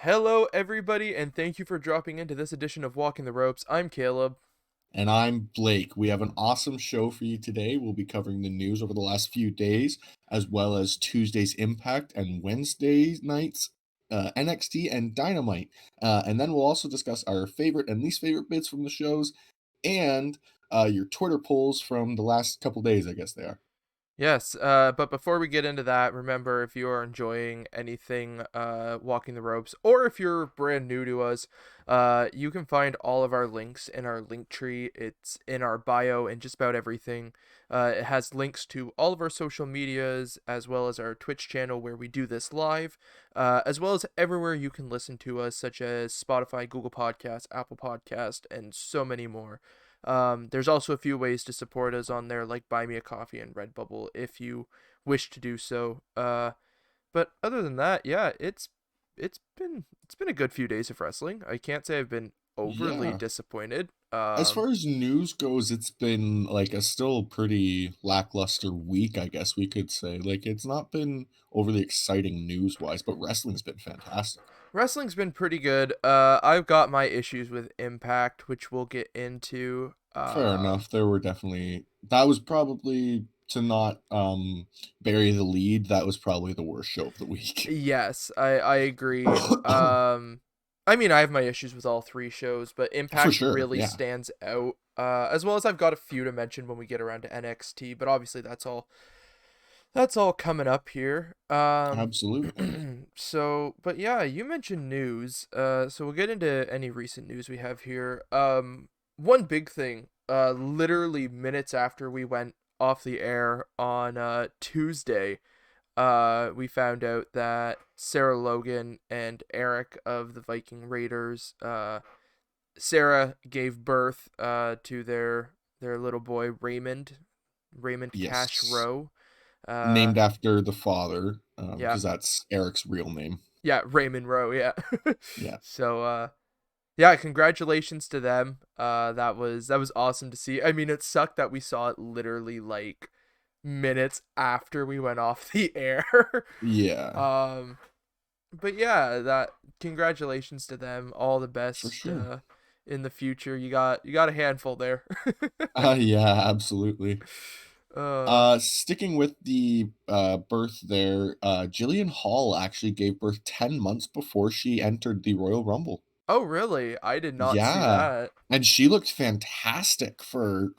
Hello, everybody, and thank you for dropping into this edition of Walking the Ropes. I'm Caleb. And I'm Blake. We have an awesome show for you today. We'll be covering the news over the last few days, as well as Tuesday's Impact and Wednesday night's NXT and Dynamite. And then we'll also discuss our favorite and least favorite bits from the shows and your Twitter polls from the last couple days, I guess they are. Yes, but before we get into that, remember if you are enjoying anything Walking the Ropes, or if you're brand new to us, you can find all of our links in our link tree. It's in our bio and just about everything. It has links to all of our social medias, as well as our Twitch channel where we do this live, as well as everywhere you can listen to us, such as Spotify, Google Podcasts, Apple Podcast, and so many more. There's also a few ways to support us on there, like Buy Me a Coffee and Redbubble, if you wish to do so. But other than that, yeah, it's been a good few days of wrestling. I can't say I've been overly Yeah. disappointed. As far as news goes, it's been like a still pretty lackluster week, I guess we could say. Like, it's not been overly exciting news wise, but wrestling's been fantastic. Wrestling's been pretty good. I've got my issues with Impact, which we'll get into. Fair enough. There were definitely that was probably to not bury the lead, that was probably the worst show of the week. Yes, I agree. I mean, I have my issues with all three shows, but For Impact sure, really yeah. stands out. As well as I've got a few to mention when we get around to NXT, but obviously that's all coming up here. Absolutely. But yeah, you mentioned news. So we'll get into any recent news we have here. One big thing. Literally minutes after we went off the air on Tuesday, we found out that Sarah Logan and Eric of the Viking Raiders, Sarah gave birth to their little boy Raymond Cash Yes. Rowe. Uh, Named after the father, yeah, because that's Eric's real name. yeah, Raymond Rowe, yeah. Yeah. So, yeah, congratulations to them. That was awesome to see. I mean, it sucked that we saw it literally like minutes after we went off the air. Yeah, um, but yeah, that congratulations to them. All the for best sure. in the future. You got a handful there. Yeah, absolutely. uh Sticking with the birth there, Jillian Hall actually gave birth 10 months before she entered the Royal Rumble. oh really? I did not see Yeah, that. and she looked fantastic for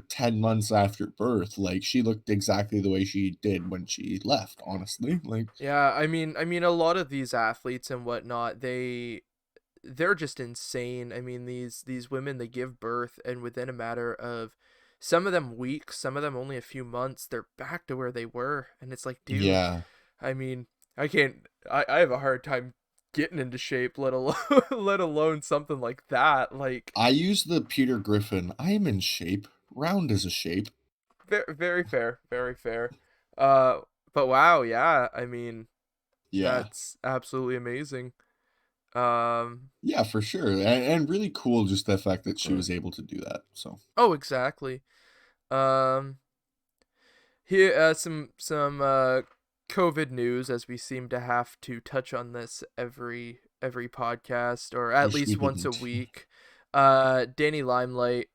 10 months after birth. Like, she looked exactly the way she did when she left, honestly. Like, Yeah, I mean a lot of these athletes and whatnot, they're just insane. I mean, these women, they give birth, and within a matter of some of them weeks, some of them only a few months, they're back to where they were. And it's like, dude, yeah. I mean, I can't I have a hard time getting into shape, let alone let alone something like that. Like, I use the Peter Griffin, "I am in shape, round as a shape." very, very fair, very fair. Uh but wow, yeah, I mean, Yeah. that's absolutely amazing. Um Yeah, for sure, and really cool just the fact that she was able to do that, so. oh, exactly. Um Here, some COVID news, as we seem to have to touch on this every podcast, or at Wish we least once a didn't. week. Danny Limelight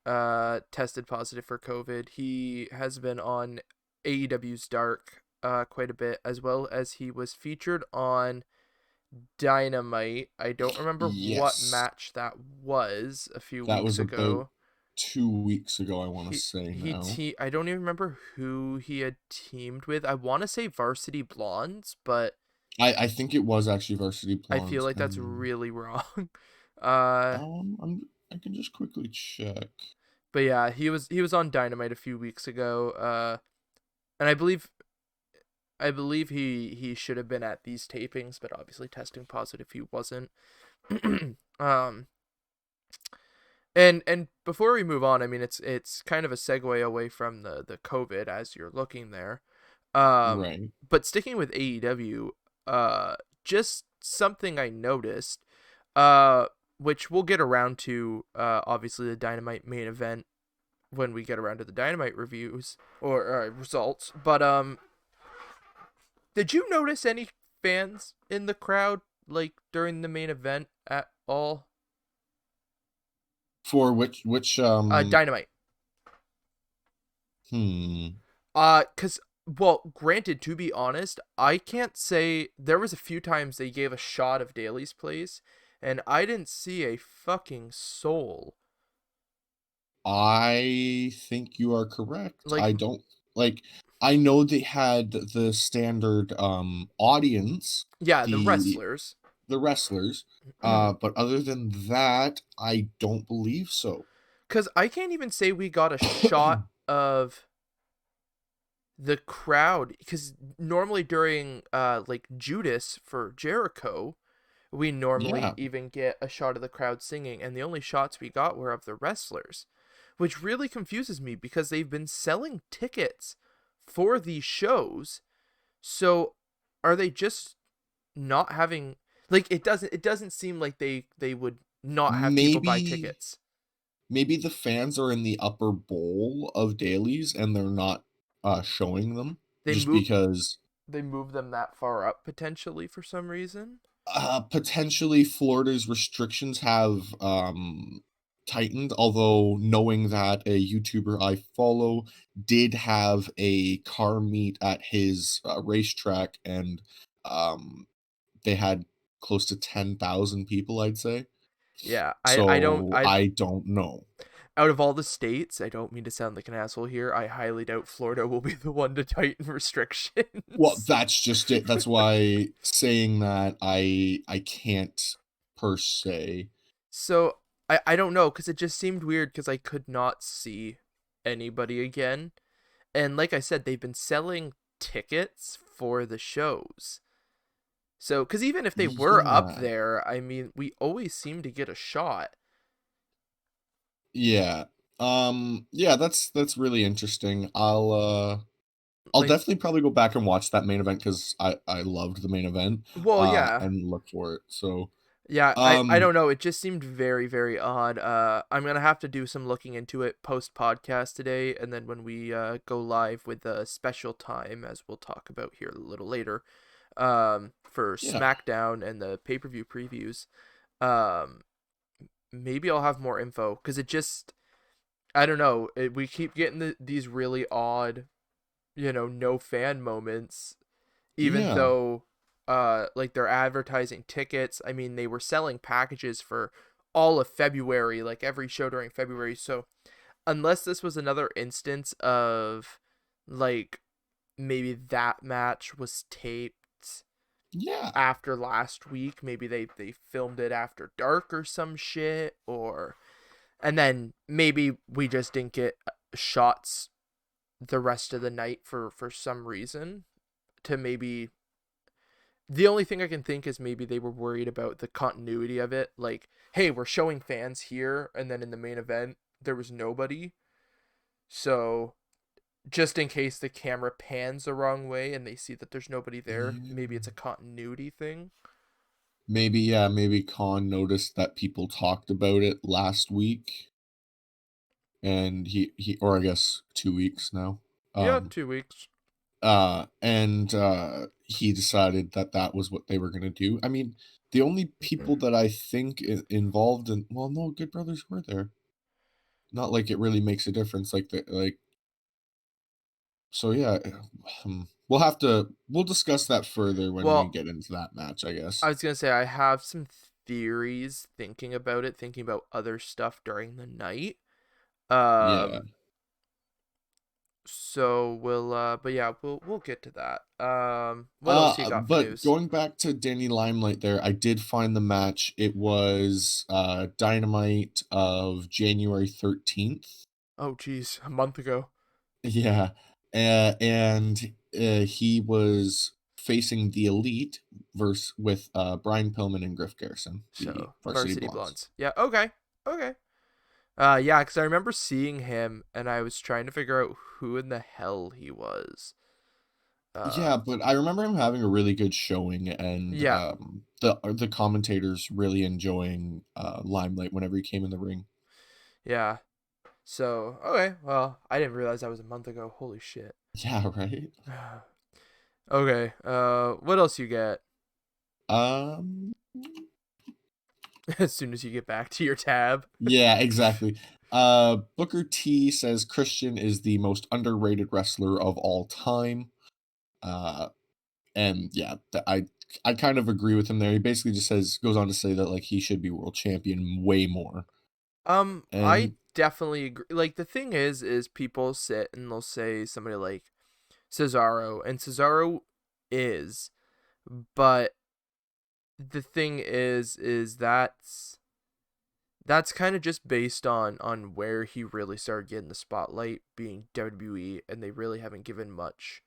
tested positive for COVID. He has been on AEW's Dark quite a bit, as well as he was featured on Dynamite. I don't remember what Yes. match that was a few That weeks was about ago. 2 weeks ago, I wanna He say he now. te I don't even remember who he had teamed with. I want to say Varsity Blondes, but I think it was actually Varsity I feel Blondes, like that's and, really wrong. Uh, I can just quickly check. but yeah, he was on Dynamite a few weeks ago. And I believe he should have been at these tapings, but obviously testing positive, he wasn't. um, and before we move on, I mean, it's kind of a segue away from the COVID as you're looking there. Right. But sticking with AEW, uh, just something I noticed, uh, which we'll get around to, obviously the Dynamite main event when we get around to the Dynamite reviews or results. But did you notice any fans in the crowd like during the main event at all? For which Dynamite. hmm Cause well, granted, to be honest, I can't say there was a few times they gave a shot of Daly's place, and I didn't see a fucking soul. I think you are correct. Like, I don't like I know they had the standard audience, yeah, the the wrestlers. the wrestlers, but other than that, I don't believe so. Cause I can't even say we got a shot of the crowd. Cause normally during like Judas for Jericho, we normally Yeah, even get a shot of the crowd singing, and the only shots we got were of the wrestlers, which really confuses me because they've been selling tickets for these shows. So are they just not having, like, it doesn't seem like they would not have people buy maybe tickets. maybe the fans are in the upper bowl of dailies and they're not showing them They just move because they move them that far up potentially for some reason. potentially Florida's restrictions have tightened, although knowing that a YouTuber I follow did have a car meet at his racetrack and um they had close to 10,000 people, I'd say. Yeah, I don't So I I don't know. out of all the states, I don't mean to sound like an asshole here, I highly doubt Florida will be the one to tighten Well, restrictions. that's just it. That's why saying that I can't per se. So I don't know because it just seemed weird because I could not see anybody again. And like I said, they've been selling tickets for the shows. So, because even if they were up Yeah. there, I mean, we always seem to get a shot. Yeah. Yeah, that's really interesting. I'll Like, definitely probably go back and watch that main event because I loved the main event, well, yeah. and look for it. So, Yeah, I um, don't know. It just seemed very, very odd. I'm gonna have to do some looking into it post podcast today, and then when we go live with the special time, as we'll talk about here a little later, for yeah. SmackDown and the pay per view previews, um, maybe I'll have more info because it just I don't know. We keep getting these really odd, no fan moments, even Yeah. though like they're advertising tickets. I mean, they were selling packages for all of February, like every show during February. So unless this was another instance of like maybe that match was taped Yeah. after last week, maybe they filmed it after dark or some shit, or and then maybe we just didn't get shots the rest of the night for some reason, to maybe the only thing I can think is maybe they were worried about the continuity of it. Like, hey, we're showing fans here, and then in the main event, there was nobody. So, just in case the camera pans the wrong way and they see that there's nobody there, maybe it's a Yeah. continuity thing. Maybe, yeah, maybe Khan noticed that people talked about it last week and he or I guess 2 weeks now. Yeah, Um 2 weeks. and he decided that that was what they were gonna do. I mean, the only people that I think involved in well, no, Good Brothers were there. Not like it really makes a difference. So yeah, we'll discuss that further when we Well, get into that match, I guess. I was gonna say I have some theories thinking about it, thinking about other stuff during the night. Yeah. Um, so we'll but yeah, we'll get to that. What else you got for But news? going back to Danny Limelight there, I did find the match. It was Dynamite of January 13th. Oh geez, a month ago. Yeah. And he was facing the Elite versus with Brian Pillman and Griff Garrison, the So Varsity Varsity Blondes. Blondes. Yeah. Okay. Okay. Yeah, because I remember seeing him and I was trying to figure out who in the hell he was. Yeah, Um. but I remember him having a really good showing and Yeah. the commentators really enjoying Limelight whenever he came in the ring. Yeah. So okay. Well, I didn't realize that was a month ago. Holy shit. Yeah, right. Okay. What else you get? as soon as you get back to your tab. Yeah, exactly. Booker T says Christian is the most underrated wrestler of all time. Uh, and yeah, I kind of agree with him there. He basically just goes on to say that like he should be world champion way more. I And definitely agree. Like the thing is people sit and they'll say somebody like Cesaro, and Cesaro is, but the thing is that's kind of just based on where he really started getting the spotlight, being WWE, and they really haven't given much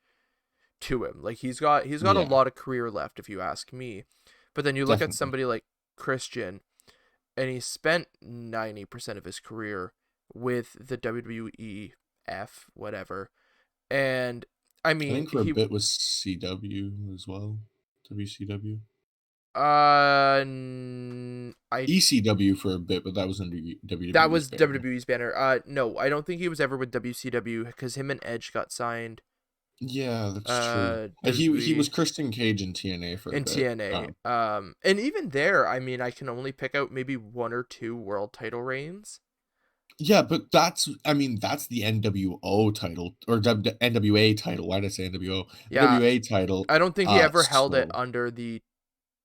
to him. Like he's got a yeah, lot of career left if you ask me. But then you look at definitely. somebody like Christian, and he spent 90% of his career with the WWEF whatever. And I I mean, think for a bit was CW as well. WCW. I ECW for a bit, but that was under that WWE's was banner. WWE's banner. No, I don't think he was ever with WCW because him and Edge got signed. Yeah, that's true. He was WWE Christian Cage in TNA for a and bit. TNA. And even there, I mean, I can only pick out maybe one or two world title reigns. Yeah, but I mean, that's the NWO title or NWA title. Why did I say NWO? Yeah, NWA title. I don't think he ever held it So under the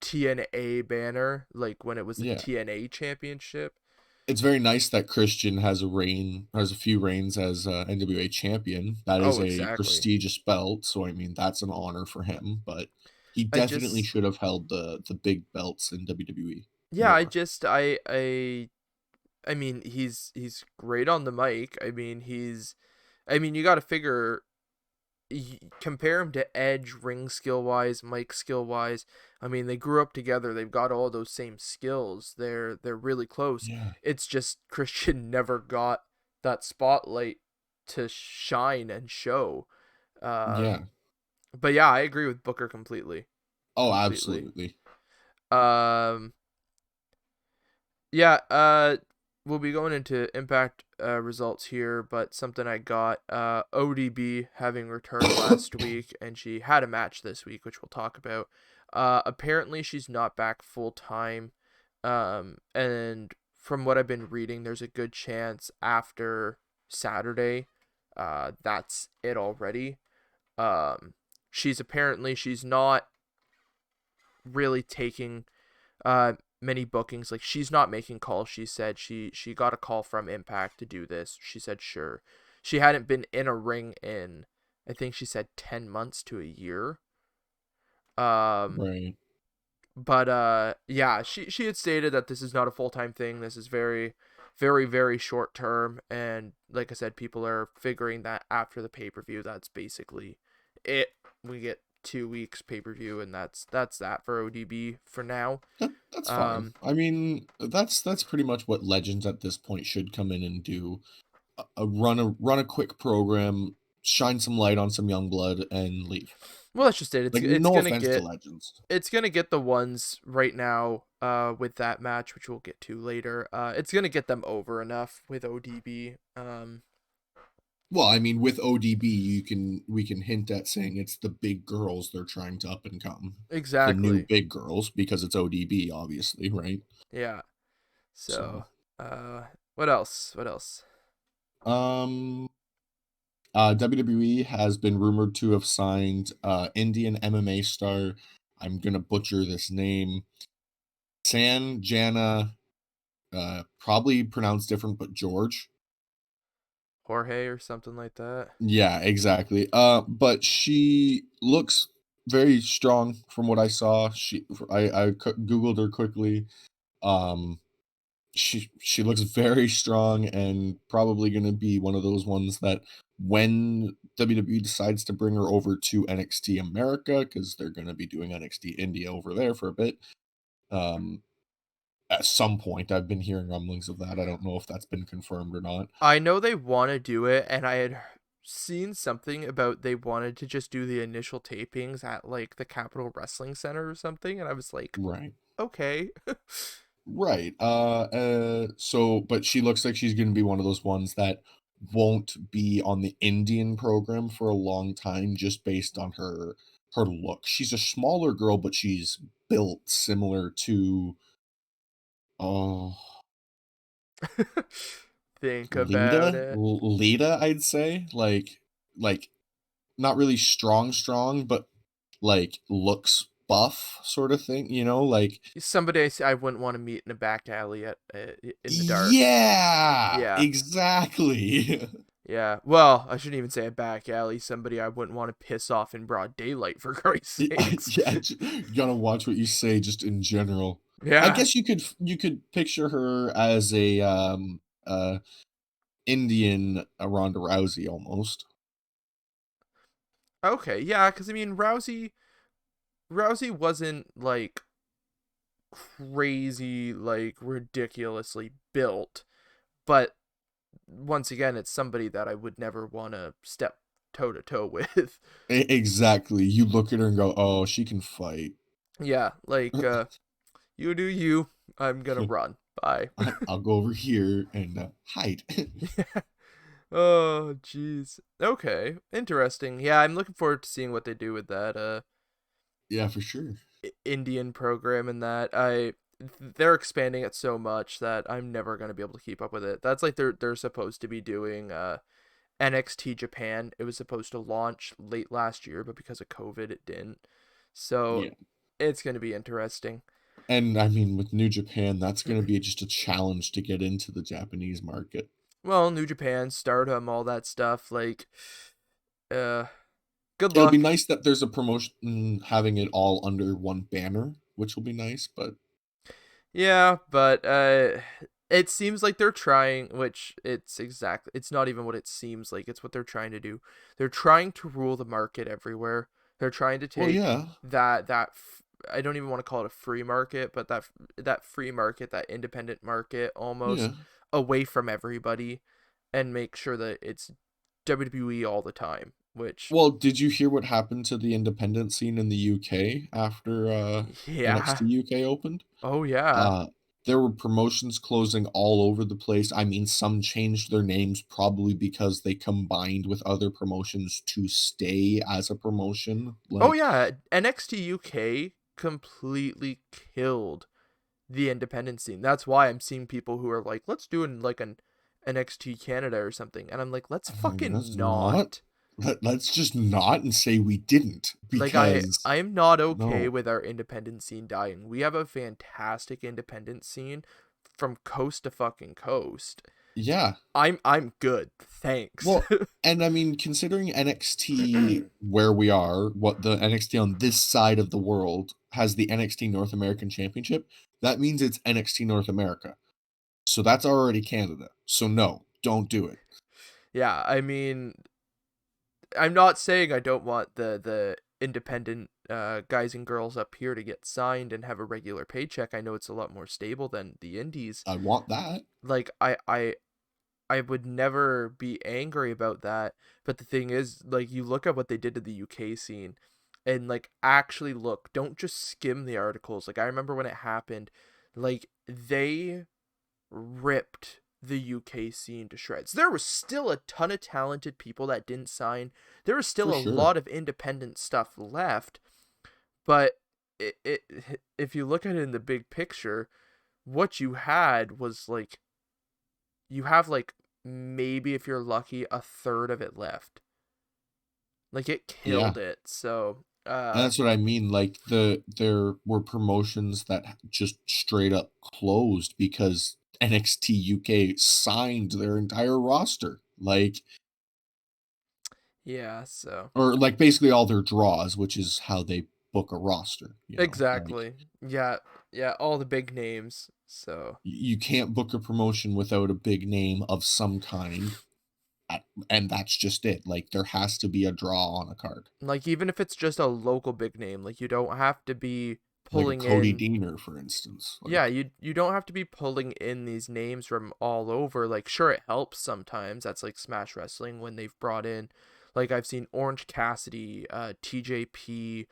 TNA banner, like when it was the yeah, TNA championship. it's very nice that Christian has a few reigns as NWA champion. That is Oh, a exactly. prestigious belt, so I mean that's an honor for him. But he I definitely just, should have held the big belts in WWE yeah, I more. just, I mean, he's great on the mic. I mean, you got to figure compare him to Edge ring skill wise, mic skill wise. I mean, they grew up together. They've got all those same skills. They're really close. Yeah, It's just Christian never got that spotlight to shine and show. yeah. But yeah, I agree with Booker completely. Oh, Completely. absolutely. Um Yeah, we'll be going into Impact results here, but something I got, ODB having returned last week, and she had a match this week, which we'll talk about. Apparently she's not back full time, and from what I've been reading, there's a good chance after Saturday, that's it already. Um, she's not really taking uh many bookings. Like she's not making calls. She said she got a call from Impact to do this. She said sure. She hadn't been in a ring in, I think she said 10 months to a year. um Right. but yeah, she had stated that this is not a full-time thing. This is very very short term, and like I said, people are figuring that after the pay-per-view that's basically it. We get 2 weeks pay-per-view, and that's that for ODB for now. That's fine. um I mean, that's pretty much what legends at this point should come in and do. Run a quick program, shine some light on some young blood, and leave. Well, that's just it. Like, It's no gonna offense to get legends. the ones right now. With that match, which we'll get to later. It's gonna get them over enough with ODB. Well, I mean, with ODB, we can hint at saying it's the big girls they're trying to up and come. The new Exactly. big girls, because it's ODB, obviously, right? Yeah. So, So, what else? What else? um, WWE has been rumored to have signed Indian MMA star. I'm gonna butcher this name. San Jana, probably pronounced different, but George. Jorge or something like that. Yeah, exactly. But she looks very strong from what I saw. Googled her quickly. Um, she looks very strong and probably going to be one of those ones that when WWE decides to bring her over to NXT America, because they're going to be doing NXT India over there for a bit. Um, at some point, I've been hearing rumblings of that. I don't know if that's been confirmed or not. I know they want to do it, and I had seen something about they wanted to just do the initial tapings at like the Capitol Wrestling Center or something, and I was like, Right. okay. Right. So, but she looks like she's going to be one of those ones that won't be on the Indian program for a long time, just based on her look. She's a smaller girl, but she's built similar to Oh, Think about Lita, it. Lita, I'd say like not really strong, but like looks buff sort of thing. You know, like Somebody I wouldn't want to meet in a back alley in the dark. yeah, Yeah. exactly. Yeah. Well, I shouldn't even say a back alley. Somebody I wouldn't want to piss off in broad daylight, for Christ's sakes. Yeah, you gotta watch what you say just in general. I Yeah. guess you could picture her as a Indian Ronda Rousey almost. Okay. Yeah. Because I mean, Rousey wasn't like crazy, like ridiculously built, but once again, it's somebody that I would never want to step toe to toe with. Exactly. You look at her and go, "Oh, she can fight." Yeah. Like, you do you. I'm gonna run. Bye. I'll go over here and hide. Yeah. Oh, jeez. Okay. Interesting. Yeah, I'm looking forward to seeing what they do with that Yeah, for sure. Indian program and that. They're expanding it so much that I'm never going to be able to keep up with it. That's like they're supposed to be doing NXT Japan. It was supposed to launch late last year, but because of COVID it didn't. So, Yeah. it's going to be interesting. And I mean, with New Japan, that's going to be just a challenge to get into the Japanese market. Well, New Japan, Stardom, all that stuff like uh good It'll be luck. nice that there's a promotion having it all under one banner, which will be nice, but Yeah, but it seems like they're trying, which it's not even what it seems like, it's what they're trying to do. They're trying to rule the market everywhere. They're trying to well, take yeah. I don't even want to call it a free market, but that free market, that independent market Yeah. almost away from everybody and make sure that it's WWE all the time, which Well, did you hear what happened to the independent scene in the UK after yeah. NXT UK opened? Oh yeah. Uh, there were promotions closing all over the place. I mean, some changed their names probably because they combined with other promotions to stay as a promotion. Oh Like, yeah, NXT UK completely killed the independent scene. That's why I'm seeing people who are like, let's do an NXT Canada or something. And I'm like, let's let's fucking not. not. Let's just not and say we didn't Like because I'm not okay no. with our independent scene dying. We have a fantastic independent scene from coast to fucking coast. Yeah. I'm good. Thanks. Well, and I mean, considering NXT where we are, what the NXT on this side of the world has the NXT North American Championship, that means it's NXT North America. So that's already Canada. So no, don't do it. Yeah, I mean, I'm not saying I don't want the independent guys and girls up here to get signed and have a regular paycheck. I know it's a lot more stable than the indies. I want that. Like I would never be angry about that. But the thing is, like, you look at what they did to the UK scene and like actually look, don't just skim the articles. Like I remember when it happened, like they ripped the UK scene to shreds. There was still a ton of talented people that didn't sign. There was still For a sure. lot of independent stuff left, but it if you look at it in the big picture, what you had was like you have like maybe if you're lucky a third of it left. Like it Yeah. killed it. So, And that's what I mean. Like there were promotions that just straight up closed because NXT UK signed their entire roster. Like yeah, so or like basically all their draws, which is how they book a roster, you know. Like exactly. Yeah, yeah, all the big names. So, you can't book a promotion without a big name of some kind. And that's just it. Like there has to be a draw on a card. like even if it's just a local big name, like you don't have to be Like a pulling Cody in Deaner, for instance. yeah, Like you don't have to be pulling in these names from all over. Like sure it helps sometimes. That's like Smash Wrestling when they've brought in like I've seen Orange Cassidy, TJP,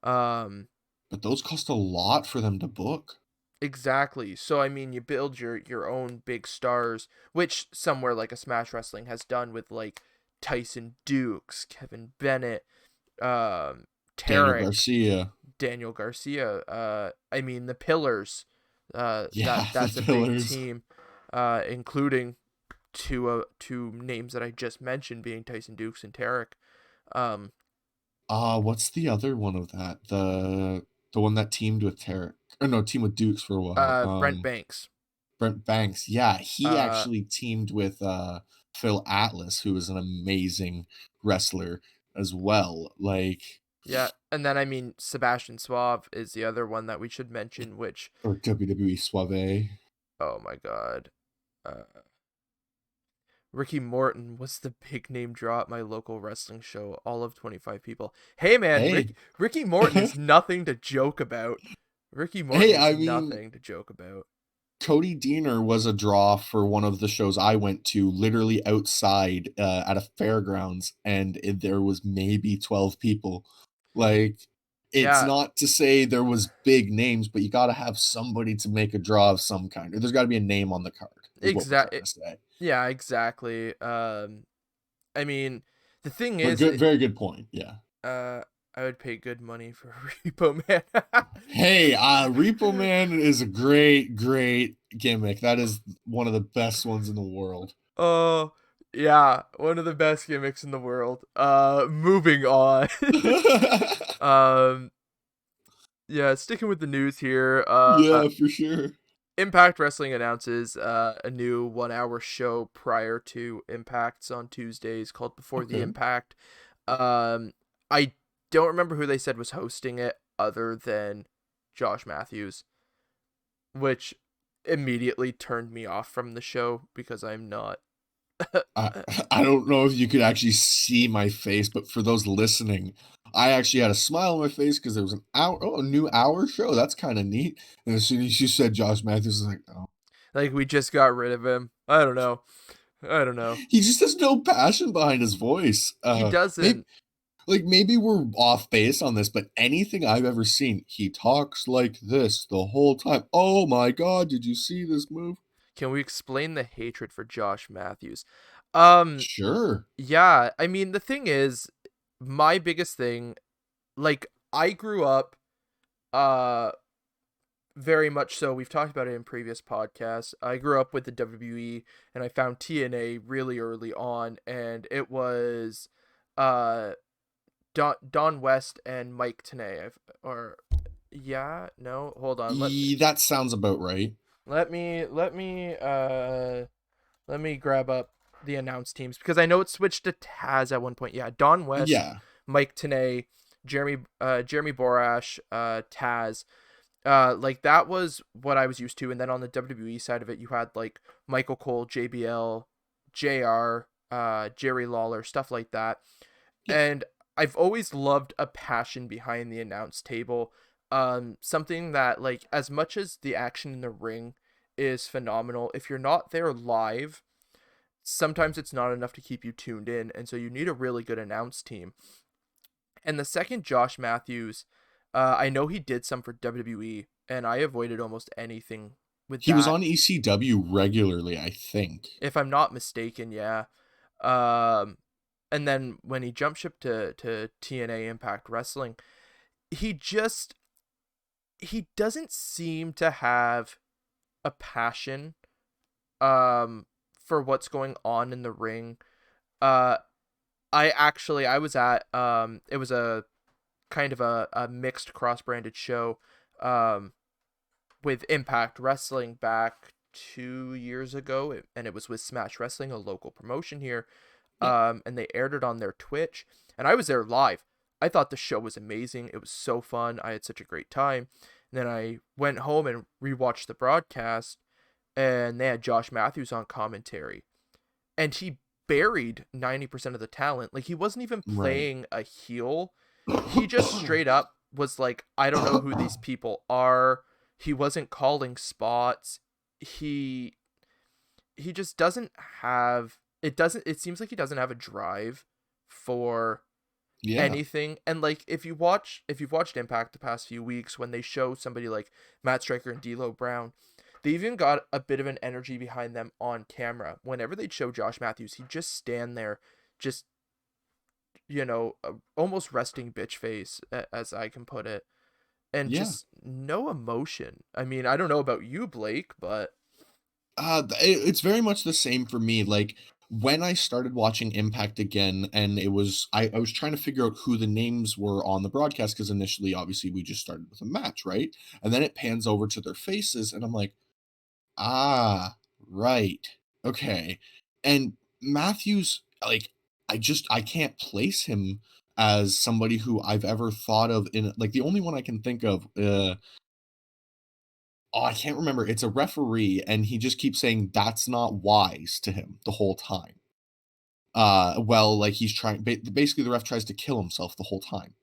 um but those cost a lot for them to book. exactly. So I mean you build your own big stars, which somewhere like a Smash Wrestling has done with like Tyson Dukes, Kevin Bennett, um Daniel Tarek, Garcia. Daniel Garcia, I mean the Pillars. Yeah, the That's a big fillers. team, including two names that I just mentioned, being Tyson Dukes and Tarek. Um, What's the other one of that? The one that teamed with Tarek, or no, teamed with Dukes for a while. Brent Banks. Brent Banks. Yeah, he Uh, actually teamed with Phil Atlas, who is an amazing wrestler as well. Like, yeah, and then I mean Sebastian Suave is the other one that we should mention. Which, or WWE Suave. oh my God, uh, Ricky Morton was the big name draw at my local wrestling show. All of 25 people. Hey man, Hey, Ricky Morton is nothing to joke about. Ricky Morton hey, is I mean, nothing to joke about. Cody Deaner was a draw for one of the shows I went to, literally outside at a fairgrounds, and there was maybe 12 people. Like, it's Yeah, not to say there was big names, but you got to have somebody to make a draw of some kind, or there's got to be a name on the card, is what we're trying exactly. to say. Yeah, exactly. I mean, the thing But is, good, very good point. Yeah. uh, I would pay good money for Repo Man. Hey, Repo Man is a great, great gimmick. That is one of the best ones in the world. Oh, yeah, one of the best gimmicks in the world. Moving on. um, yeah, sticking with the news here. Yeah, for sure. Impact Wrestling announces a new 1 hour show prior to Impacts on Tuesdays called Before the Okay. Impact. I don't remember who they said was hosting it other than Josh Matthews, which immediately turned me off from the show because I'm not. I I don't know if you could actually see my face, but for those listening, I actually had a smile on my face because there was a new hour show. That's kind of neat. And as soon as you said Josh Matthews, I was like, oh, Like, we just got rid of him. I don't know. I don't know. he just has no passion behind his voice. He Maybe doesn't. maybe we're off base on this, but anything I've ever seen, he talks like this the whole time. Oh my God, did you see this move? Can we explain the hatred for Josh Matthews? Um, Sure. yeah, I mean, the thing is, my biggest thing, like, I grew up, uh, very much so. We've talked about it in previous podcasts. I grew up with the WWE, and I found TNA really early on, and it was, uh, Don West and Mike Tenay, or yeah, no, hold on. That sounds about right. Let me let me let me grab up the announced teams because I know it switched to Taz at one point. Yeah, Don West, Yeah. Mike Tenay, Jeremy Borash, Taz. Like that was what I was used to, and then on the WWE side of it, you had like Michael Cole, JBL, JR, Jerry Lawler, stuff like that. Yeah. And I've always loved a passion behind the announce table. Something that, like, as much as the action in the ring is phenomenal, if you're not there live, sometimes it's not enough to keep you tuned in, and so you need a really good announce team. And the second Josh Matthews, I know he did some for WWE, and I avoided almost anything with He was that. on ECW regularly, I think. If I'm not mistaken, yeah. Um, and then when he jumped ship to TNA Impact Wrestling, he just he doesn't seem to have a passion for what's going on in the ring. Uh I was at it was a kind of a mixed cross-branded show um with Impact Wrestling back 2 years ago, and it was with Smash Wrestling, a local promotion here. Yeah. And they aired it on their Twitch, and I was there live. I thought the show was amazing. It was so fun. I had such a great time. And then I went home and rewatched the broadcast, and they had Josh Matthews on commentary, and he buried 90% of the talent. Like, he wasn't even Right. playing a heel. He just straight up was like, I don't know who these people are. He wasn't calling spots. He just doesn't have it seems like he doesn't have a drive for Yeah. anything. And like, if you've watched Impact the past few weeks, when they show somebody like Matt Striker and D'Lo Brown, they even got a bit of an energy behind them on camera. Whenever they'd show Josh Matthews, he'd just stand there, just, almost resting bitch face, as I can put it. and Yeah. just no emotion. I mean, I don't know about you, Blake, but It's very much the same for me. Like when I started watching Impact again, and I was trying to figure out who the names were on the broadcast because initially, obviously, we just started with a match, right? And then it pans over to their faces, and I'm like, ah, right, okay. And Matthews, like, I can't place him as somebody who I've ever thought of in like the only one I can think of. Oh, I can't remember. It's a referee, and he just keeps saying that's not wise to him the whole time. Well, like he's trying. Basically, the ref tries to kill himself the whole time.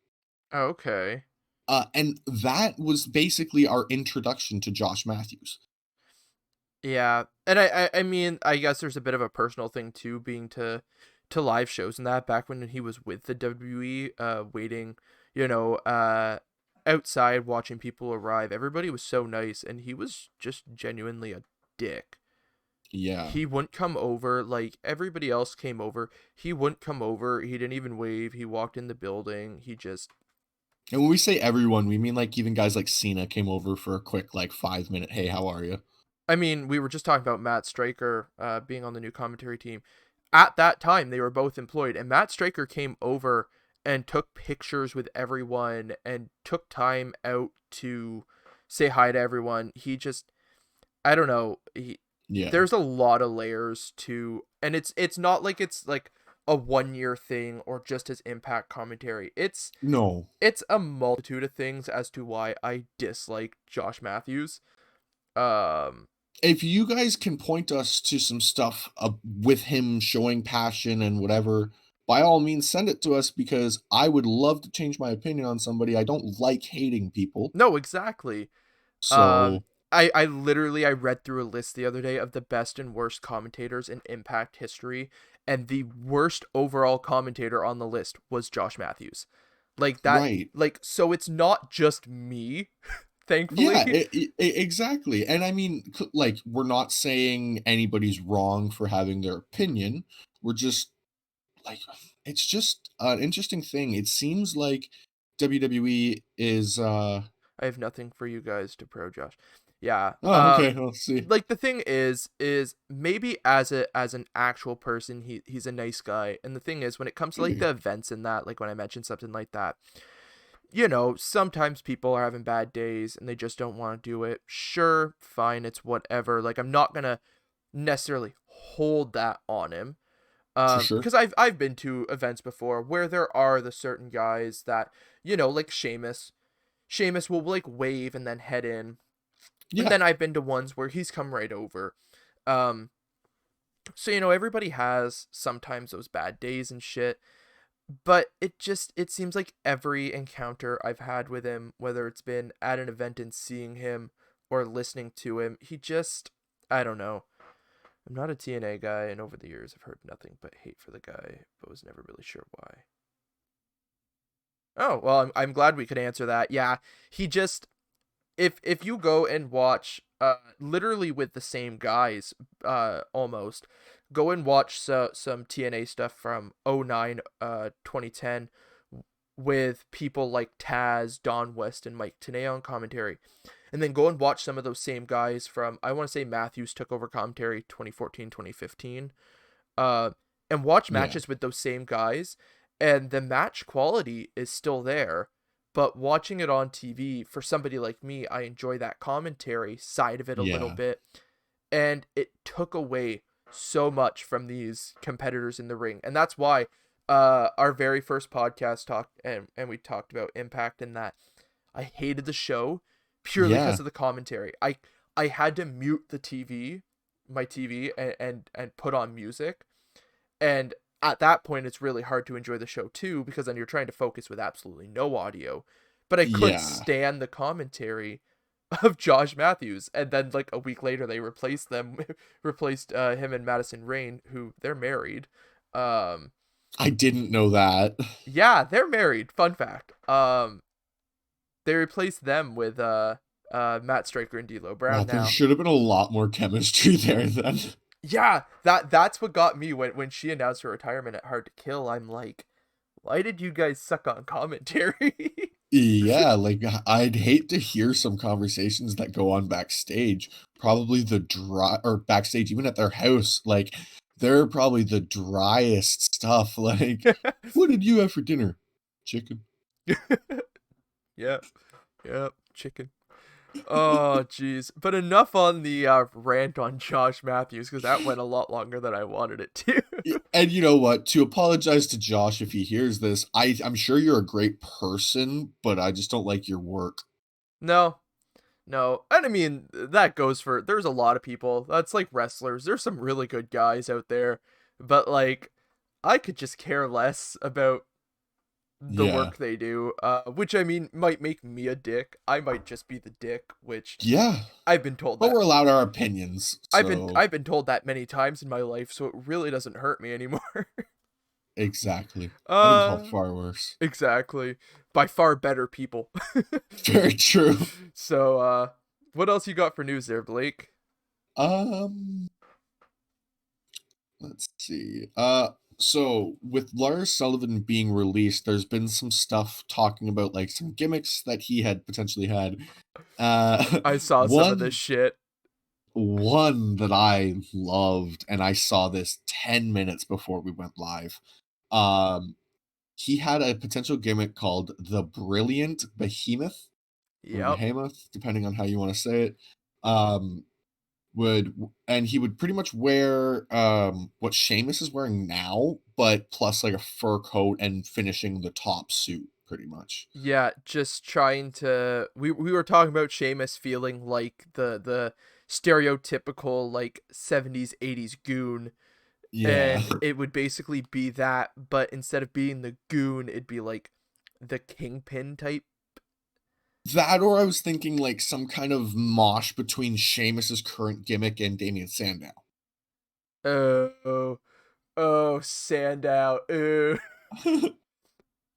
okay. And that was basically our introduction to Josh Matthews. Yeah, and I mean, I guess there's a bit of a personal thing too, being to live shows and that back when he was with the WWE, waiting, you know, outside watching people arrive. Everybody was so nice, and he was just genuinely a dick. Yeah. He wouldn't come over like everybody else came over. He wouldn't come over. He didn't even wave. He walked in the building. He just And when we say everyone, we mean like even guys like Cena came over for a quick like 5 minute, hey, how are you? I mean, we were just talking about Matt Stryker being on the new commentary team. At that time, they were both employed, and Matt Stryker came over and took pictures with everyone and took time out to say hi to everyone. He just, I don't know. Yeah. There's a lot of layers to, and it's not like it's like a 1 year thing or just his Impact commentary. No. It's a multitude of things as to why I dislike Josh Matthews. Um, If you guys can point us to some stuff with him showing passion and whatever, by all means send it to us because I would love to change my opinion on somebody. I don't like hating people. no, exactly. Um, So, I literally I read through a list the other day of the best and worst commentators in Impact history, and the worst overall commentator on the list was Josh Matthews. Like that, right. like so it's not just me, Yeah, thankfully. exactly. And I mean, like, we're not saying anybody's wrong for having their opinion. We're just like, it's just an interesting thing. It seems like WWE is, I have nothing for you guys to pro Josh. Yeah. oh, okay, let's see. Like the thing is maybe as an actual person he's a nice guy. And the thing is when it comes to like Maybe. the events and that, like when I mentioned something like that, you know, sometimes people are having bad days and they just don't want to do it. Sure, fine, it's whatever. Like I'm not gonna necessarily hold that on him. For sure. Because I've been to events before where there are the certain guys that, you know, like Sheamus. Sheamus will like wave and then head in. And Yeah. then I've been to ones where he's come right over. Um, so you know, everybody has sometimes those bad days and shit. But it seems like every encounter I've had with him, whether it's been at an event and seeing him or listening to him, he just I don't know. I'm not a TNA guy, and over the years I've heard nothing but hate for the guy, but was never really sure why. Oh well, I'm glad we could answer that. Yeah, he just if you go and watch literally with the same guys almost go and watch some TNA stuff from '09 2010 with people like Taz, Don West and Mike Tenay on commentary, and then go and watch some of those same guys from I want to say Matthews took over commentary 2014 2015 uh and watch Yeah. matches with those same guys, and the match quality is still there, but watching it on TV for somebody like me, I enjoy that commentary side of it a little Yeah. bit, and it took away so much from these competitors in the ring. And that's why our very first podcast talked and we talked about Impact and that I hated the show purely Yeah. because of the commentary. I had to mute the TV, my TV, and put on music, and at that point, it's really hard to enjoy the show too, because then you're trying to focus with absolutely no audio. But I couldn't Yeah. stand the commentary of Josh Matthews. And then, like, a week later, they replaced them, replaced him and Madison Rain, who they're married. Um, I didn't know that. yeah, they're married. Fun fact. They replaced them with Matt Stryker and D'Lo Wow, Brown there now. should have been a lot more chemistry there then. Yeah, that's what got me when she announced her retirement at Hard to Kill. I'm like, why did you guys suck on commentary? Yeah, like I'd hate to hear some conversations that go on backstage. Probably the dry or backstage, even at their house, like they're probably the driest stuff. Like, what did you have for dinner? Chicken. Yep, yep, chicken. Oh, jeez. But enough on the rant on Josh Matthews, because that went a lot longer than I wanted it to. And you know what? To apologize to Josh if he hears this, I'm sure you're a great person, but I just don't like your work. No, no. And I mean, that goes for, there's a lot of people. That's like wrestlers. There's some really good guys out there. But, like, I could just care less about the Yeah. work they do, which I mean might make me a dick. I might just be the dick, which Yeah. I've been told But that. we're allowed our opinions, I've been so I've been told that many times in my life, so it really doesn't hurt me anymore. exactly. I've been uh, called far worse. exactly. By far better people. Very true. So, what else you got for news there, Blake? Um, let's see. So with Lars Sullivan being released, there's been some stuff talking about like some gimmicks that he had potentially had. I saw some of this One shit. one that I loved, and I saw this 10 minutes before we went live. Um, he had a potential gimmick called the Brilliant Behemoth or Yep. Behemoth, depending on how you want to say it. Um, and he would pretty much wear what Sheamus is wearing now, but plus like a fur coat and finishing the top suit, pretty much. Yeah, just trying to we were talking about Sheamus feeling like the stereotypical like 70s 80s goon, Yeah. and it would basically be that, but instead of being the goon, it'd be like the kingpin type. That, or I was thinking like some kind of mosh between Sheamus's current gimmick and Damian Sandow. Oh, oh, Sandow.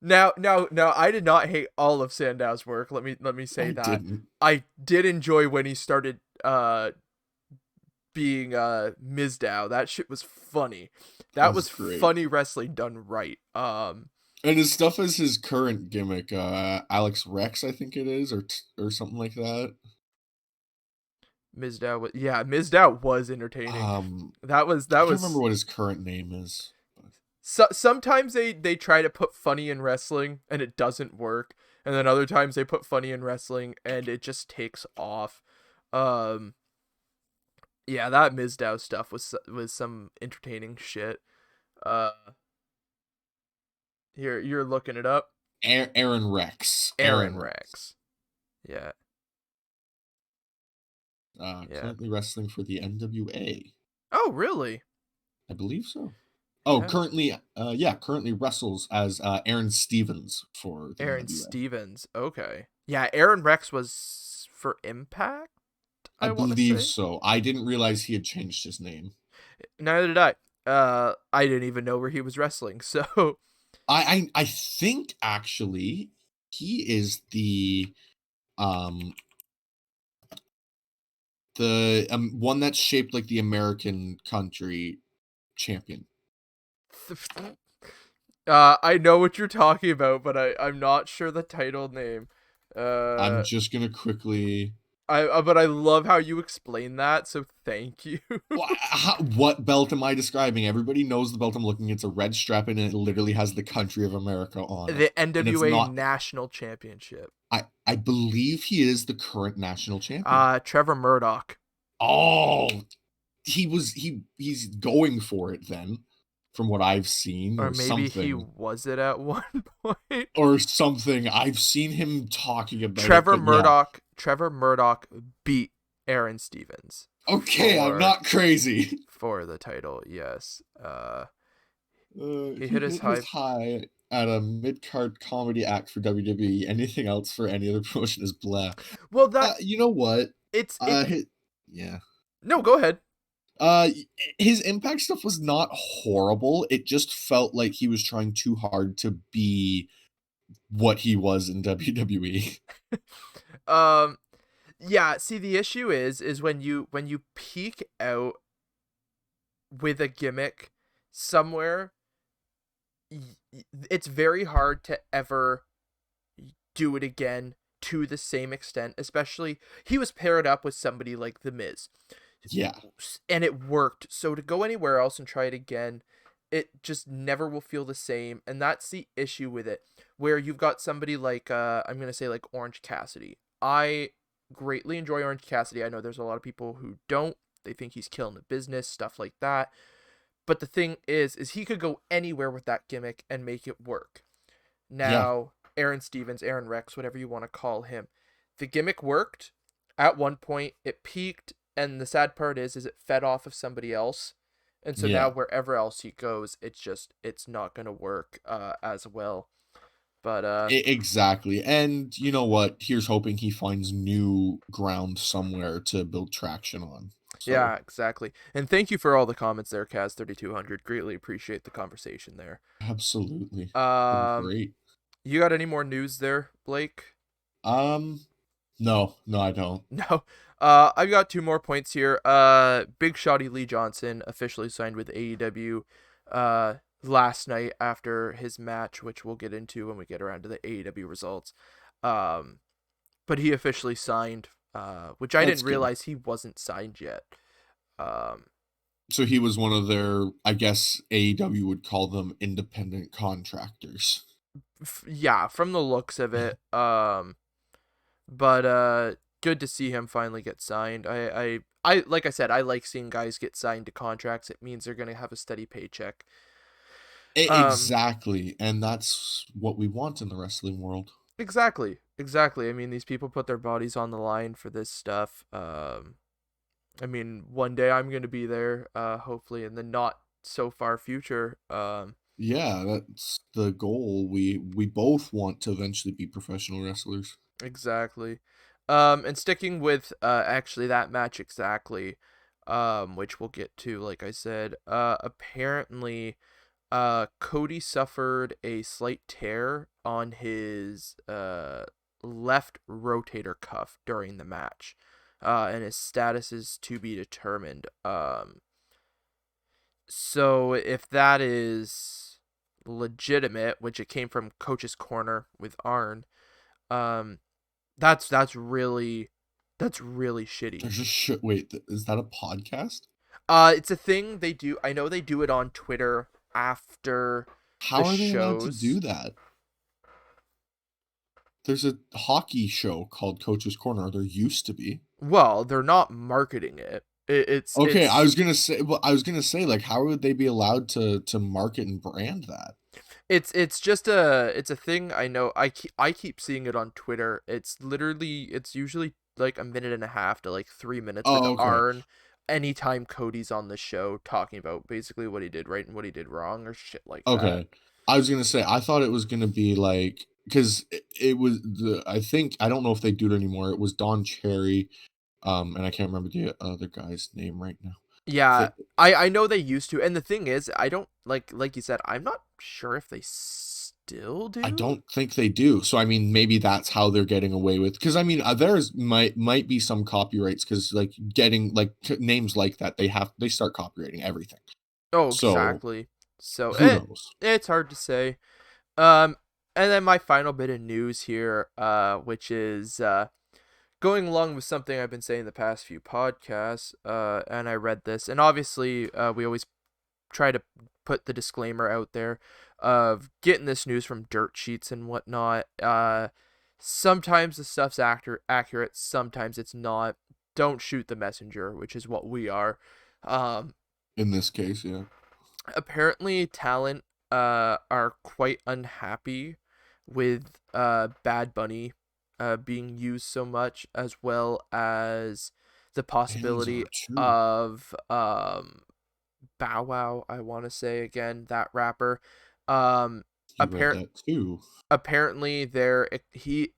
Now, I did not hate all of Sandow's work. Let me say I that. didn't. I did enjoy when he started being Mizdow. That shit was funny. That That was was great. funny wrestling done right. And his stuff is his current gimmick, Alex Rex, I think it is, or something like that. Mizdow was entertaining. That was I that can't remember was what his current name is. sometimes they try to put funny in wrestling and it doesn't work, and then other times they put funny in wrestling and it just takes off. Um yeah, that Mizdow stuff was some entertaining shit. Uh here you're looking it up. Aaron Rex. Aaron Aaron Rex. Rex. Yeah. Yeah. Currently wrestling for the NWA. Oh, really? I believe so. Oh, Yeah. currently wrestles as Aaron Stevens for the Aaron NWA. Stevens. Okay. Yeah, Aaron Rex was for Impact, I I want to believe say. so. I didn't realize he had changed his name. Neither did I. I didn't even know where he was wrestling. So, I think actually he is um the one that's shaped like the American country champion. I know what you're talking about, but I'm not sure the title name. I'm Uh, just gonna quickly. but I love how you explain that. So thank you. What belt am I describing? Everybody knows the belt I'm looking at. It's a red strap and it literally has the country of America on it. The And it's NWA not. National Championship. I believe he is the current national champion. Trevor Murdoch. Oh, he's going for it then, from what I've seen, Or or maybe he something. was it at one point. Or something. I've seen him talking about it, Trevor but yeah. Murdoch. Trevor Murdoch beat Aaron Stevens. Okay, I'm not crazy. For the title. Yes. He He hit his hit his high. high at a mid-card comedy act for WWE. Anything else for any other promotion is blah. Well, that You know what? it's Yeah. no. Go ahead. Uh, his Impact stuff was not horrible. It just felt like he was trying too hard to be what he was in WWE. um, yeah. See, the issue is when you peak out with a gimmick somewhere, it's very hard to ever do it again to the same extent. Especially, he was paired up with somebody like The Miz, Yeah. and it worked. So to go anywhere else and try it again, it just never will feel the same. And that's the issue with it, where you've got somebody like I'm gonna say like Orange Cassidy. I greatly enjoy Orange Cassidy. I know there's a lot of people who don't. They think he's killing the business, stuff like that. But the thing is he could go anywhere with that gimmick and make it work. Yeah. Now, Aaron Stevens, Aaron Rex, whatever you want to call him, the gimmick worked. At one point, it peaked, and the sad part is it fed off of somebody else, and so now Yeah. wherever else he goes, it's not gonna work as well. But Exactly. And you know what? Here's hoping he finds new ground somewhere to build traction on. So, yeah, exactly. And thank you for all the comments there, Kaz3200. Greatly appreciate the conversation there. absolutely. Been Um, great. you got any more news there, Blake? Um, no, I don't. No. I've got two more points here. Big Shotty Lee Johnson officially signed with AEW last night after his match, which we'll get into when we get around to the AEW results. Um, but he officially signed, which I That's didn't good. realize he wasn't signed yet. Um, So he was one of their, I guess AEW would call them independent contractors. yeah, from the looks of it. But good to see him finally get signed. I like I said, I like seeing guys get signed to contracts. It means they're gonna have a steady paycheck. Um, Exactly. And that's what we want in the wrestling world. exactly. I mean, these people put their bodies on the line for this stuff. I mean, one day I'm gonna be there. Hopefully in the not so far future. Yeah, that's the goal. We both want to eventually be professional wrestlers. Exactly. And sticking with actually that match exactly, which we'll get to, like I said, apparently Cody suffered a slight tear on his left rotator cuff during the match. And his status is to be determined. So if that is legitimate, which it came from Coach's Corner with Arn, um, that's really shitty. There's a wait, is that a podcast? It's a thing they do. I know they do it on Twitter after the How are they allowed to do shows. that? There's a hockey show called Coach's Corner, or there used to be. Well, they're not marketing it. Okay, I It's was gonna say, well, I was gonna say, like, how would they be allowed to market and brand that? it's just it's a thing. I know. I keep seeing it on Twitter. It's usually like a minute and a half to like 3 minutes with Oh, okay. Arn. Anytime Cody's on the show talking about basically what he did right and what he did wrong or shit like that. Okay. I was gonna say, I thought it was gonna be like, because it was I think, I don't know if they do it anymore. It was Don Cherry, and I can't remember the other guy's name right now. Yeah, Th- I know they used to, and the thing is, I don't like you said, I'm not sure if they still I do. don't think they do. So I mean, maybe that's how they're getting away with. Because I mean, there's might be some copyrights, because like getting like names like that, they start copywriting everything. Oh, So exactly. So who knows? it's hard to say. Um, and then my final bit of news here, which is going along with something I've been saying the past few podcasts. And I read this, and obviously, we always try to put the disclaimer out there of getting this news from dirt sheets and whatnot. Sometimes the stuff's accurate, sometimes it's not. Don't shoot the messenger, which is what we are. Um, In this case, yeah. apparently, talent are quite unhappy with Bad Bunny being used so much, as well as the Fans possibility are too. of Bow Wow, I want to say again, that rapper. Um, He read appar- that too. apparently he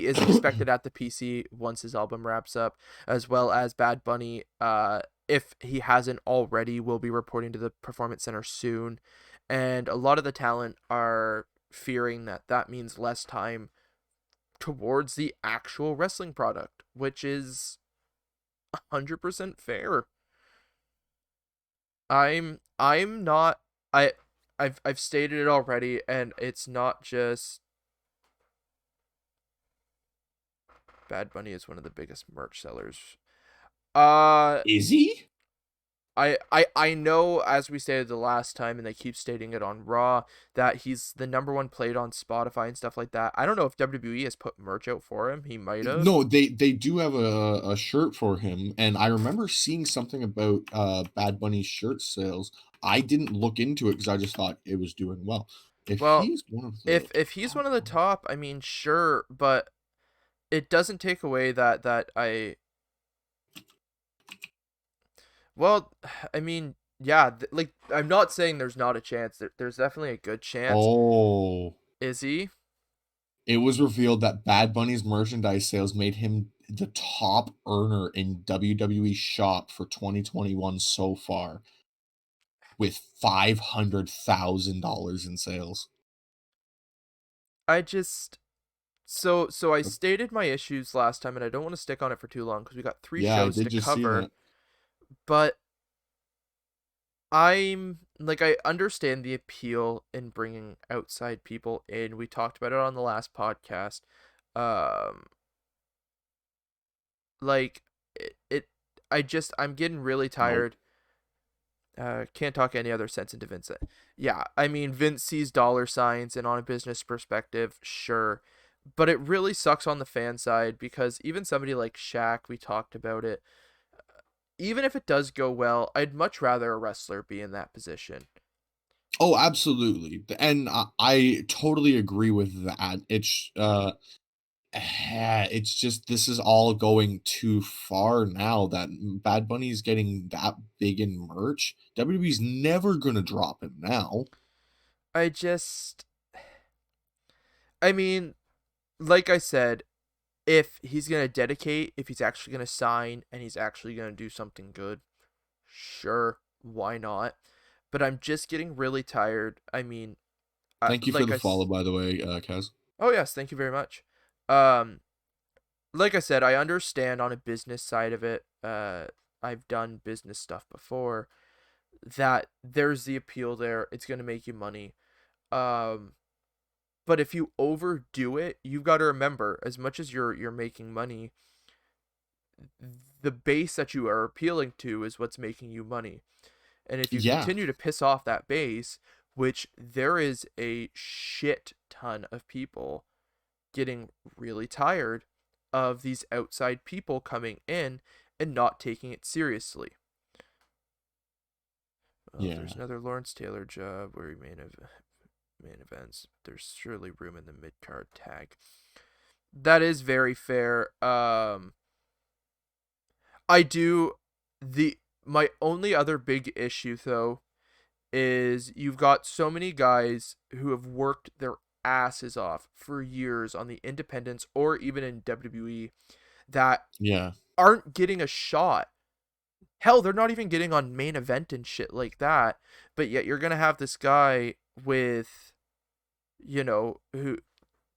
is expected at the PC once his album wraps up, as well as Bad Bunny. If he hasn't already, will be reporting to the Performance Center soon, and a lot of the talent are fearing that that means less time towards the actual wrestling product, which is 100% fair. I'm not I I've stated it already, and it's not just Bad Bunny is one of the biggest merch sellers. Uh, Is he? I know, as we stated the last time, and they keep stating it on Raw, that he's the number one played on Spotify and stuff like that. I don't know if WWE has put merch out for him. He might have. No, they do have a shirt for him, and I remember seeing something about Bad Bunny's shirt sales. I didn't look into it because I just thought it was doing well. If Well, he's one of the if he's top one of the ones. top, I mean, sure, but it doesn't take away that I. Well, I mean, yeah, like I'm not saying there's not a chance. There's definitely a good chance. Oh, Is he? it was revealed that Bad Bunny's merchandise sales made him the top earner in WWE shop for 2021 so far, with $500,000 in sales. I just so I stated my issues last time, and I don't want to stick on it for too long because we got three Yeah, I shows did to just see cover. that. But I'm like I understand the appeal in bringing outside people in. We talked about it on the last podcast. Um, like it I'm getting really Nope. tired. Can't talk any other sense into Vincent. Yeah, I mean Vince sees dollar signs, and on a business perspective, sure, but it really sucks on the fan side because even somebody like Shaq, we talked about it. Even if it does go well, I'd much rather a wrestler be in that position. Oh, absolutely, and I totally agree with that. It's just this is all going too far now that Bad Bunny's getting that big in merch. WWE's never gonna drop him now. I just, I mean, like I said, if he's gonna dedicate, if he's actually gonna sign, and he's actually gonna do something good, sure, why not? But I'm just getting really tired. I mean, Thank you for like the follow, by the way, Kaz. oh yes, thank you very much. Um, like I said, I understand on a business side of it. I've done business stuff before. That there's the appeal there. It's gonna make you money. Um, but if you overdo it, you've got to remember, as much as you're making money, the base that you are appealing to is what's making you money. And if you Yeah, continue to piss off that base, which there is a shit ton of people getting really tired of these outside people coming in and not taking it seriously. Well, if there's yeah, another Lawrence Taylor job where he main events, there's surely room in the mid card tag. That is very fair. I do the my only other big issue though is you've got so many guys who have worked their asses off for years on the independents or even in WWE that yeah, aren't getting a shot. Hell, they're not even getting on main event and shit like that. But yet you're gonna have this guy with, who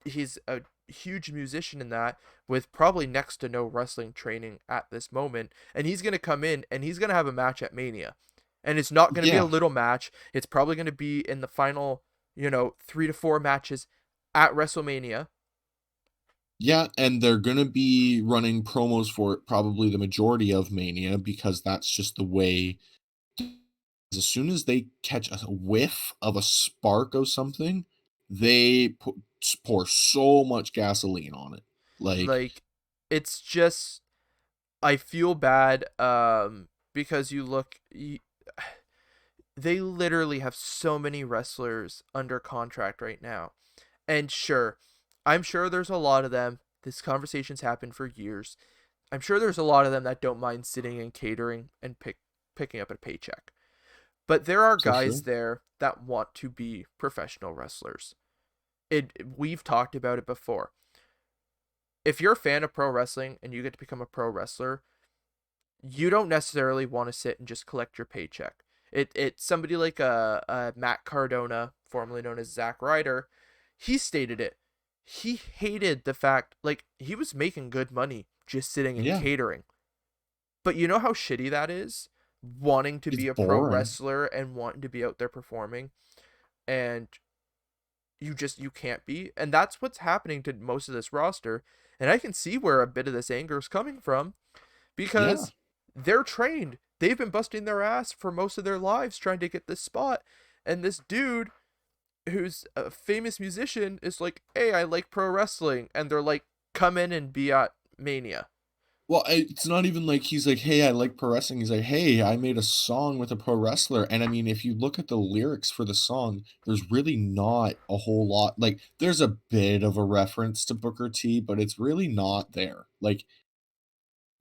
he's a huge musician in that with probably next to no wrestling training at this moment, and he's gonna come in and he's gonna have a match at Mania, and it's not gonna be a yeah, little match. It's probably gonna be in the final, 3 to 4 matches at WrestleMania. yeah. And they're gonna be running promos for it probably the majority of Mania because that's just the way. As soon as they catch a whiff of a spark of something, they pour so much gasoline on it. Like, Like, it's just I feel bad because they literally have so many wrestlers under contract right now. And sure, I'm sure there's a lot of them. This conversation's happened for years. I'm sure there's a lot of them that don't mind sitting and catering and picking up a paycheck. But there are for guys sure. there that want to be professional wrestlers. We've talked about it before. If you're a fan of pro wrestling and you get to become a pro wrestler, you don't necessarily want to sit and just collect your paycheck. It's somebody like a Matt Cardona, formerly known as Zack Ryder. He stated it. He hated the fact like he was making good money just sitting and Yeah, catering. But you know how shitty that is? Wanting to it's be a pro boring. wrestler and wanting to be out there performing, and you can't be. And that's what's happening to most of this roster And I can see where a bit of this anger is coming from Yeah. because they're trained. They've been busting their ass for most of their lives trying to get this spot. And this dude who's a famous musician is like, "Hey, I like pro wrestling." And they're like, "Come in and be at Mania." Well, it's not even like he's like, "Hey, I like pro wrestling." He's like, "Hey, I made a song with a pro wrestler." And I mean, if you look at the lyrics for the song, there's really not a whole lot. Like, there's a bit of a reference to Booker T, but it's really not there. Like,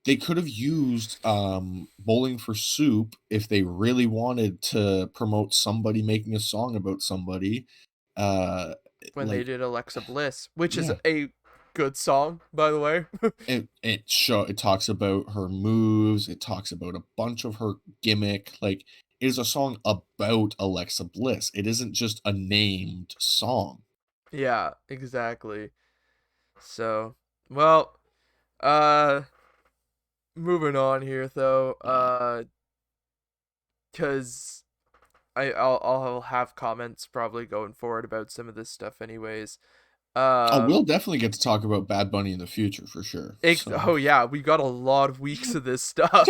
they could have used Bowling for Soup if they really wanted to promote somebody making a song about somebody. Uh, When they like, did Alexa Bliss, which is yeah, a good song, by the way. it talks about her moves, it talks about a bunch of her gimmick, like, it is a song about Alexa Bliss, it isn't just a named song. Yeah, exactly. So, well, uh, moving on here though, Yeah. cause I'll have comments probably going forward about some of this stuff anyways. Oh, Um, we'll definitely get to talk about Bad Bunny in the future for sure, so oh yeah, we got a lot of weeks of this stuff,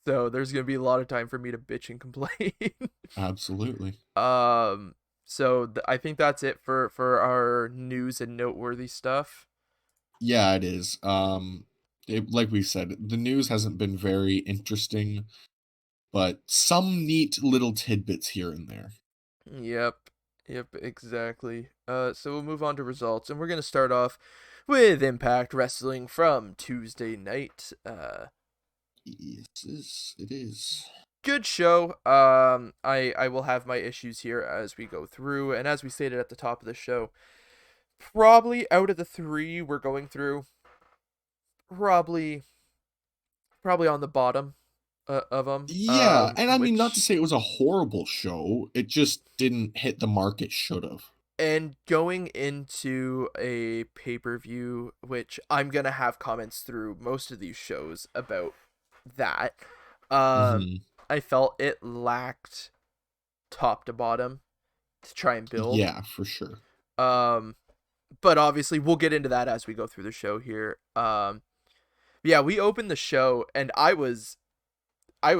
so there's gonna be a lot of time for me to bitch and complain. Absolutely. um, so I think that's it for our news and noteworthy stuff. Yeah, it is, like we said, the news hasn't been very interesting, but some neat little tidbits here and there. Yep. Yep, exactly. So we'll move on to results, and we're gonna start off with Impact Wrestling from Tuesday night. Yes, it is. Good show. I will have my issues here as we go through, and as we stated at the top of the show, probably out of the three we're going through, probably probably on the bottom of them. Yeah, and I mean, not to Which say it was a horrible show, it just didn't hit the mark it should've. And going into a pay per view, which I'm gonna have comments through most of these shows about that, um, Mhm. I felt it lacked top to bottom to try and build. Yeah, for sure. Um, but obviously we'll get into that as we go through the show here. Yeah, we opened the show and I was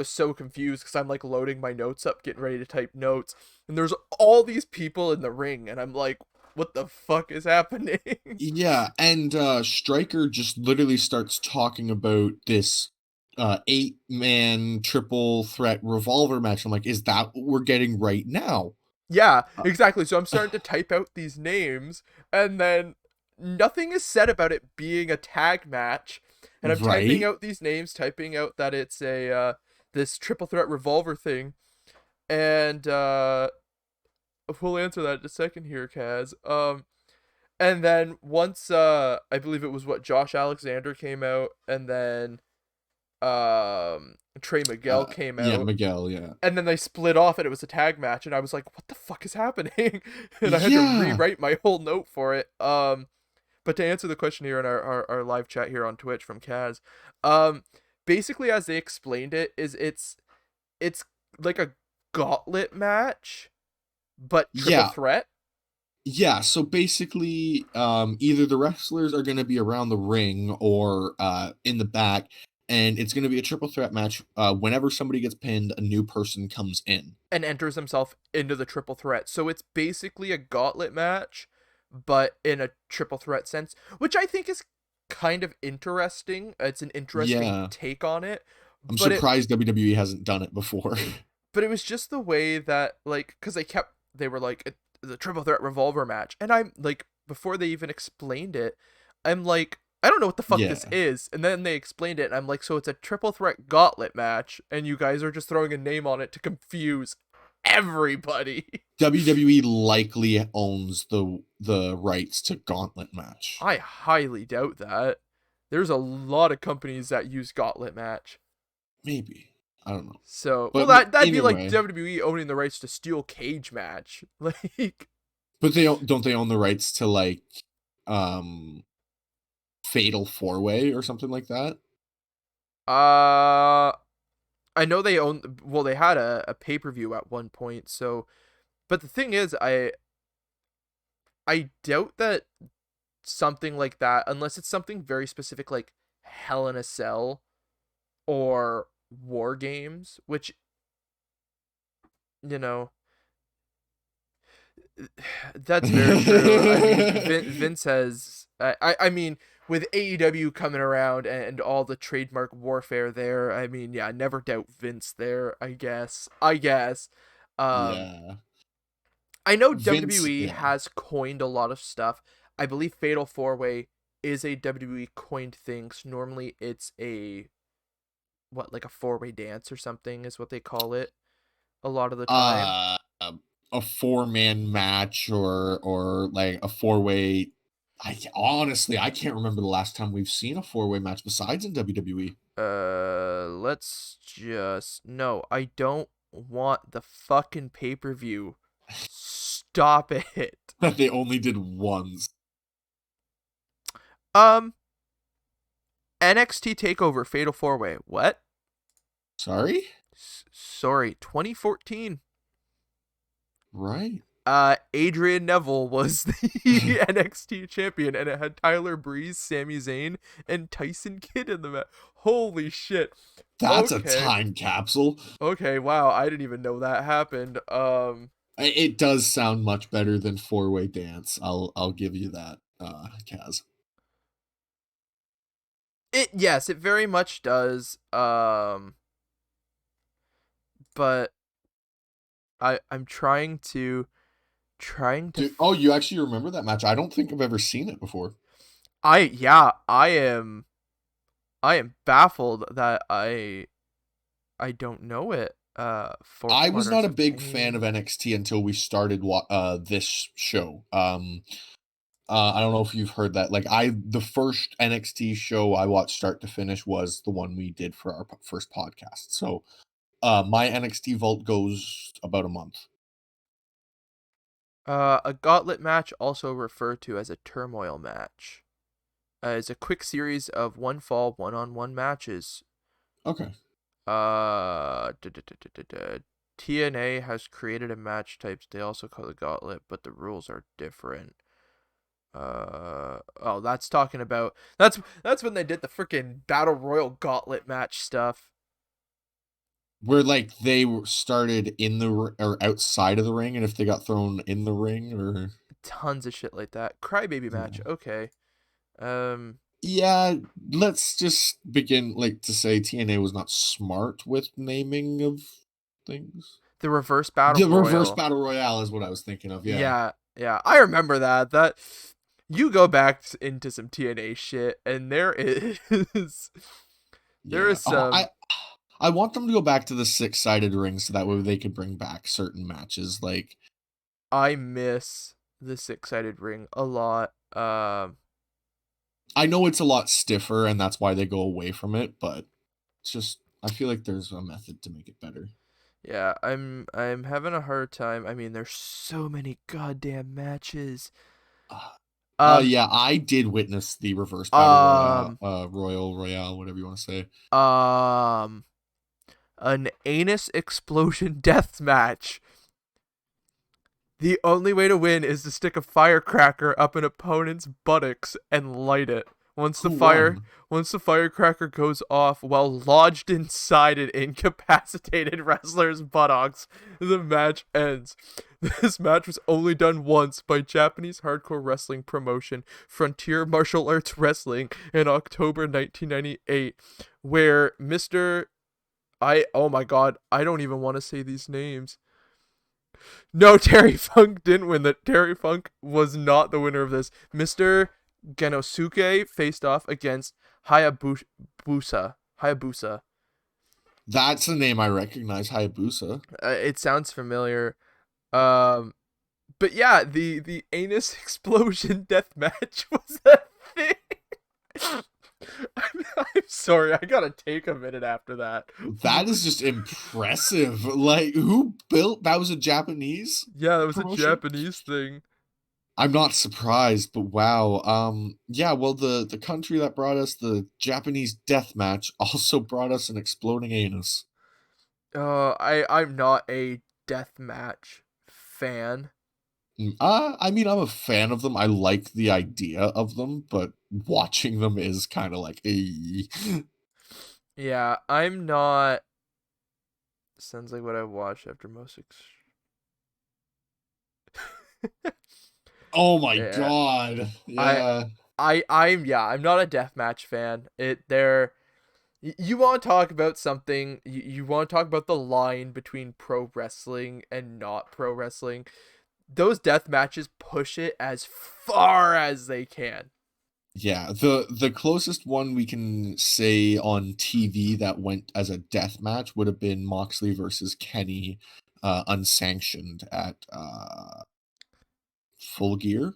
so confused because I'm like loading my notes up, getting ready to type notes, and there's all these people in the ring, and I'm like, what the fuck is happening? Yeah, and, Stryker just literally starts talking about this, 8-man triple threat revolver match. I'm like, "Is that what we're getting right now?" Yeah, Uh, exactly. So I'm starting to type out these names, and then nothing is said about it being a tag match. And I'm typing right? out these names, typing out that it's a this triple threat revolver thing, and we'll answer that in a second here, Kaz. And then once I believe it was what Josh Alexander came out, and then Trey Miguel came Yeah, out, Miguel, yeah. and then they split off and it was a tag match, and I was like, what the fuck is happening? And I had to Yeah! rewrite my whole note for it. But to answer the question here in our live chat here on Twitch from Kaz, um basically as they explained it is it's like a gauntlet match but triple Yeah. threat. Yeah, so basically, either the wrestlers are gonna be around the ring or, in the back, and it's gonna be a triple threat match. Whenever somebody gets pinned, a new person comes in. And enters himself into the triple threat. So it's basically a gauntlet match, but in a triple threat sense, which I think is kind of interesting. It's an interesting Yeah. take on it, I'm but it surprised WWE hasn't done it before. but it was just the way that like because they were like the triple threat revolver match, and I'm like before they even explained it, I'm like I don't know what the fuck this Yeah. is, and then they explained it, and I'm like so it's a triple threat gauntlet match, and you guys are just throwing a name on it to confuse everybody. WWE likely owns the rights to Gauntlet match. I highly doubt that. There's a lot of companies that use gauntlet match. Maybe. I don't know. So, well, But that'd be either like way, WWE owning the rights to steel cage match. Like, but don't they own the rights to, like, um, Fatal 4-Way or something like that? uh, I know they own. Well, they had a pay per view at one point. So, but the thing is, I doubt that. something like that, unless it's something very specific like Hell in a Cell or War Games, which, you know, that's very true. I mean, Vince has. I mean, with AEW coming around and all the trademark warfare there, I mean, yeah, never doubt Vince there. I guess. Um, Yeah. I know Vince, WWE yeah. has coined a lot of stuff. I believe Fatal Four Way is a WWE coined thing. So normally, it's a what, like a four-way dance or something is what they call it a lot of the time. Uh, a four-man match or like a four-way. Honestly, I can't remember the last time we've seen a four-way match besides in WWE. Let's just no, I don't want the fucking pay-per-view. Stop it. That they only did once. Um, NXT Takeover Fatal Four Way. What? Sorry? Sorry, 2014. Right. Adrian Neville was the NXT champion, and it had Tyler Breeze, Sami Zayn, and Tyson Kidd in the match. Holy shit. That's a Okay. time capsule. Okay, wow, I didn't even know that happened. It does sound much better than four-way dance. I'll give you that, Kaz. Yes, it very much does. But I'm trying to Oh, you actually remember that match? I don't think I've ever seen it before. I am baffled that I don't know it. Four I was corners not a of big fan of pain. NXT until we started this show. I don't know if you've heard that. Like the first NXT show I watched start to finish was the one we did for our first podcast. So, my NXT vault goes about a month. A gauntlet match, also referred to as a turmoil match, is a quick series of one fall, one-on-one matches. Okay. Uh, duh, duh, duh, duh, duh, duh. TNA has created a match types they also call the gauntlet, but the rules are different. Oh, that's talking about that's when they did the freaking battle royal gauntlet match stuff. Where like they started in the or outside of the ring, and if they got thrown in the ring, or Tons of shit like that. Crybaby match. yeah. Okay. Um, Yeah, let's just begin like to say TNA was not smart with naming of things. the reverse battle The reverse royal. battle royale is what I was thinking of. Yeah, Yeah, yeah. I remember that. That you go back into some TNA shit, and there is there yeah. is some. I want them to go back to the six-sided ring so that way they could bring back certain matches. Like I miss the six-sided ring a lot. I know it's a lot stiffer, and that's why they go away from it. But it's just I feel like there's a method to make it better. Yeah, I'm having a hard time. I mean, there's so many goddamn matches. Uh, Um, yeah, I did witness the reverse battle royale, um, royal royale, whatever you want to say. um, an anus explosion death match. The only way to win is to stick a firecracker up an opponent's buttocks and light it. Once the Who fire won? once the firecracker goes off while lodged inside an incapacitated wrestler's buttocks, the match ends. This match was only done once by Japanese hardcore wrestling promotion Frontier Martial Arts Wrestling in October 1998, where Mr. I oh my god, I don't even want to say these names. No, Terry Funk didn't win. That Terry Funk was not the winner of this. Mr. Genosuke faced off against Hayabusa. Hayabusa. That's a name I recognize, Hayabusa. It sounds familiar. Um, but yeah, the anus explosion death match was a thing. I'm sorry, I gotta take a minute after that. That is just impressive. Like, who built that? Was a Japanese Yeah, that was a promotion? Japanese thing. I'm not surprised, but wow. Yeah, well, the country that brought us the Japanese death match also brought us an exploding anus. I'm not a death match fan. I mean, I'm a fan of them. I like the idea of them, but watching them is kind of like, Yeah, I'm not. Sounds like what I watched after most. oh my Yeah, god, I, yeah, I'm not a deathmatch fan. You want to talk about something? You want to talk about the line between pro wrestling and not pro wrestling? Those death matches push it as far as they can. yeah. The closest one we can say on TV that went as a death match would have been Moxley versus Kenny, unsanctioned at Full Gear.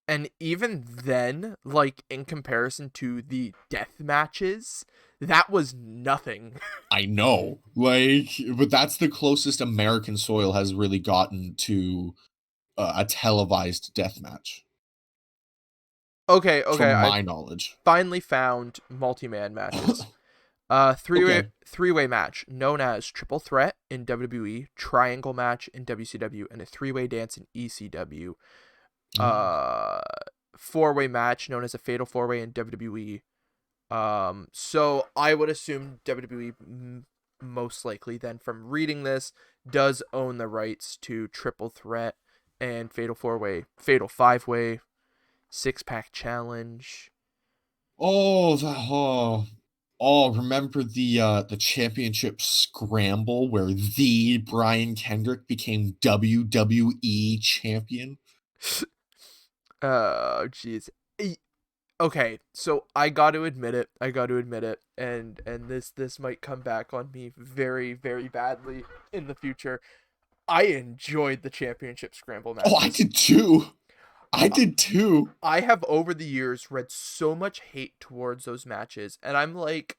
And even then, like in comparison to the death matches, that was nothing. I know, like, but that's the closest American soil has really gotten to a televised death match, Okay, okay, from I my knowledge. finally found multi-man matches. Okay. Three-way match known as triple threat in WWE, triangle match in WCW, and a three-way dance in ECW. Oh. Uh, Four-way match known as a fatal four-way in WWE. So I would assume WWE most likely then from reading this does own the rights to triple threat and fatal four-way, fatal five-way, six-pack challenge. Oh, remember the championship scramble where the Brian Kendrick became WWE champion? Oh, jeez. Okay, so I got to admit it. I got to admit it, and this might come back on me very very badly in the future. I enjoyed the championship scramble Oh, I matches. did too. I I did too. I have over the years read so much hate towards those matches, and I'm like,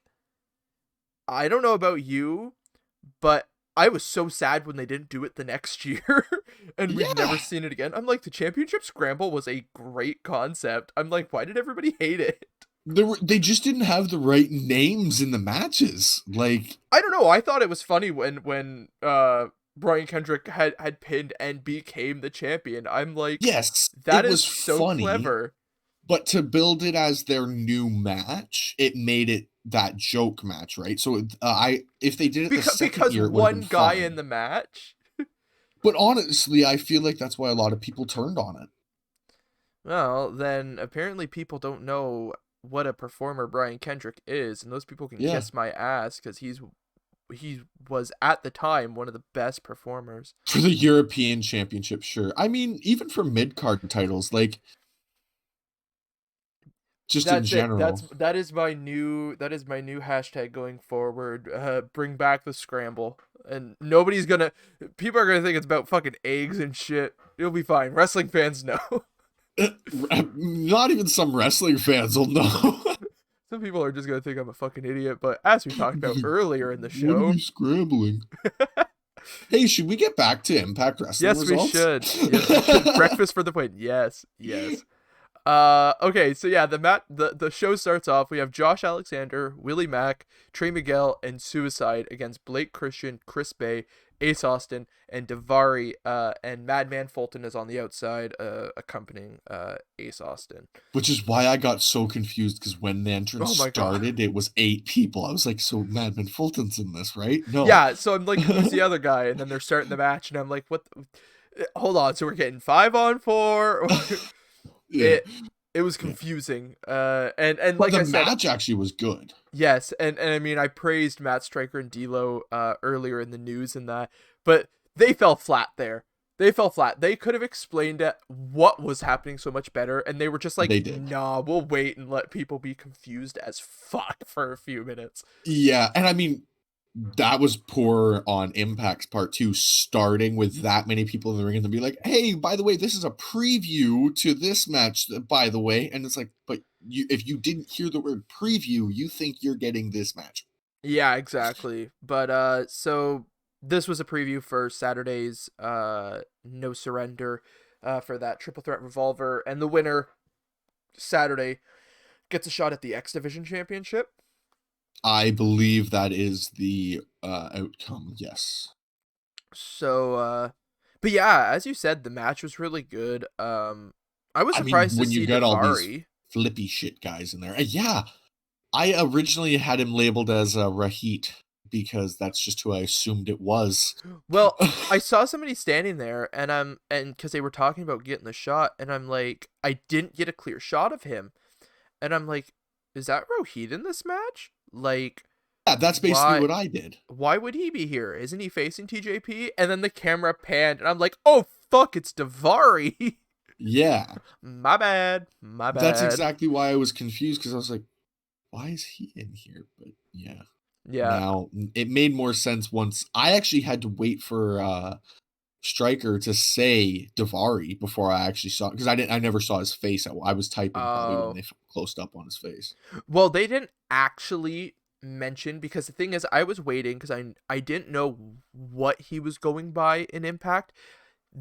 I don't know about you, but I was so sad when they didn't do it the next year and we've Yeah. never seen it again. I'm like, the championship scramble was a great concept. I'm like, why did everybody hate it? They just didn't have the right names in the matches. Like, I don't know. I thought it was funny when Brian Kendrick had pinned and became the champion. I'm like, yes, that it is was so funny, clever. but to build it as their new match, it made it that joke match, right? So I if they did it the second Because year, it would have one been guy in fine. the match. But honestly, I feel like that's why a lot of people turned on it. Well, then apparently people don't know what a performer Brian Kendrick is, and those people can Yeah. kiss my ass because he was at the time one of the best performers. For the European Championship, sure. I mean, even for mid card titles, like just in That's it. general. That is my new hashtag going forward. Bring back the scramble, and nobody's gonna. People are gonna think it's about fucking eggs and shit. It'll be fine. Wrestling fans know. Not even some wrestling fans will know. Some people are just gonna think I'm a fucking idiot. But as we talked about earlier in the What are we show, scrambling? Hey, should we get back to Impact Wrestling yes, we results? should. Yes, we should. Breakfast for the win. Yes, yes. Okay, so yeah, the show starts off. We have Josh Alexander, Willie Mack, Trey Miguel, and Suicide against Blake Christian, Chris Bay, Ace Austin, and Davari. And Madman Fulton is on the outside, accompanying Ace Austin. Which is why I got so confused because when the entrance Oh my god. started, it was 8 people. I was like, so Madman Fulton's in this, right? No. Yeah, so I'm like, who's the other guy? And then they're starting the match, and I'm like, what? Hold on, so we're getting 5-on-4. Yeah. it it was confusing. And But like the I said, match actually was good. yes, and I mean I praised Matt Stryker and D'Lo earlier in the news and that, but they fell flat there. They fell flat. They could have explained it, what was happening so much better, and they were just like, They did. nah, we'll wait and let people be confused as fuck for a few minutes. Yeah, and I mean, that was poor on Impact's part too, starting with that many people in the ring and then be like, "Hey, by the way, this is a preview to this match, by the way." And it's like, but if you didn't hear the word preview, you think you're getting this match. Yeah, exactly. But so this was a preview for Saturday's No Surrender for that triple threat revolver, and the winner Saturday gets a shot at the X Division Championship. I believe that is the outcome. Yes. So But yeah, as you said, the match was really good. I was I mean, surprised to when you see get all these Davari. flippy shit guys in there, yeah, I originally had him labeled as Rahit because that's just who I assumed it was. Well, I saw somebody standing there, and because they were talking about getting the shot, and I'm like, I didn't get a clear shot of him, and I'm like, is that Rohit in this match? Like, Yeah, that's basically why? what I did. Why would he be here? Isn't he facing TJP? And then the camera panned, and I'm like, oh fuck, it's Davari. Yeah, My bad. My that's bad. exactly why I was confused because I was like, why is he in here? But yeah, Yeah. now it made more sense once I actually had to wait for Stryker to say Davari before I actually saw, because I never saw his face. I was typing probably when Oh. they closed up on his face. Well, they didn't actually mention, because the thing is, I was waiting because I didn't know what he was going by in Impact.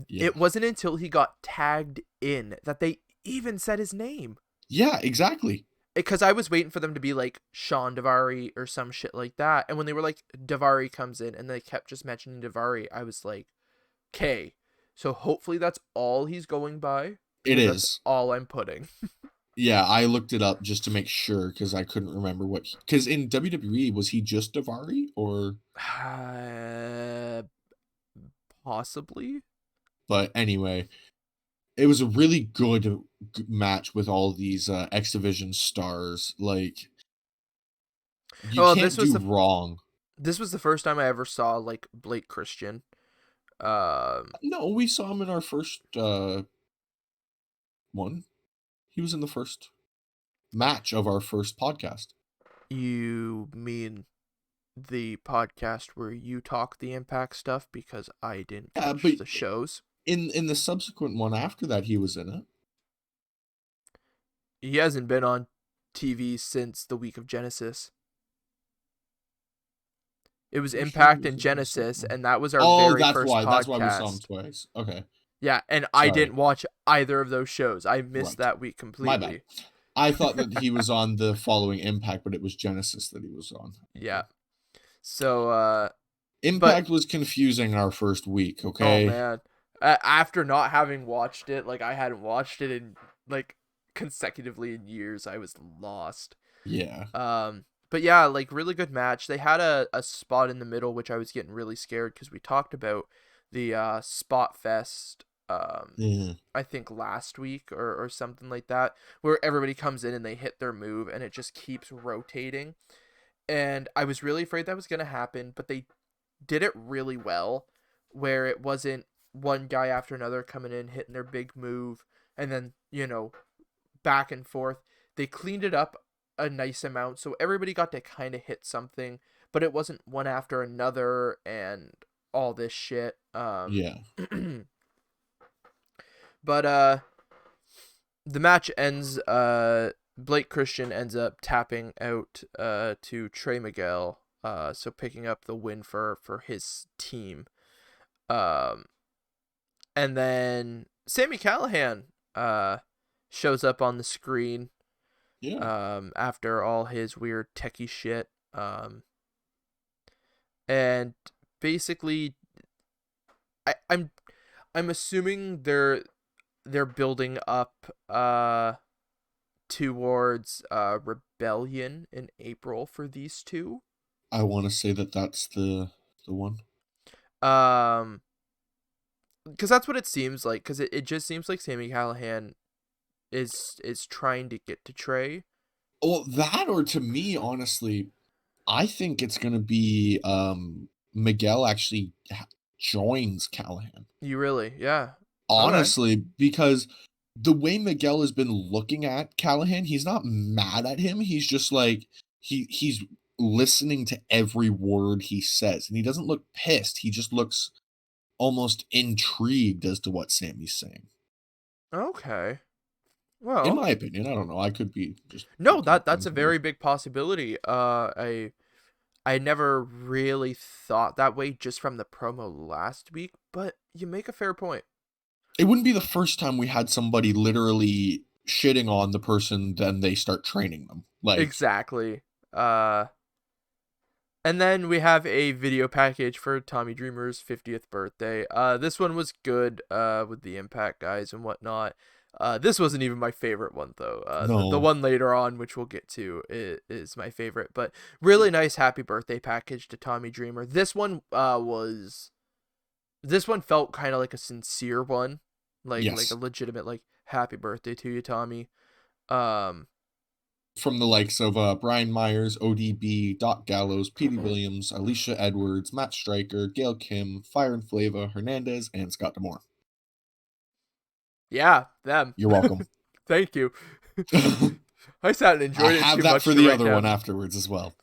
Yeah, It wasn't until he got tagged in that they even said his name. yeah, exactly. Because I was waiting for them to be like Sean Davari or some shit like that. And when they were like, Davari comes in, and they kept just mentioning Davari, I was like, okay. So hopefully that's all he's going by, It because that's is. all I'm putting. Yeah, I looked it up just to make sure because I couldn't remember what. Because in WWE, was he just Davari or? Possibly. But anyway, it was a really good match with all these X Division stars. Like, you Oh, can't do wrong. this was the first time I ever saw like Blake Christian. Um, No, we saw him in our first one. He was in the first match of our first podcast. you mean the podcast where you talk the Impact stuff, because I didn't Yeah, but watch the shows. in the subsequent one after that, he was in it. He hasn't been on TV since the week of Genesis. It was Pretty sure he Impact was and in the second Genesis, one. and that was our Oh, very that's first why. That's why we saw him podcast. twice. Okay, Yeah, and I sorry. didn't watch either of those shows. I missed Right. that week My bad. completely. I thought that he was on the following Impact, but it was Genesis that he was on. Yeah. Okay. So, but Impact was confusing our first week, oh okay? man, after not having watched it, like I hadn't watched it in like consecutively in years, I was lost. Yeah. But yeah, like really good match. They had a spot in the middle, which I was getting really scared because we talked about the Spot Fest. Yeah. I think last week or something like that, where everybody comes in and they hit their move and it just keeps rotating. And I was really afraid that was gonna happen, but they did it really well, where it wasn't one guy after another coming in hitting their big move and then back and forth. They cleaned it up a nice amount, so everybody got to kind of hit something, but it wasn't one after another and all this shit. Yeah. But the match ends. Blake Christian ends up tapping out to Trey Miguel. So picking up the win for his team. Um, and then Sami Callihan shows up on the screen. Yeah. After all his weird techie shit. And basically, I'm assuming they're building up towards Rebellion in April for these two. I want to say that that's the one. Um, because that's what it seems like. Because it just seems like Sami Callihan is trying to get to Trey. Well, that, or to me, honestly, I think it's going to be Miguel actually joins Callahan. You really, yeah. Okay. Honestly, because the way Miguel has been looking at Callahan, he's not mad at him. He's just like he's listening to every word he says, and he doesn't look pissed. He just looks almost intrigued as to what Sammy's saying. Okay. In Well, my opinion, I don't know. I could be just no, picking that's things a out. very big possibility. I never really thought that way just from the promo last week, but you make a fair point. It wouldn't be the first time we had somebody literally shitting on the person, then they start training them. Like, Exactly. Uh And then we have a video package for Tommy Dreamer's 50th birthday. This one was good, with the Impact guys and whatnot. This wasn't even my favorite one though. The No. one later on, which we'll get to, is my favorite. But really nice happy birthday package to Tommy Dreamer. This one felt kind of like a sincere one, like a Yes. legitimate like happy birthday to you, Tommy. Um, From the likes of Brian Myers, ODB, Doc Gallows, Petey Williams, Alicia Edwards, Matt Stryker, Gail Kim, Fire and Flava, Hernandez, and Scott D'Amore. yeah, them. You're welcome. Thank you. I sat and I enjoyed it have too that much for to the write other one down. afterwards as well.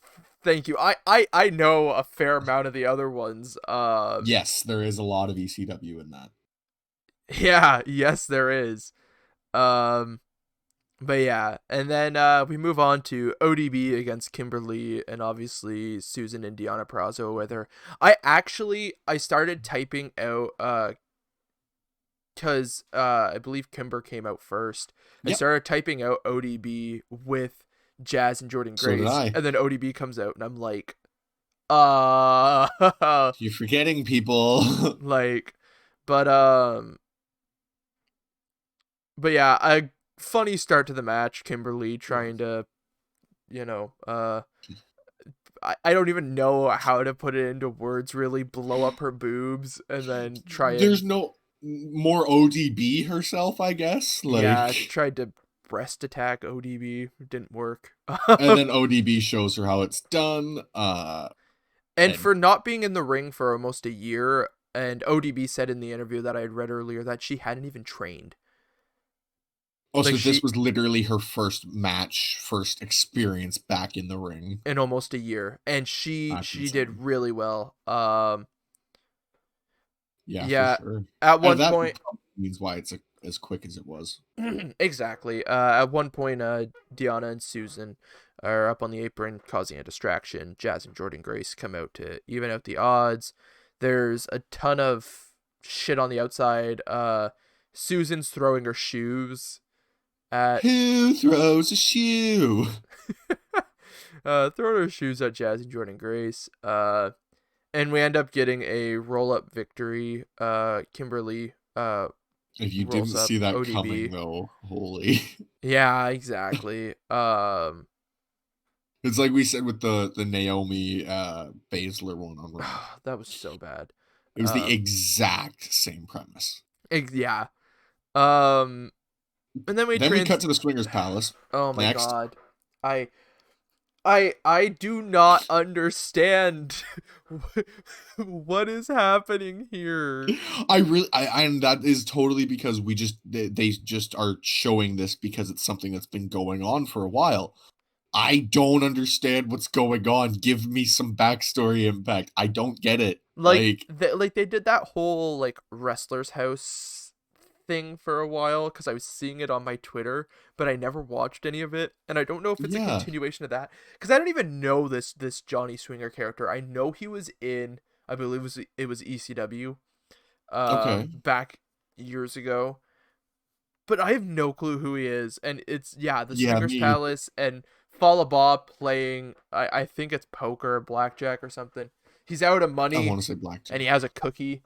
Thank you. I know a fair amount of the other ones. Yes, there is a lot of ECW in that. Yeah, yes, there is. Um, but yeah, and then we move on to ODB against Kimberly, and obviously Susan and Deonna Purrazzo with her. I started typing out because I believe Kimber came out first. I Yep, started typing out ODB with Jazz and Jordan so did Grace, I. and then ODB comes out, and I'm like, uh, You're forgetting people. like, but but yeah, a funny start to the match. Kimberly trying to, you know, I don't even know how to put it into words. Really, blow up her boobs and then try There's and no more ODB herself, I guess. yeah, Like, tried to breast attack ODB. It didn't work. and then ODB shows her how it's done. And And for not being in the ring for almost a year, and ODB said in the interview that I had read earlier that she hadn't even trained. also, Like this she was literally her first match, first experience back in the ring. in almost a year, and she That's she did insane. really well. Yeah, for Yeah, sure. at And one that point, probably means why it's as quick as it was. exactly. At one point, Deanna and Susan are up on the apron, causing a distraction. Jazz and Jordan Grace come out to even out the odds. There's a ton of shit on the outside. Susan's throwing her shoes at Who throws a shoe? throwing her shoes at Jazz and Jordan Grace. And we end up getting a roll up victory. Kimberly If you rolls didn't up see that coming, ODB. though, holy. Yeah, exactly. It's like we said with the Naomi Baszler one on Raw. That was so bad. It was the Um, exact same premise. yeah. Um, and then we Then we cut to the Swingers Palace. Oh my Next, god, I I do not understand what is happening here. and that is totally because they just are showing this because it's something that's been going on for a while. I don't understand what's going on. Give me some backstory, Impact. I don't get it. Like, Like they did that whole like wrestlers house thing for a while because I was seeing it on my Twitter, but I never watched any of it, and I don't know if it's a yeah, continuation of that because I don't even know this Johnny Swinger character. I know he was in, I believe it was ECW, okay, back years ago, but I have no clue who he is, and it's yeah the yeah, Swingers me. Palace and Falaba playing I think it's poker or blackjack or something. He's out of I money want to say and he blackjack. has a cookie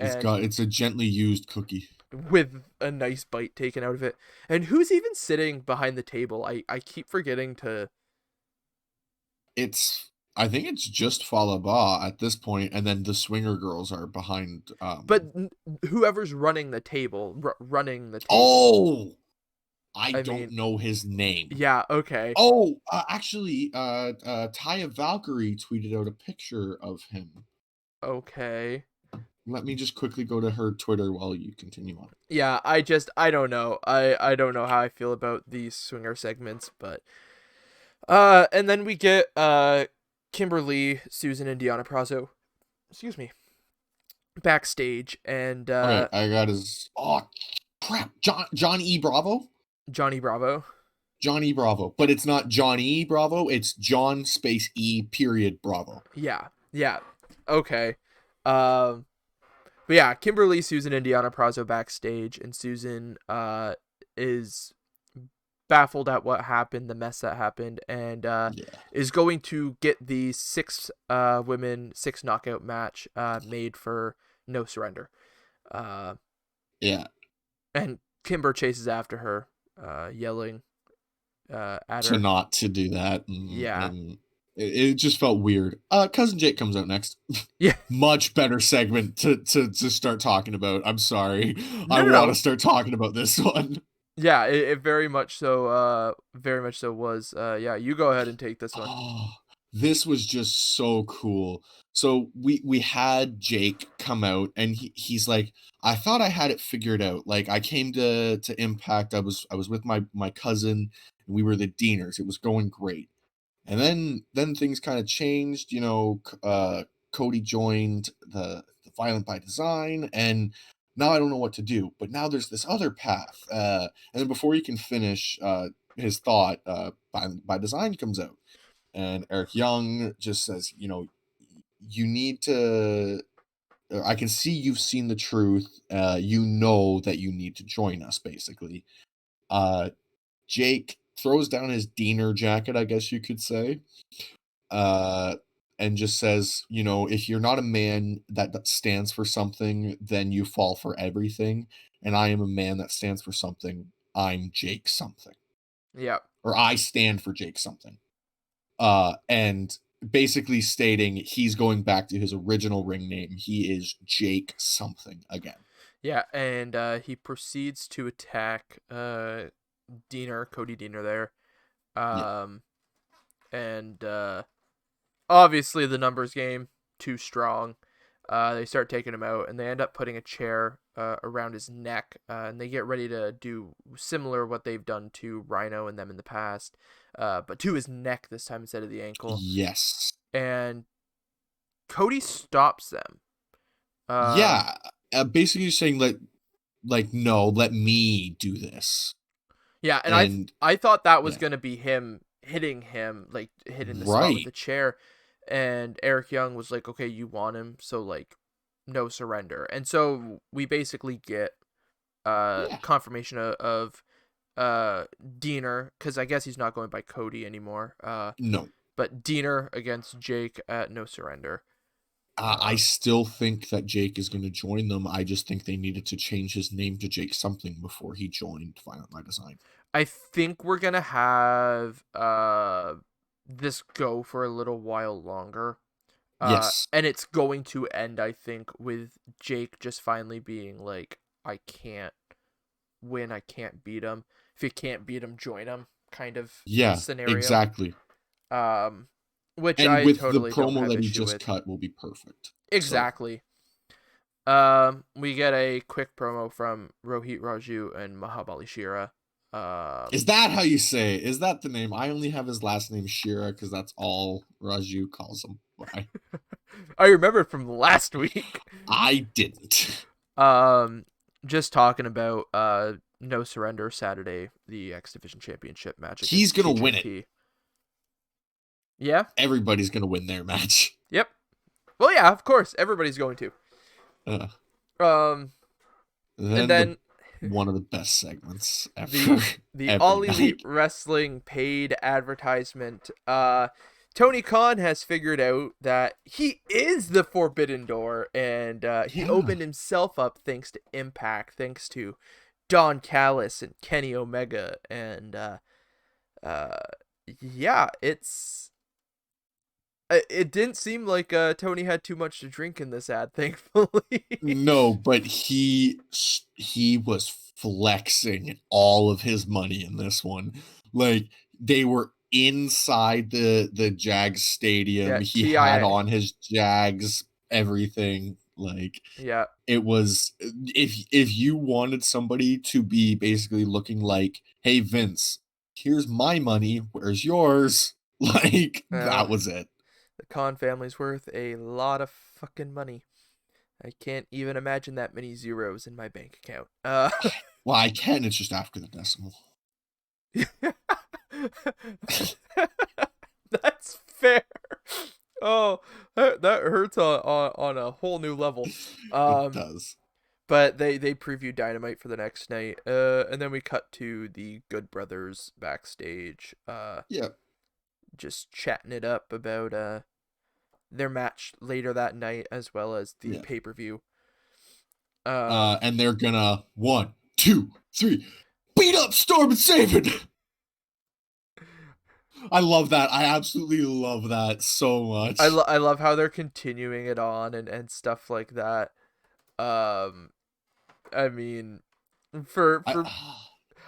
and It's a gently used cookie. with a nice bite taken out of it. And who's even sitting behind the table? I keep forgetting to. It's I think it's just Falaba at this point, and then the Swinger girls are behind. But whoever's running the table, running the table. Oh, I I don't mean, know his name. yeah, okay, Oh, actually, Taya Valkyrie tweeted out a picture of him. okay. Let me just quickly go to her Twitter while you continue on. Yeah, I don't know. I don't know how I feel about these swinger segments, but and then we get Kimberly, Susan, and Deonna Prazo. Excuse me. Backstage and Okay, I got his. Oh crap, John E. Bravo. Johnny Bravo. Johnny Bravo, but it's not Johnny Bravo. It's John space E period Bravo. Yeah. Yeah. Okay. Um but yeah, Kimberly, Susan, and Deonna Prazo backstage, and Susan is baffled at what happened, the mess that happened, and Yeah. is going to get the 6 knockout match made for No Surrender. Uh, Yeah. and Kimber chases after her, yelling at To her. not to do that, Yeah. and it just felt weird. Cousin Jake comes out next. Yeah. Much better segment to start talking about. I'm sorry. I No, no, want to no. start talking about this one. Yeah, it very much so. Very much so was. Yeah, you go ahead and take this one. Oh, this was just so cool. So we had Jake come out and he's like, I thought I had it figured out. Like I came to Impact. I was with my cousin and we were the Deaners. It was going great. And then things kind of changed, Cody joined the Violent by Design, and now I don't know what to do. But now there's this other path. And then before he can finish his thought, by Design comes out, and Eric Young just says, you need to. I can see you've seen the truth. You know that you need to join us, basically. Uh, Jake throws down his Diener jacket, I guess you could say, uh, and just says, if you're not a man that stands for something, then you fall for everything. And I am a man that stands for something. I'm Jake something, Yeah. or I stand for Jake something. And basically stating he's going back to his original ring name. He is Jake something again. Yeah, and he proceeds to attack Cody Diener there. Yeah. And obviously the numbers game too strong. They start taking him out, and they end up putting a chair around his neck, and they get ready to do similar what they've done to Rhino and them in the past, but to his neck this time instead of the ankle. Yes. And Cody stops them. Yeah. Basically saying like no, let me do this. Yeah, and And I thought that was yeah. gonna be him hitting him, like hitting the spot with Right. the chair, and Eric Young was like, "Okay, you want him, so like, no surrender." And so we basically get Yeah. confirmation of Diener, because I guess he's not going by Cody anymore. No. But Diener against Jake at no surrender. I still think that Jake is going to join them. I just think they needed to change his name to Jake something before he joined Violent by Design. I think we're gonna have this go for a little while longer. Yes. And it's going to end, I think, with Jake just finally being like, I can't win, I can't beat him. If you can't beat him, join him, kind of Yeah, scenario. exactly. Which And I with the totally don't promo have that he issue just with. cut will be perfect. So, Exactly. We get a quick promo from Rohit Raju and Mahab Ali Shira. is that how you say it? Is that the name? I only have his last name Shira because that's all Raju calls him by. I remember from last week. I didn't. Just talking about No Surrender Saturday, the X Division Championship match He's against gonna win it. TJP. Yeah. Everybody's gonna win their match. Yep. Well, yeah, of course, everybody's going to. Uh, Um, and then one of the best segments ever. the every All night. Elite Wrestling paid advertisement. Tony Khan has figured out that he is the Forbidden Door, and he opened himself up thanks to Impact, thanks to Don Callis and Kenny Omega, and yeah, it didn't seem like Tony had too much to drink in this ad, thankfully. No, but he was flexing all of his money in this one. Like they were inside the Jags stadium. Yeah, He had TIA. on his Jags everything. Like Yeah. it was if you wanted somebody to be basically looking like, "Hey Vince, here's my money, where's yours?" Like Well, that was it. the Khan family's worth a lot of fucking money. I can't even imagine that many zeros in my bank account. Well, I can, it's just after the decimal. That's fair. Oh, that hurts on a whole new level. It does. But they preview Dynamite for the next night. And then we cut to the Good Brothers backstage. Yeah. Just chatting it up about their match later that night as well as the Yeah. pay-per-view. And they're gonna 1, 2, 3 beat up Storm and Sabin. I love that. I absolutely love that so much. I love how they're continuing it on and stuff like that. I mean, for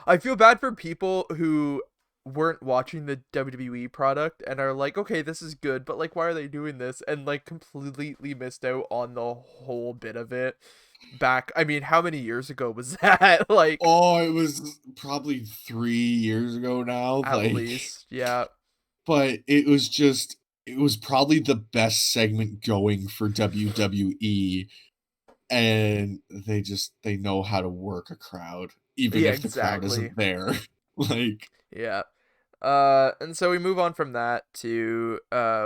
I feel bad for people who weren't watching the WWE product and are like, okay, this is good, but like, why are they doing this? And like, completely missed out on the whole bit of it. Back, I mean, how many years ago was that? Like, oh, it was probably 3 years ago now. at Like, least, yeah. but it was probably the best segment going for WWE, and they know how to work a crowd, even Yeah, if the crowd exactly. isn't there. Like, Yeah. And so we move on from that to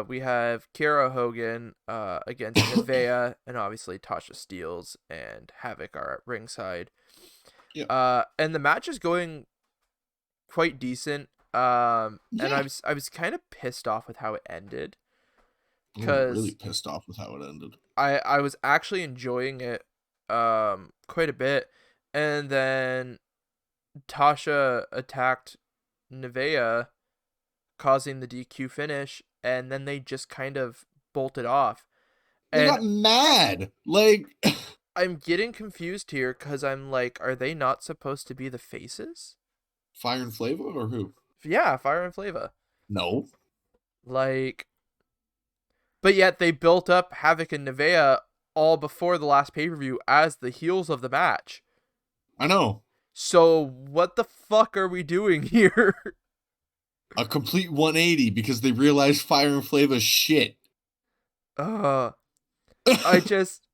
we have Kiera Hogan against Nevaeh, and obviously Tasha Steelz and Havoc are at ringside. yeah, And the match is going quite decent. And yeah. I was kind of pissed off with how it ended I'm really because pissed off with how it ended. I was actually enjoying it quite a bit, and then Tasha attacked Nevaeh, causing the DQ finish, and then they just kind of bolted off. They And got mad. Like, I'm getting confused here because I'm like, are they not supposed to be the faces? Fire and Flava or who? Yeah, Fire and Flava. No, Like, but yet they built up Havoc and Nevaeh all before the last pay per view as the heels of the match. I know. So what the fuck are we doing here? A complete 180 because they realized Fire and Flava's shit. uh, I just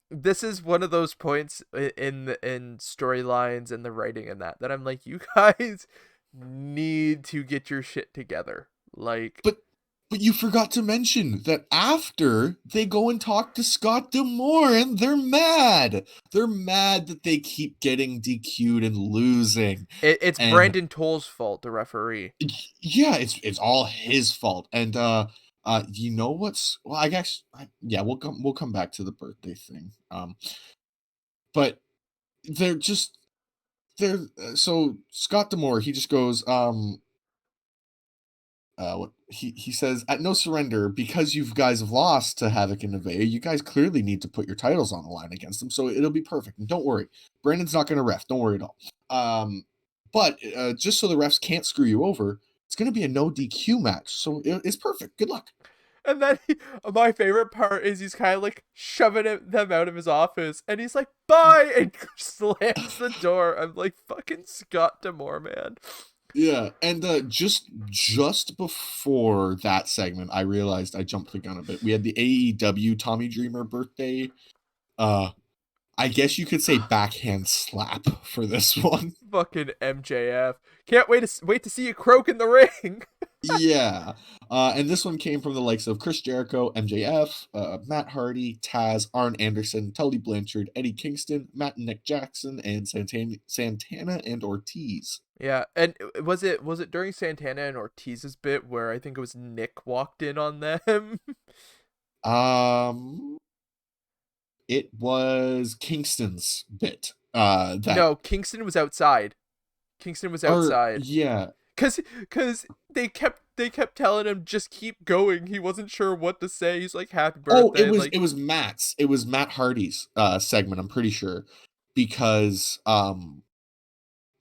this is one of those points in storylines and the writing and that I'm like, you guys need to get your shit together. Like, But you forgot to mention that after they go and talk to Scott D'Amore and they're mad. They're mad that they keep getting DQ'd and losing. it's And Brandon Toll's fault, the referee. yeah, it's all his fault. And you know what's well, I guess yeah, we'll come back to the birthday thing. But they're just they're so Scott D'Amore, he just goes what he says at No Surrender, because you guys have lost to Havoc and Nevaeh, you guys clearly need to put your titles on the line against them, so it'll be perfect. And don't worry, Brandon's not going to ref. Don't worry at all. But just so the refs can't screw you over, it's going to be a no DQ match, so it's perfect. Good luck. And then my favorite part is he's kind of like shoving them out of his office, and he's like, "Bye," and slams the door. I'm like, fucking Scott D'Amore, man. Yeah, and just before that segment, I realized I jumped the gun a bit. We had the AEW Tommy Dreamer birthday. I guess you could say backhand slap for this one. Fucking MJF. Can't wait to see you croak in the ring. Yeah. And this one came from the likes of Chris Jericho, MJF, Matt Hardy, Taz, Arn Anderson, Tully Blanchard, Eddie Kingston, Matt and Nick Jackson, and Santana and Ortiz. Yeah, and was it during Santana and Ortiz's bit where I think it was Nick walked in on them? Um, it was Kingston's bit. That No, Kingston was outside. Kingston was or outside. yeah. Cause they kept telling him just keep going. He wasn't sure what to say. He's like happy Oh, birthday. Like, it was Matt Hardy's segment, I'm pretty sure. Because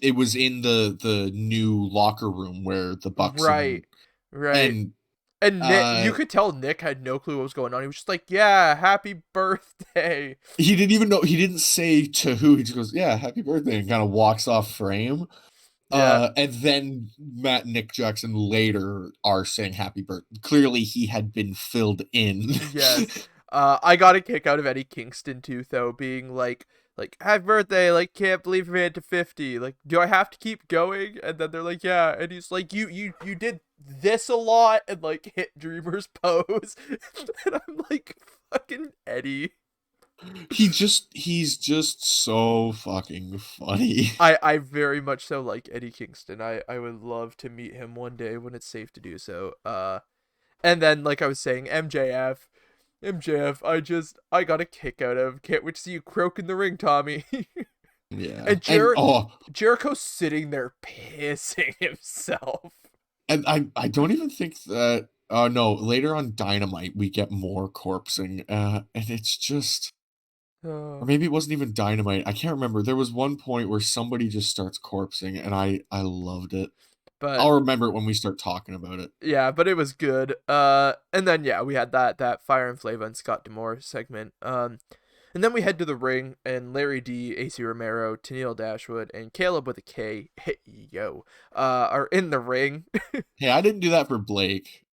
it was in the new locker room where the Bucks right, right. and And Nick, you could tell Nick had no clue what was going on. He was just like, "Yeah, happy birthday." he didn't even know, he didn't say to who, he just goes, "Yeah, happy birthday," and kind of walks off frame. Yeah. And then Matt and Nick Jackson later are saying happy birthday. Clearly he had been filled in. Yes. I got a kick out of Eddie Kingston too, though, being like happy birthday, like can't believe you made it to 50. Like, do I have to keep going? And then they're like, yeah, and he's like, you did this a lot, and like hit Dreamer's pose, and I'm like, fucking Eddie. He's just so fucking funny. I very much so like Eddie Kingston. I would love to meet him one day when it's safe to do so. And then like I was saying, MJF, I got a kick out of. Can't wait to see you croak in the ring, Tommy. Yeah. And And Jericho's sitting there pissing himself. and I don't even think that no, later on Dynamite we get more corpsing. And it's just or Uh, maybe it wasn't even Dynamite. I can't remember. There was one point where somebody just starts corpsing and I loved it. but I'll remember it when we start talking about it. yeah, but it was good. And then yeah, we had that Fire and Flava and Scott D'Amore segment. And then we head to the ring, and Larry D, AC Romero, Tennille Dashwood, and Kaleb with a K, are in the ring. Hey, I didn't do that for Blake.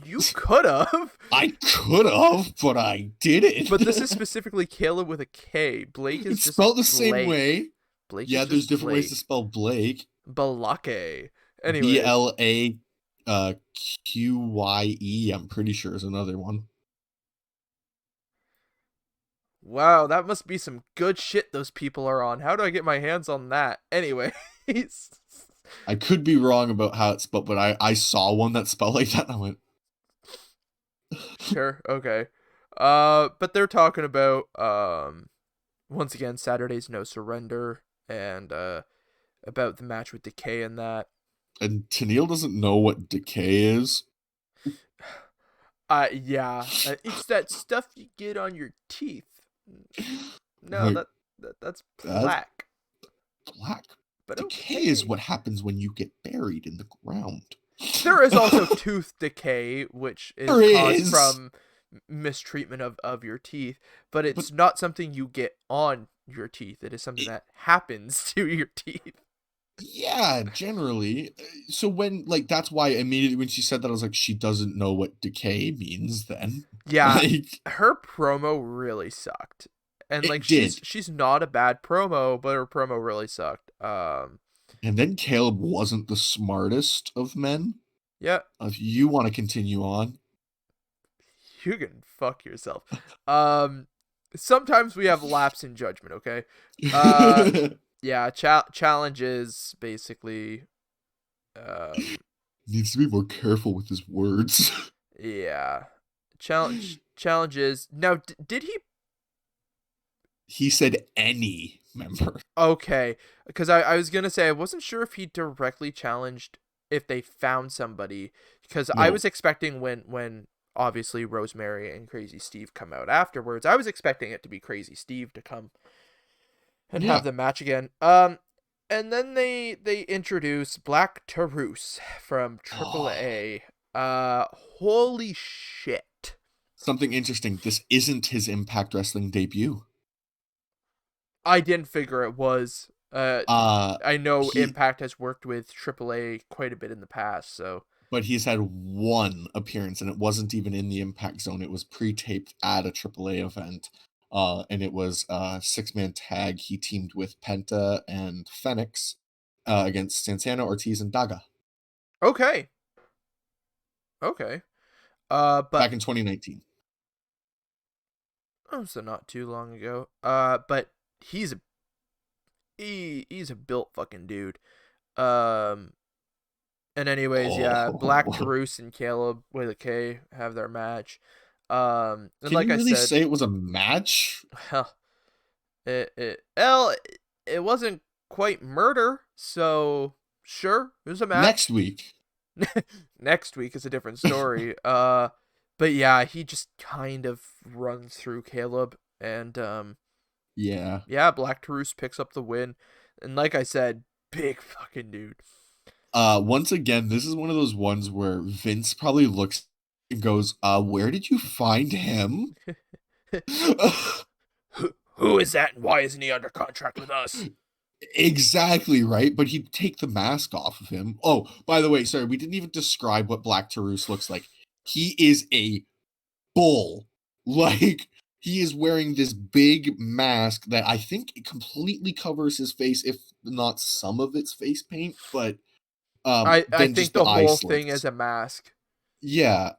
You could have. I could have, but I didn't. But this is specifically Kaleb with a K. Blake is it's just spelled the Blake. same way. Blake Yeah, is there's just different Blake. ways to spell Blake. Balake. B Anyways. L A Qye. I'm pretty sure is another one. Wow, that must be some good shit those people are on. How do I get my hands on that? Anyways. I could be wrong about how it's spelled, but I saw one that spelled like that and I went, Sure, okay. But they're talking about once again Saturday's No Surrender and about the match with Decay and that. and Tennille doesn't know what decay is. Yeah, it's that stuff you get on your teeth. No, Like, that's that's plaque. black. But Decay okay. is what happens when you get buried in the ground. There is also tooth decay, which is There caused is. from mistreatment of your teeth, but But it's not something you get on your teeth. It is something it, that happens to your teeth. yeah, generally. So when like that's why immediately when she said that I was like, she doesn't know what decay means then. Yeah, Like her promo really sucked. And like it did. she's not a bad promo, but her promo really sucked. And then Caleb wasn't the smartest of men. Yeah, If you want to continue on. you can fuck yourself. Um Sometimes we have lapse in judgment, okay? Uh yeah, challenges basically Needs to be more careful with his words. yeah. Challenges. Now did he He said any member. okay, because I was gonna say I wasn't sure if he directly challenged if they found somebody, because I No. was expecting when obviously Rosemary and Crazy Steve come out afterwards, I was expecting it to be Crazy Steve to come and have Yeah. the match again. And then they introduce Black Taurus from Oh, AAA. Holy shit. something interesting. This isn't his Impact Wrestling debut. I didn't figure it was. Uh I know he Impact has worked with AAA quite a bit in the past, so but he's had one appearance and it wasn't even in the Impact Zone. It was pre-taped at a AAA event. And it was a six-man tag. He teamed with Penta and Phoenix against Santana, Ortiz, and Daga okay, okay. back But in 2019. oh, so not too long ago. But he's a he's a built fucking dude. Um, and anyways, yeah, Black Oh, Taurus and Caleb with a K have their match. And can like you I really said, say it was a match? hell, well, it wasn't quite murder, so sure, it was a Next match. week. Next week is a different story. But yeah, he just kind of runs through Caleb, and Yeah. yeah, Black Taurus picks up the win, and like I said, big fucking dude. Once again, this is one of those ones where Vince probably looks and goes, where did you find him? Who is that, and why isn't he under contract with us? Exactly, right? But he'd take the mask off of him. Oh, by the way, sorry, we didn't even describe what Black Taurus looks like. He is a bull. Like, he is wearing this big mask that I think it completely covers his face, if not some of its face paint, but I then think just the the eye whole thing slits. is a mask. Yeah,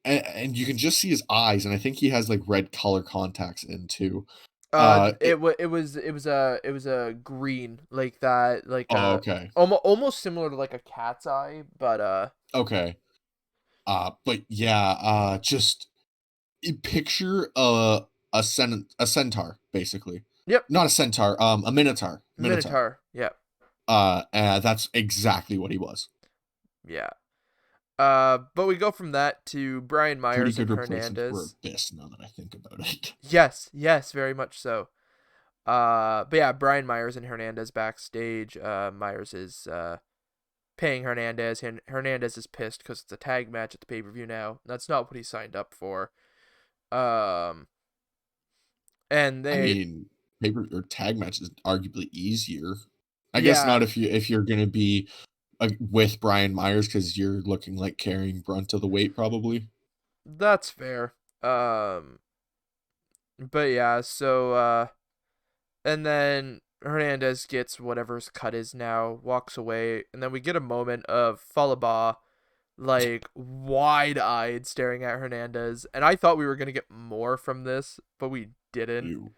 and you can just see his eyes, and I think he has like red color contacts in too. It was a green like that, like Oh, okay, almost similar to like a cat's eye, but okay. But yeah, just picture a centaur, basically. yep, Not a centaur, a minotaur. Minotaur, yeah, That's exactly what he was. yeah. But we go from that to Brian Pretty Myers good and replacement for Hernandez. Abyss, now that I think about it. Yes, yes, very much so. But yeah, Brian Myers and Hernandez backstage. Myers is paying Hernandez, and Hernandez is pissed because it's a tag match at the pay-per-view now. That's not what he signed up for. Um, and I they, mean, paper or tag match is arguably easier. I guess yeah, not if you're gonna be with Brian Myers, because you're looking like carrying brunt of the weight probably. that's fair. Um, but yeah, so and then Hernandez gets whatever his cut is now, walks away, and then we get a moment of Falaba like wide-eyed staring at Hernandez, and I thought we were gonna get more from this, but we didn't. You.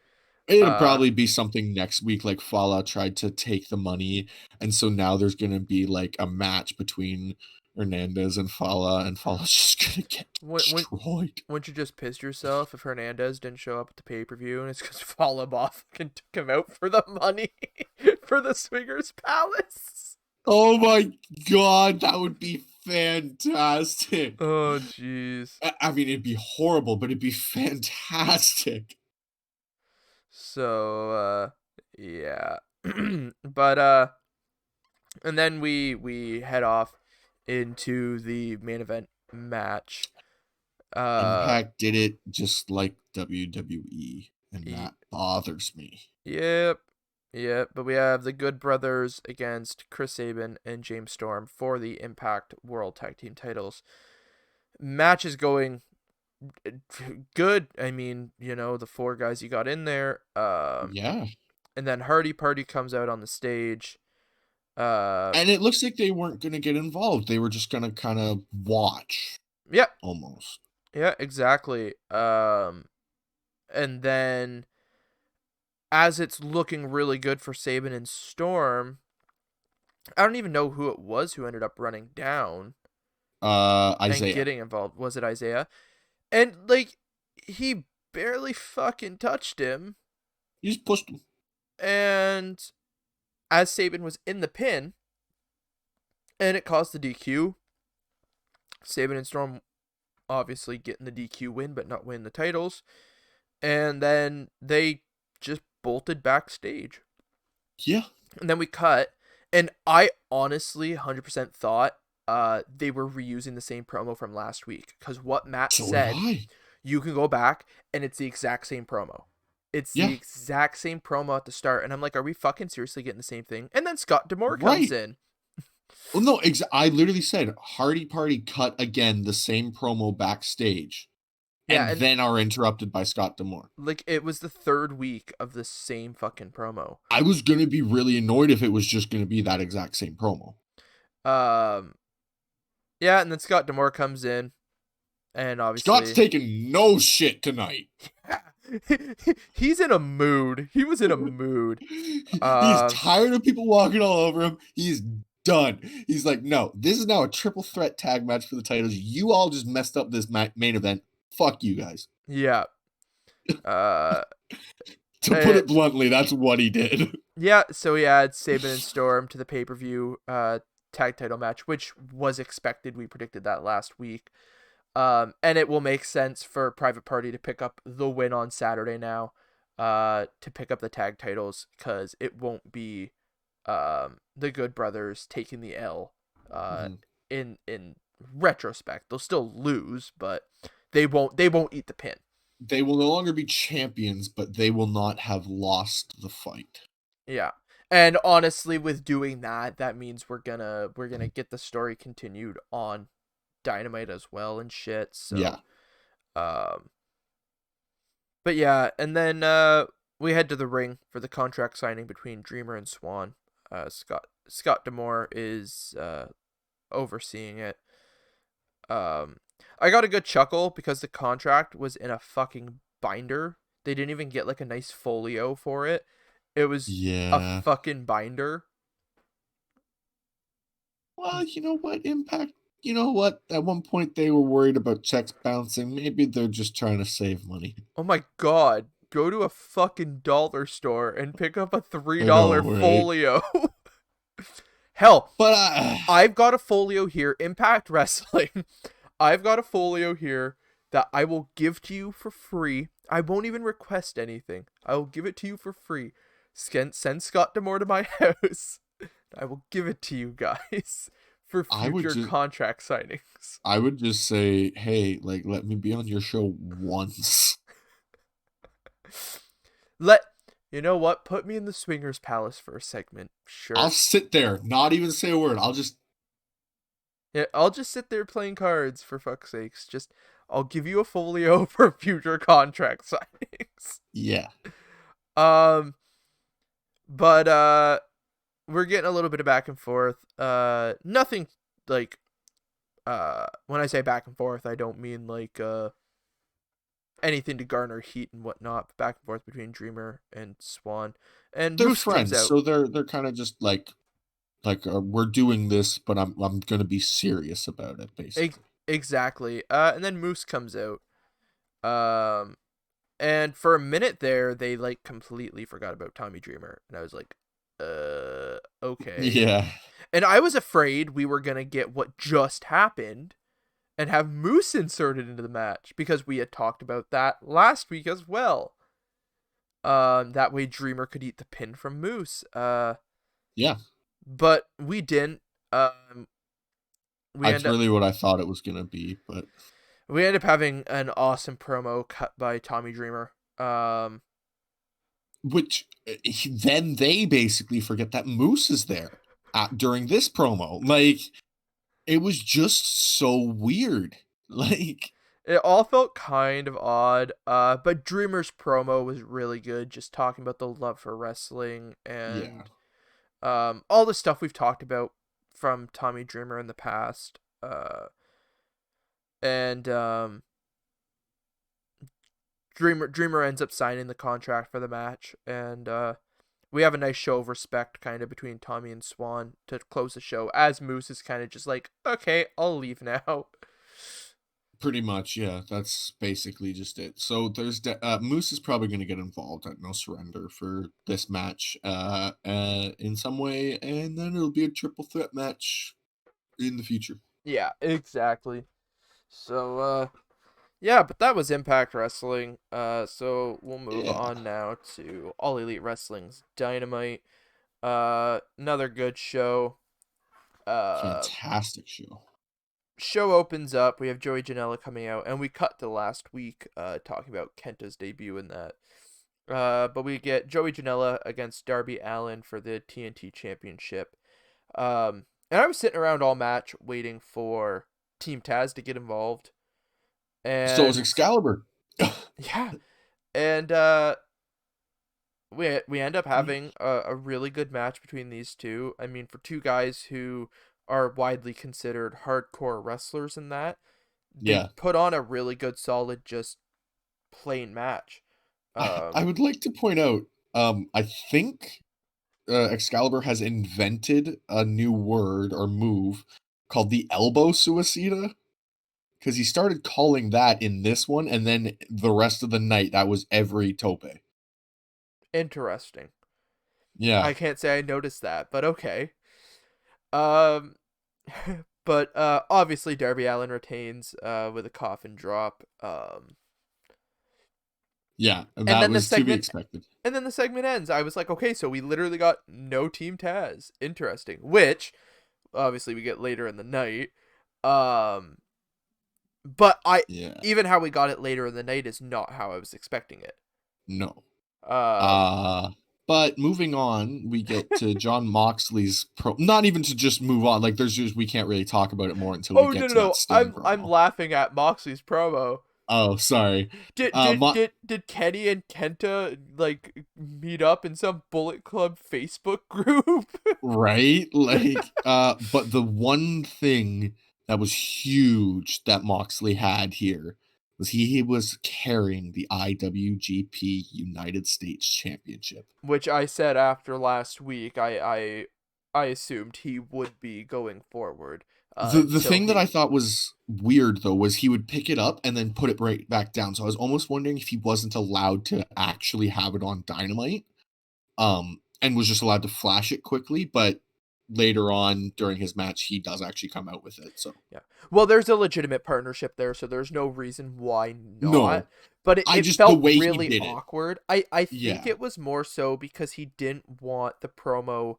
It'll Uh, probably be something next week, like Fallout tried to take the money, and so now there's gonna be like a match between Hernandez and Fala, and Fala's just gonna get when destroyed. wouldn't you just piss yourself if Hernandez didn't show up at the pay-per-view and it's because Falaba fucking took him out for the money for the Swingers Palace? Oh my god, that would be fantastic. Oh jeez. I mean, it'd be horrible, but it'd be fantastic. So yeah. But and then we head off into the main event match. Uh Impact did it just like WWE, and y- that bothers me. yep. Yep, but we have the Good Brothers against Chris Sabin and James Storm for the Impact World Tag Team titles. Match is going good. I mean, the four guys you got in there. Yeah. And then Hardy Party comes out on the stage. Uh, And it looks like they weren't going to get involved. They were just going to kind of watch yeah, almost. yeah, exactly. And then as it's looking really good for Sabin and Storm, I don't even know who it was who ended up running down and Isaiah. getting involved. Was it Isaiah? And like, he barely fucking touched him. He just pushed him. And as Sabin was in the pin, and it caused the DQ. Sabin and Storm obviously getting the DQ win, but not win the titles. And then they just bolted backstage. Yeah. And then we cut, and I honestly 100% thought they were reusing the same promo from last week, because what Matt So did said, I. you can go back and it's the exact same promo. It's the Yeah. exact same promo at the start, and I'm like, are we fucking seriously getting the same thing? And then Scott D'Amore comes Right. in. Well, no, I literally said Hardy Party cut again the same promo backstage, Yeah, and and then are interrupted by Scott D'Amore. like it was the third week of the same fucking promo. I was going to be really annoyed if it was just going to be that exact same promo. Um, yeah, and then Scott D'Amore comes in, and Scott's obviously taking no shit tonight. he's in a mood. He was in a mood. He's tired of people walking all over him. He's done. He's like, no, this is now a triple threat tag match for the titles. You all just messed up this main event. Fuck you guys. Yeah. Uh, To put it bluntly, that's what he did. yeah. So he adds Sabin and Storm to the pay-per-view tag title match, which was expected. We predicted that last week. And it will make sense for Private Party to pick up the win on Saturday now, to pick up the tag titles, because it won't be the Good Brothers taking the L. In retrospect, they'll still lose, but they won't eat the pin. They will no longer be champions, but they will not have lost the fight. Yeah. And honestly, with doing that, that means we're gonna get the story continued on Dynamite as well and shit. So yeah. But yeah, and then we head to the ring for the contract signing between Dreamer and Swan. Scott D'Amore is overseeing it. I got a good chuckle because the contract was in a fucking binder. They didn't even get like a nice folio for it. It was a Yeah. fucking binder. Well, you know what, Impact? You know what? At one point they were worried about checks bouncing. Maybe they're just trying to save money. Oh my god. Go to a fucking dollar store and pick up a I know, $3 right? folio. Hell, But I've got a folio here, Impact Wrestling. I've got a folio here that I will give to you for free. I won't even request anything. I will give it to you for free. Send Scott Demore to my house. I will give it to you guys for I would future just contract signings. I would just say, hey, like, let me be on your show once. Let you know what? Put me in the Swingers Palace for a segment. I'll Sure. sit there, not even say a word. I'll just Yeah, I'll just sit there playing cards for fuck's sakes. Just I'll give you a folio for future contract signings. yeah. Um, but we're getting a little bit of back and forth. Nothing like when I say back and forth, I don't mean like anything to garner heat and whatnot. But back and forth between Dreamer and Swan, and They're Moose comes friends, out. so they're kind of just like we're doing this, but I'm gonna be serious about it, basically. Exactly. And then Moose comes out. Um, and for a minute there, they like completely forgot about Tommy Dreamer, and I was like, okay. Yeah. And I was afraid we were gonna get what just happened and have Moose inserted into the match because we had talked about that last week as well. That way Dreamer could eat the pin from Moose. Yeah. But we didn't. Um, we That's end up really what I thought it was gonna be, but we end up having an awesome promo cut by Tommy Dreamer. which then they basically forget that Moose is there during this promo. Like, it was just so weird. Like, It all felt kind of odd. But Dreamer's promo was really good, just talking about the love for wrestling yeah. and all the stuff we've talked about from Tommy Dreamer in the past. And Dreamer ends up signing the contract for the match, and we have a nice show of respect kind of between Tommy and Swan to close the show, as Moose is kind of just like, okay, I'll leave now. Pretty much, yeah. That's basically just it. So there's Moose is probably going to get involved at No Surrender for this match, in some way, and then it'll be a triple threat match in the future. Yeah, exactly. So yeah, but that was Impact Wrestling. So we'll move Yeah, on now to All Elite Wrestling's Dynamite. Another good show. Uh, fantastic show. Show opens up. We have Joey Janela coming out, and we cut to last week, talking about Kenta's debut in that. But we get Joey Janela against Darby Allin for the TNT Championship. And I was sitting around all match waiting for Team Taz to get involved, So is and Excalibur. yeah, and we end up having a really good match between these two. I mean, for two guys who are widely considered hardcore wrestlers in that, they Yeah, put on a really good, solid, just plain match. I would like to point out. I think Excalibur has invented a new word or move called the elbow suicida, because he started calling that in this one, and then the rest of the night that was every tope. Interesting. Yeah, I can't say I noticed that, but okay. Um, but obviously Darby Allin retains with a coffin drop. yeah, And that then the was to be segment expected. and then the segment ends. I was like, okay, so we literally got no Team Taz. Interesting. Which obviously we get later in the night. Um, but I Yeah, even how we got it later in the night is not how I was expecting it. no. Um, Uh, but moving on, we get to John Moxley's pro. Not even to just move on. Like, there's just we can't really talk about it more until we oh no get no to that no! Sting I'm promo. laughing at Moxley's promo. Oh, sorry. Did Uh, did Mo- did did Kenny and Kenta like meet up in some Bullet Club Facebook group? right? Like, but the one thing that was huge that Moxley had here was he was carrying the IWGP United States Championship. Which I said after last week, I assumed he would be going forward The until thing that I he. thought was weird though was he would pick it up and then put it right back down. So I was almost wondering if he wasn't allowed to actually have it on Dynamite, and was just allowed to flash it quickly. But later on during his match, he does actually come out with it. So Yeah. Well, there's a legitimate partnership there, so there's no reason why not. no, But it, I it just the felt way he really did it. awkward. I think Yeah, it was more so because he didn't want the promo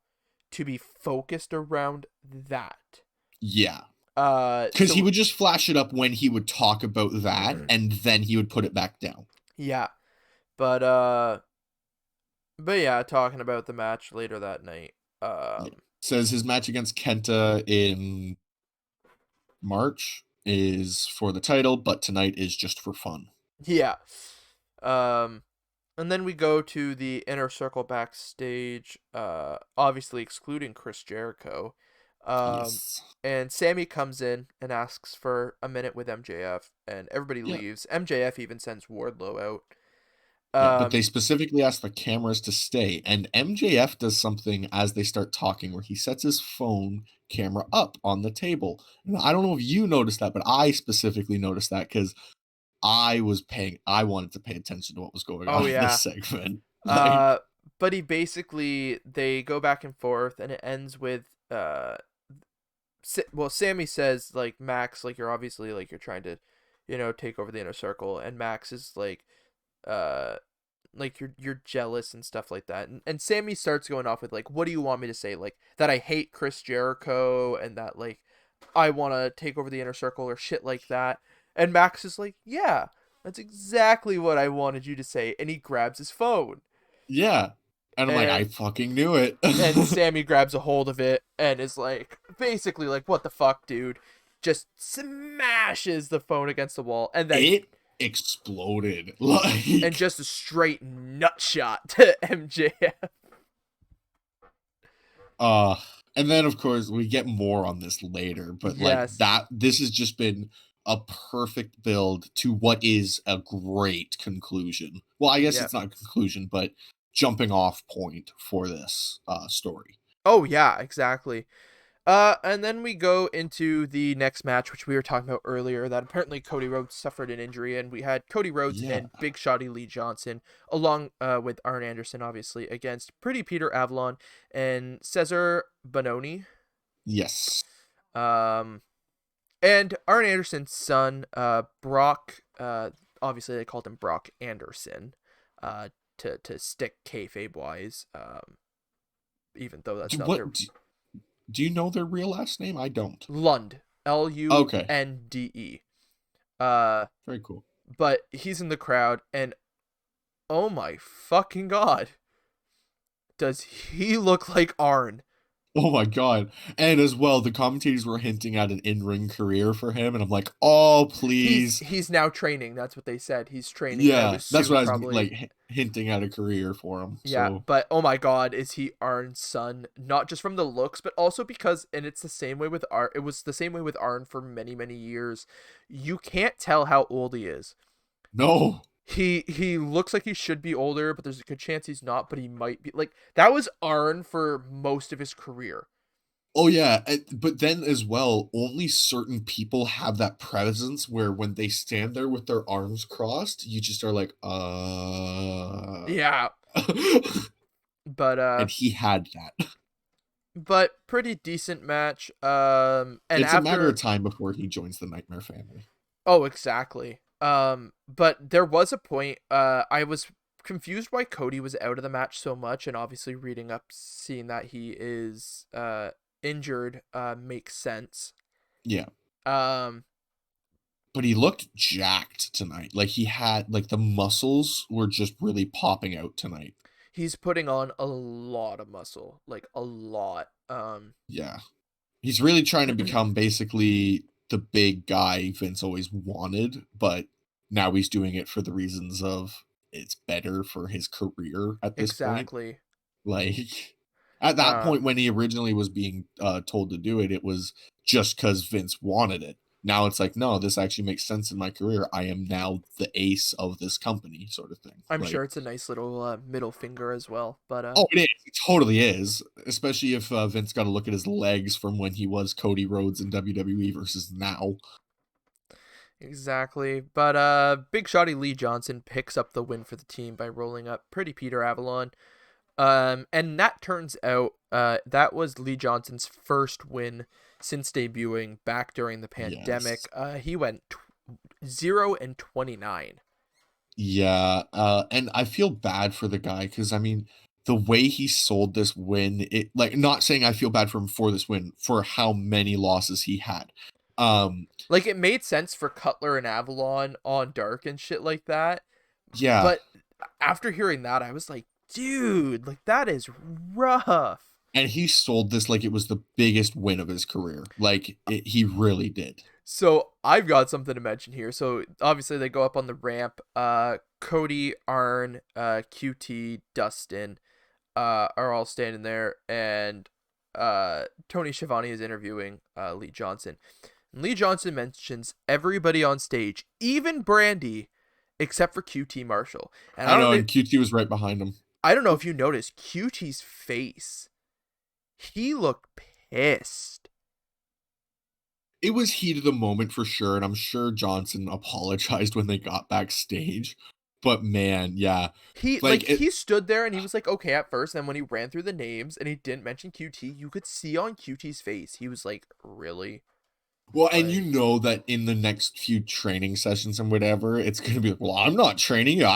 to be focused around that. yeah. Because he So would just flash it up when he would talk about that, and then he would put it back down. yeah. But yeah, talking about the match later that night. Yeah. Says his match against Kenta in March is for the title, but tonight is just for fun. Yeah. Um and then we go to the inner circle backstage, obviously excluding Chris Jericho. Um Yes. and Sammy comes in and asks for a minute with MJF, and everybody Yeah. leaves. MJF even sends Wardlow out. Yeah, but they Um specifically ask the cameras to stay, and MJF does something as they start talking where he sets his phone camera up on the table. And I don't know if you noticed that, but I specifically noticed that because I wanted to pay attention to what was going oh on in this yeah. segment. Like, Uh but he basically, they go back and forth, and it ends with well, Sammy says, like, Max, like, you're obviously, like, you're trying to, take over the inner circle, and Max is uh like, you're jealous and stuff like that. And Sammy starts going off with, like, what do you want me to say? Like, that I hate Chris Jericho, and that, like, I want to take over the inner circle, or shit like that. And Max is like, yeah, that's exactly what I wanted you to say. And he grabs his phone. yeah. And I'm like, I And fucking knew it. Sammy grabs a hold of it and is like, basically like, what the fuck, dude? Just smashes the phone against the wall, and then It exploded. and Like, just a straight nut shot to MJF. uh, and then of course we get more on this later, but like Yes. this has just been a perfect build to what is a great conclusion. Well, I guess Yeah. it's not a conclusion, but jumping off point for this story. Oh yeah, exactly. And then we go into the next match, which we were talking about earlier, that apparently Cody Rhodes suffered an injury, and we had Cody Rhodes Yeah. and Big Shotty Lee Johnson, along with Arn Anderson, obviously, against Pretty Peter Avalon and Cesar Bononi. Yes. Um, and Arn Anderson's son, Brock, obviously they called him Brock Anderson, to stick kayfabe wise, even though that's Do, not their. what do you know their real last name? I don't. Lund, Okay. Lunde. Uh, Very cool. but he's in the crowd, and oh my fucking god, does he look like Arn? Oh my god. And as well, the commentators were hinting at an in-ring career for him, and I'm like, oh He's please. he's now training. That's what they said. He's training. I would Yeah, that's assume what I was probably. like hinting at a career for him. Yeah, So but oh my god, is he Arn's son? Not just from the looks, but also because, and it's the same way with Arn. It was the same way with Arn for many, many years. You can't tell how old he is. no. He looks like he should be older, but there's a good chance he's not. But he might be. Like, that was Arn for most of his career. Oh yeah, but then as well, only certain people have that presence where when they stand there with their arms crossed, you just are like, Yeah, but and he had that. pretty decent match. And It's a matter after. of time before he joins the Nightmare family. Oh, exactly. But there was a point. I was confused why Cody was out of the match so much, and obviously reading up, seeing that he is injured, makes sense. Yeah. Um, But he looked jacked tonight. Like he had like the muscles were just really popping out tonight. he's putting on a lot of muscle, like a lot. Yeah. He's really trying to become basically the big guy Vince always wanted, but now he's doing it for the reasons of it's better for his career at this point. Exactly. Like at that Uh, point when he originally was being told to do it, it was just because Vince wanted it. Now it's like, no, this actually makes sense in my career. I am now the ace of this company, sort of thing. I'm Like, sure it's a nice little middle finger as well. But oh, it is. It totally is. Especially if Vince got to look at his legs from when he was Cody Rhodes in WWE versus now. exactly. But Big Shotty Lee Johnson picks up the win for the team by rolling up Pretty Peter Avalon. And that turns out that was Lee Johnson's first win since debuting back during the Yes. pandemic. He went 0-29. Yeah, and I feel bad for the guy because I mean, the way he sold this win, it like not saying I feel bad for him for this win, for how many losses he had. Um, Like, it made sense for Cutler and Avalon on Dark and shit like that. yeah, But after hearing that, I was like, dude, like, that is rough. and he sold this like it was the biggest win of his career. He really did. So I've got something to mention here. So obviously they go up on the ramp. Cody, Arn, QT, Dustin, are all standing there, and Tony Schiavone is interviewing Lee Johnson. And Lee Johnson mentions everybody on stage, even Brandy, except for QT Marshall. And I know, and QT was right behind him. I don't know if you noticed QT's face. He looked pissed. It was heat of the moment for sure, and I'm sure Johnson apologized when they got backstage. But man, yeah, He stood there and he was like okay at first, and then when he ran through the names and he didn't mention QT, you could see on QT's face he was like, really? well, and you Like, know that in the next few training sessions and whatever, it's gonna be like, well, I'm not training you.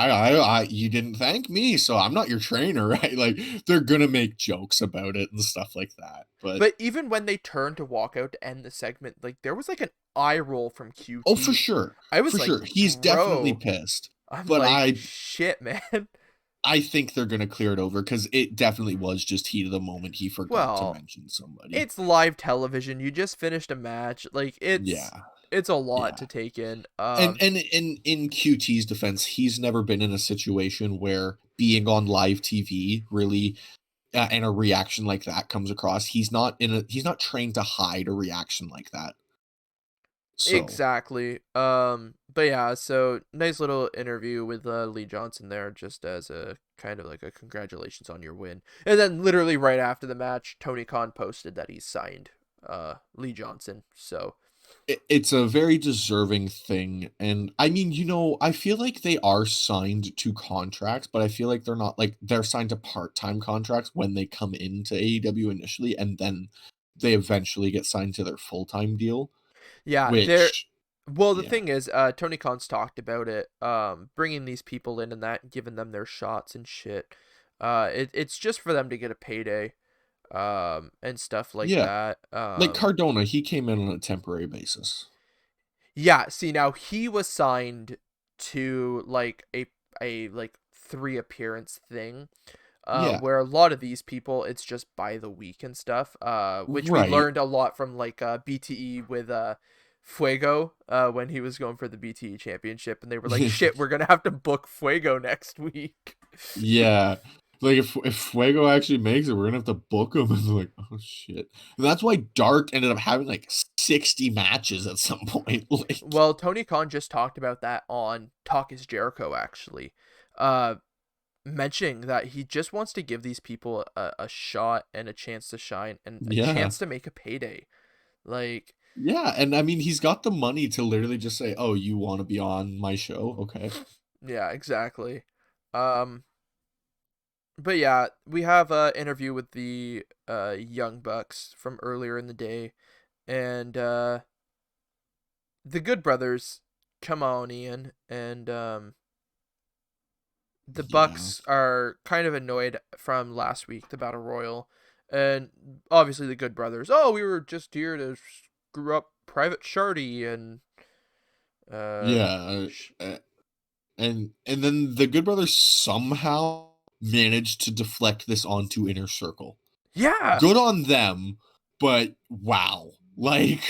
You didn't thank me, so I'm not your trainer, right? Like they're gonna make jokes about it and stuff like that. But but even when they turned to walk out to end the segment, like there was like an eye roll from oh, QT. I was for like, sure, he's definitely bro, pissed. I'm But like, shit, man. I think they're gonna clear it over because it definitely was just heat of the moment. He forgot to Well, mention somebody. it's live television. You just finished a match. Like, Yeah, it's a lot yeah. to take in. And in QT's defense, he's never been in a situation where being on live TV really and a reaction like that comes across. He's not trained to hide a reaction like that. So Exactly. But yeah, so nice little interview with Lee Johnson there, just as a kind of like a congratulations on your win. And then literally right after the match, Tony Khan posted that he's signed Lee Johnson. So it's a very deserving thing. And I mean, I feel like they are signed to contracts, but I feel like they're not like they're signed to part-time contracts when they come into AEW initially, and then they eventually get signed to their full-time deal, yeah, which the yeah. thing is, Tony Khan's talked about it, bringing these people in and that, giving them their shots and shit. It's just for them to get a payday, and stuff like Yeah. that. Like Cardona, he came in on a temporary basis. Yeah, see now he was signed to like a like 3 appearance thing. Yeah. Where a lot of these people it's just by the week and stuff. Which we Right. learned a lot from like BTE with Fuego when he was going for the BTE championship, and they were like, shit, we're gonna have to book Fuego next week. Yeah. Like if Fuego actually makes it, we're gonna have to book him. And they're like, oh shit. And that's why Dark ended up having like 60 matches at some point. Like, Well, Tony Khan just talked about that on Talk is Jericho actually. Uh Mentioning that he just wants to give these people a shot and a chance to shine and a yeah. chance to make a payday. Like, Yeah. And I mean, he's got the money to literally just say, oh, you want to be on my show? Okay. yeah, exactly. Um, but yeah, we have a interview with the Young Bucks from earlier in the day, and the Good Brothers come on in, and the Yeah. Bucks are kind of annoyed from last week, the Battle Royal, and obviously the Good Brothers. Oh, we were just here to screw up Private Shardy and uh, Yeah. sh- And then the Good Brothers somehow managed to deflect this onto Inner Circle. yeah, Good on them, but wow. Like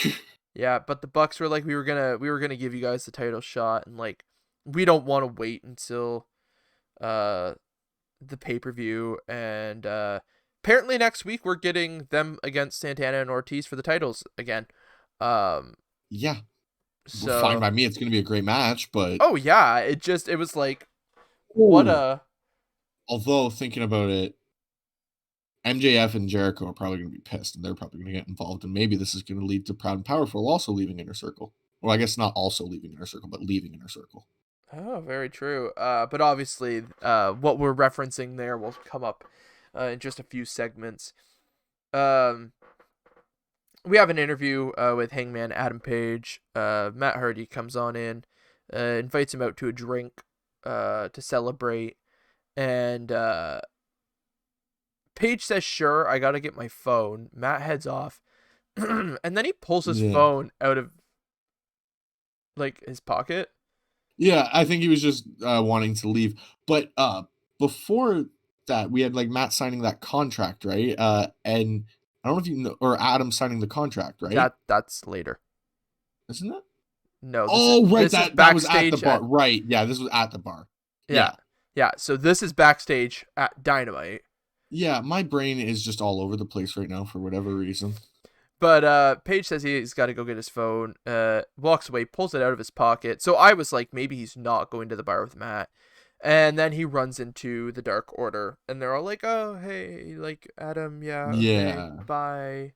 yeah. But the Bucks were like, we were gonna give you guys the title shot, and like, we don't want to wait until uh the pay-per-view, and apparently next week we're getting them against Santana and Ortiz for the titles again. Um, Yeah, fine so by me. It's going to be a great match, but oh yeah, it was like what oh, a although thinking about it, MJF and Jericho are probably going to be pissed, and they're probably going to get involved, and maybe this is going to lead to Proud and Powerful also leaving Inner Circle. Well, I guess not also leaving Inner Circle, but leaving Inner Circle. oh, very true. But obviously, what we're referencing there will come up in just a few segments. Um, we have an interview with Hangman Adam Page. Matt Hardy comes on in, invites him out to a drink to celebrate, and Page says, "Sure, I gotta get my phone." Matt heads off, and then he pulls his Yeah. phone out of like his pocket. Yeah, I think he was just wanting to leave. But before that, we had like Matt signing that contract, right? And I don't know if you know, or Adam signing the contract, right? That's later. Isn't it? No, Oh, right. this is That was at the backstage bar. at Right. Yeah, this was at the bar. yeah Yeah. yeah. So this is backstage at Dynamite. Yeah, my brain is just all over the place right now for whatever reason. But Paige says he's got to go get his phone. Walks away, pulls it out of his pocket. So I was like, maybe he's not going to the bar with Matt. And then he runs into the Dark Order, and they're all like, "Oh, hey, like Adam, yeah, okay, Yeah. bye."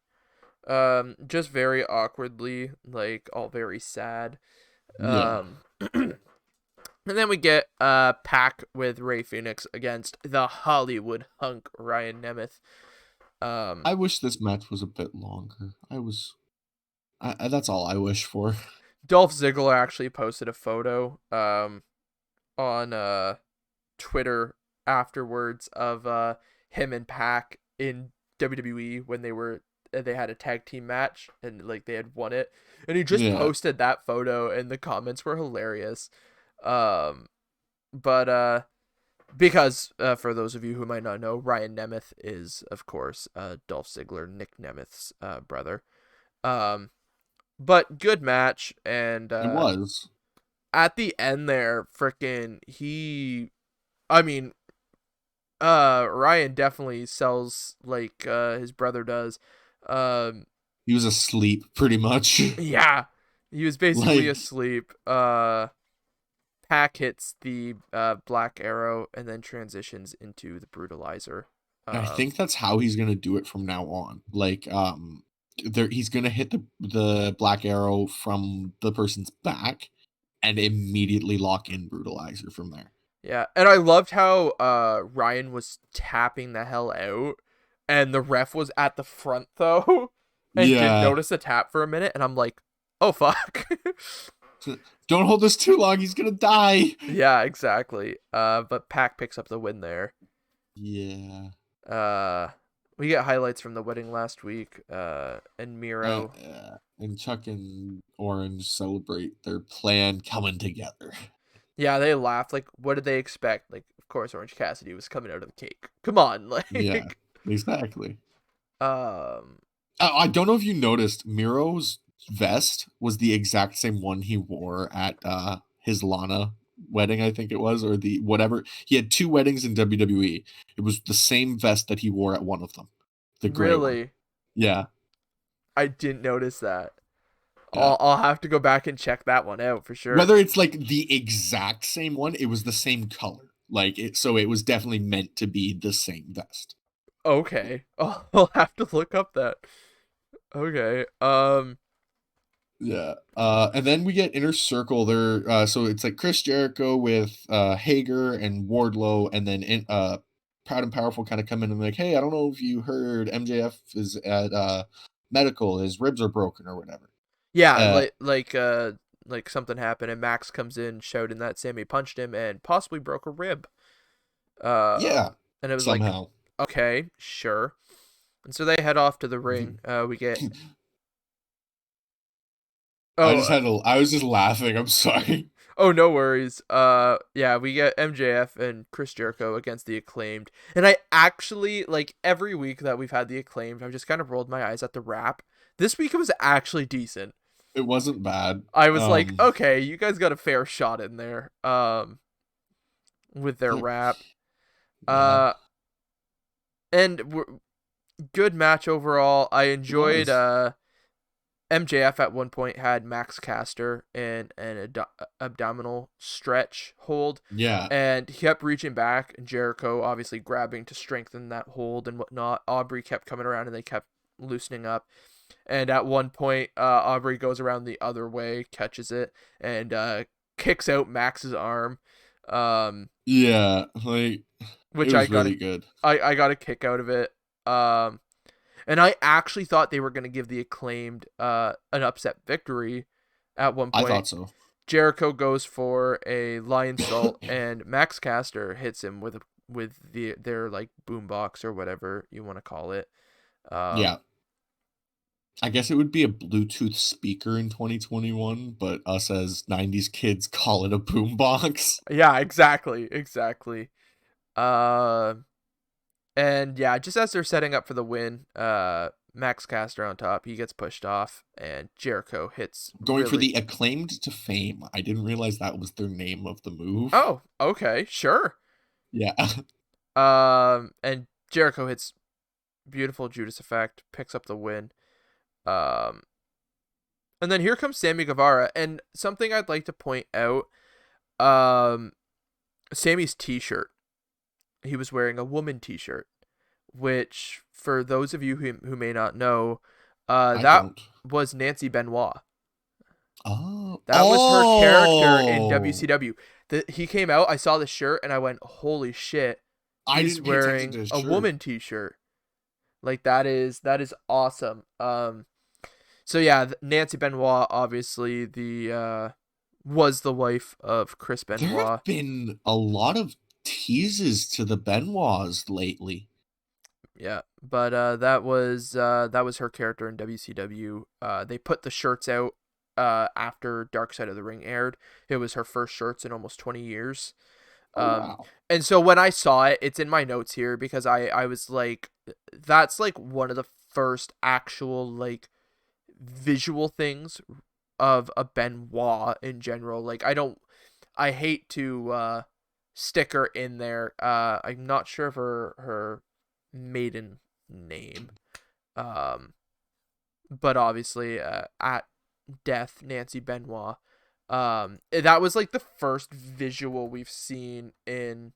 Just very awkwardly, like all very sad. Yeah. And then we get Pac with Ray Phoenix against the Hollywood hunk Ryan Nemeth. I wish this match was a bit longer. That's all I wish for. Dolph Ziggler actually posted a photo on Twitter afterwards of him and Pac in WWE when they had a tag team match and like they had won it, and he just Yeah. posted that photo and the comments were hilarious. But because for those of you who might not know, Ryan Nemeth is of course Dolph Ziggler, Nick Nemeth's brother. Um, but good match, and It was. at the end there, freaking I mean, Ryan definitely sells like his brother does. Um, He was asleep pretty much. yeah, he was basically Like, asleep. Pac hits the Black Arrow and then transitions into the Brutalizer. I Um, think that's how he's gonna do it from now on. Like, he's gonna hit the Black Arrow from the person's back and immediately lock in Brutalizer from there. yeah, and I loved how Ryan was tapping the hell out, and the ref was at the front though, and didn't Yeah. notice the tap for a minute, and I'm like, oh fuck. Don't hold this too long. He's gonna die. Yeah, exactly. But Pac picks up the win there. Yeah. Uh, we get highlights from the wedding last week. And Miro. And Chuck and Orange celebrate their plan coming together. Yeah, they laughed. Like, what did they expect? Like, of course, Orange Cassidy was coming out of the cake. Come on, Yeah, like. exactly. um, I don't know if you noticed, Miro's vest was the exact same one he wore at his Lana wedding, I think it was, or the whatever. He had two weddings in WWE. It was the same vest that he wore at one of them, the gray one. really, Yeah, I didn't notice that. yeah. I'll have to go back and check that one out for sure. Whether it's like the exact same one, it was the same color. Like it, so it was definitely meant to be the same vest. Okay, I'll have to look up that. Okay. Yeah. And then we get Inner Circle there. So it's like Chris Jericho with Hager and Wardlow, and then Proud and Powerful kind of come in and like, hey, I don't know if you heard MJF is at medical, his ribs are broken or whatever. Yeah, Uh like something happened and Max comes in shouting that Sammy punched him and possibly broke a rib. Uh, yeah, and it was like, somehow. okay, sure. And so they head off to the ring. We get oh I was just laughing. I'm sorry. oh no worries. Yeah, we get MJF and Chris Jericho against the Acclaimed, and I actually like every week that we've had the Acclaimed, I've just kind of rolled my eyes at the rap. This week it was actually decent. It wasn't bad. I was like, okay, you guys got a fair shot in there. With their rap. Yeah, And good match overall. I enjoyed MJF at one point had Max Caster in an abdominal stretch hold, Yeah. and he kept reaching back, and Jericho obviously grabbing to strengthen that hold and whatnot. Aubrey kept coming around, and they kept loosening up. And at one point, Aubrey goes around the other way, catches it, and kicks out Max's arm, um, Yeah, like it which was really good. I got a kick out of it. Um, and I actually thought they were going to give the Acclaimed an upset victory at one I point. thought so. Jericho goes for a lion salt, and Max Caster hits him with their like boombox or whatever you want to call it. Yeah. I guess it would be a Bluetooth speaker in 2021, but us as 90s kids call it a boombox. Yeah, exactly. Uh, and yeah, just as they're setting up for the win, Max Caster on top, he gets pushed off, and Jericho hits Going for really. the Acclaimed to Fame. I didn't realize that was their name of the move. Oh, okay, sure. Yeah. And Jericho hits beautiful Judas effect, picks up the win. Um, and then here comes Sammy Guevara, and something I'd like to point out. Um, Sammy's T-shirt. He was wearing a woman T-shirt, which for those of you who may not know, I that don't. was Nancy Benoit. Oh. That was her character in Oh. WCW. He came out, I saw the shirt, and I went, "Holy shit!" I He's didn't pay attention wearing to his a shirt. woman T-shirt. Like that is awesome. So yeah, Nancy Benoit obviously the was the wife of Chris There have Benoit. been a lot of teases to the Benoits lately. Yeah, but that was her character in WCW. They put the shirts out after Dark Side of the Ring aired. It was her first shirts in almost 20 years. Oh, Um, wow. and so when I saw it, it's in my notes here because I was like, that's like one of the first actual like visual things of a Benoit in general. Like I hate to stick her in there. I'm not sure of her maiden name. Um, but obviously at death Nancy Benoit. That was like the first visual we've seen in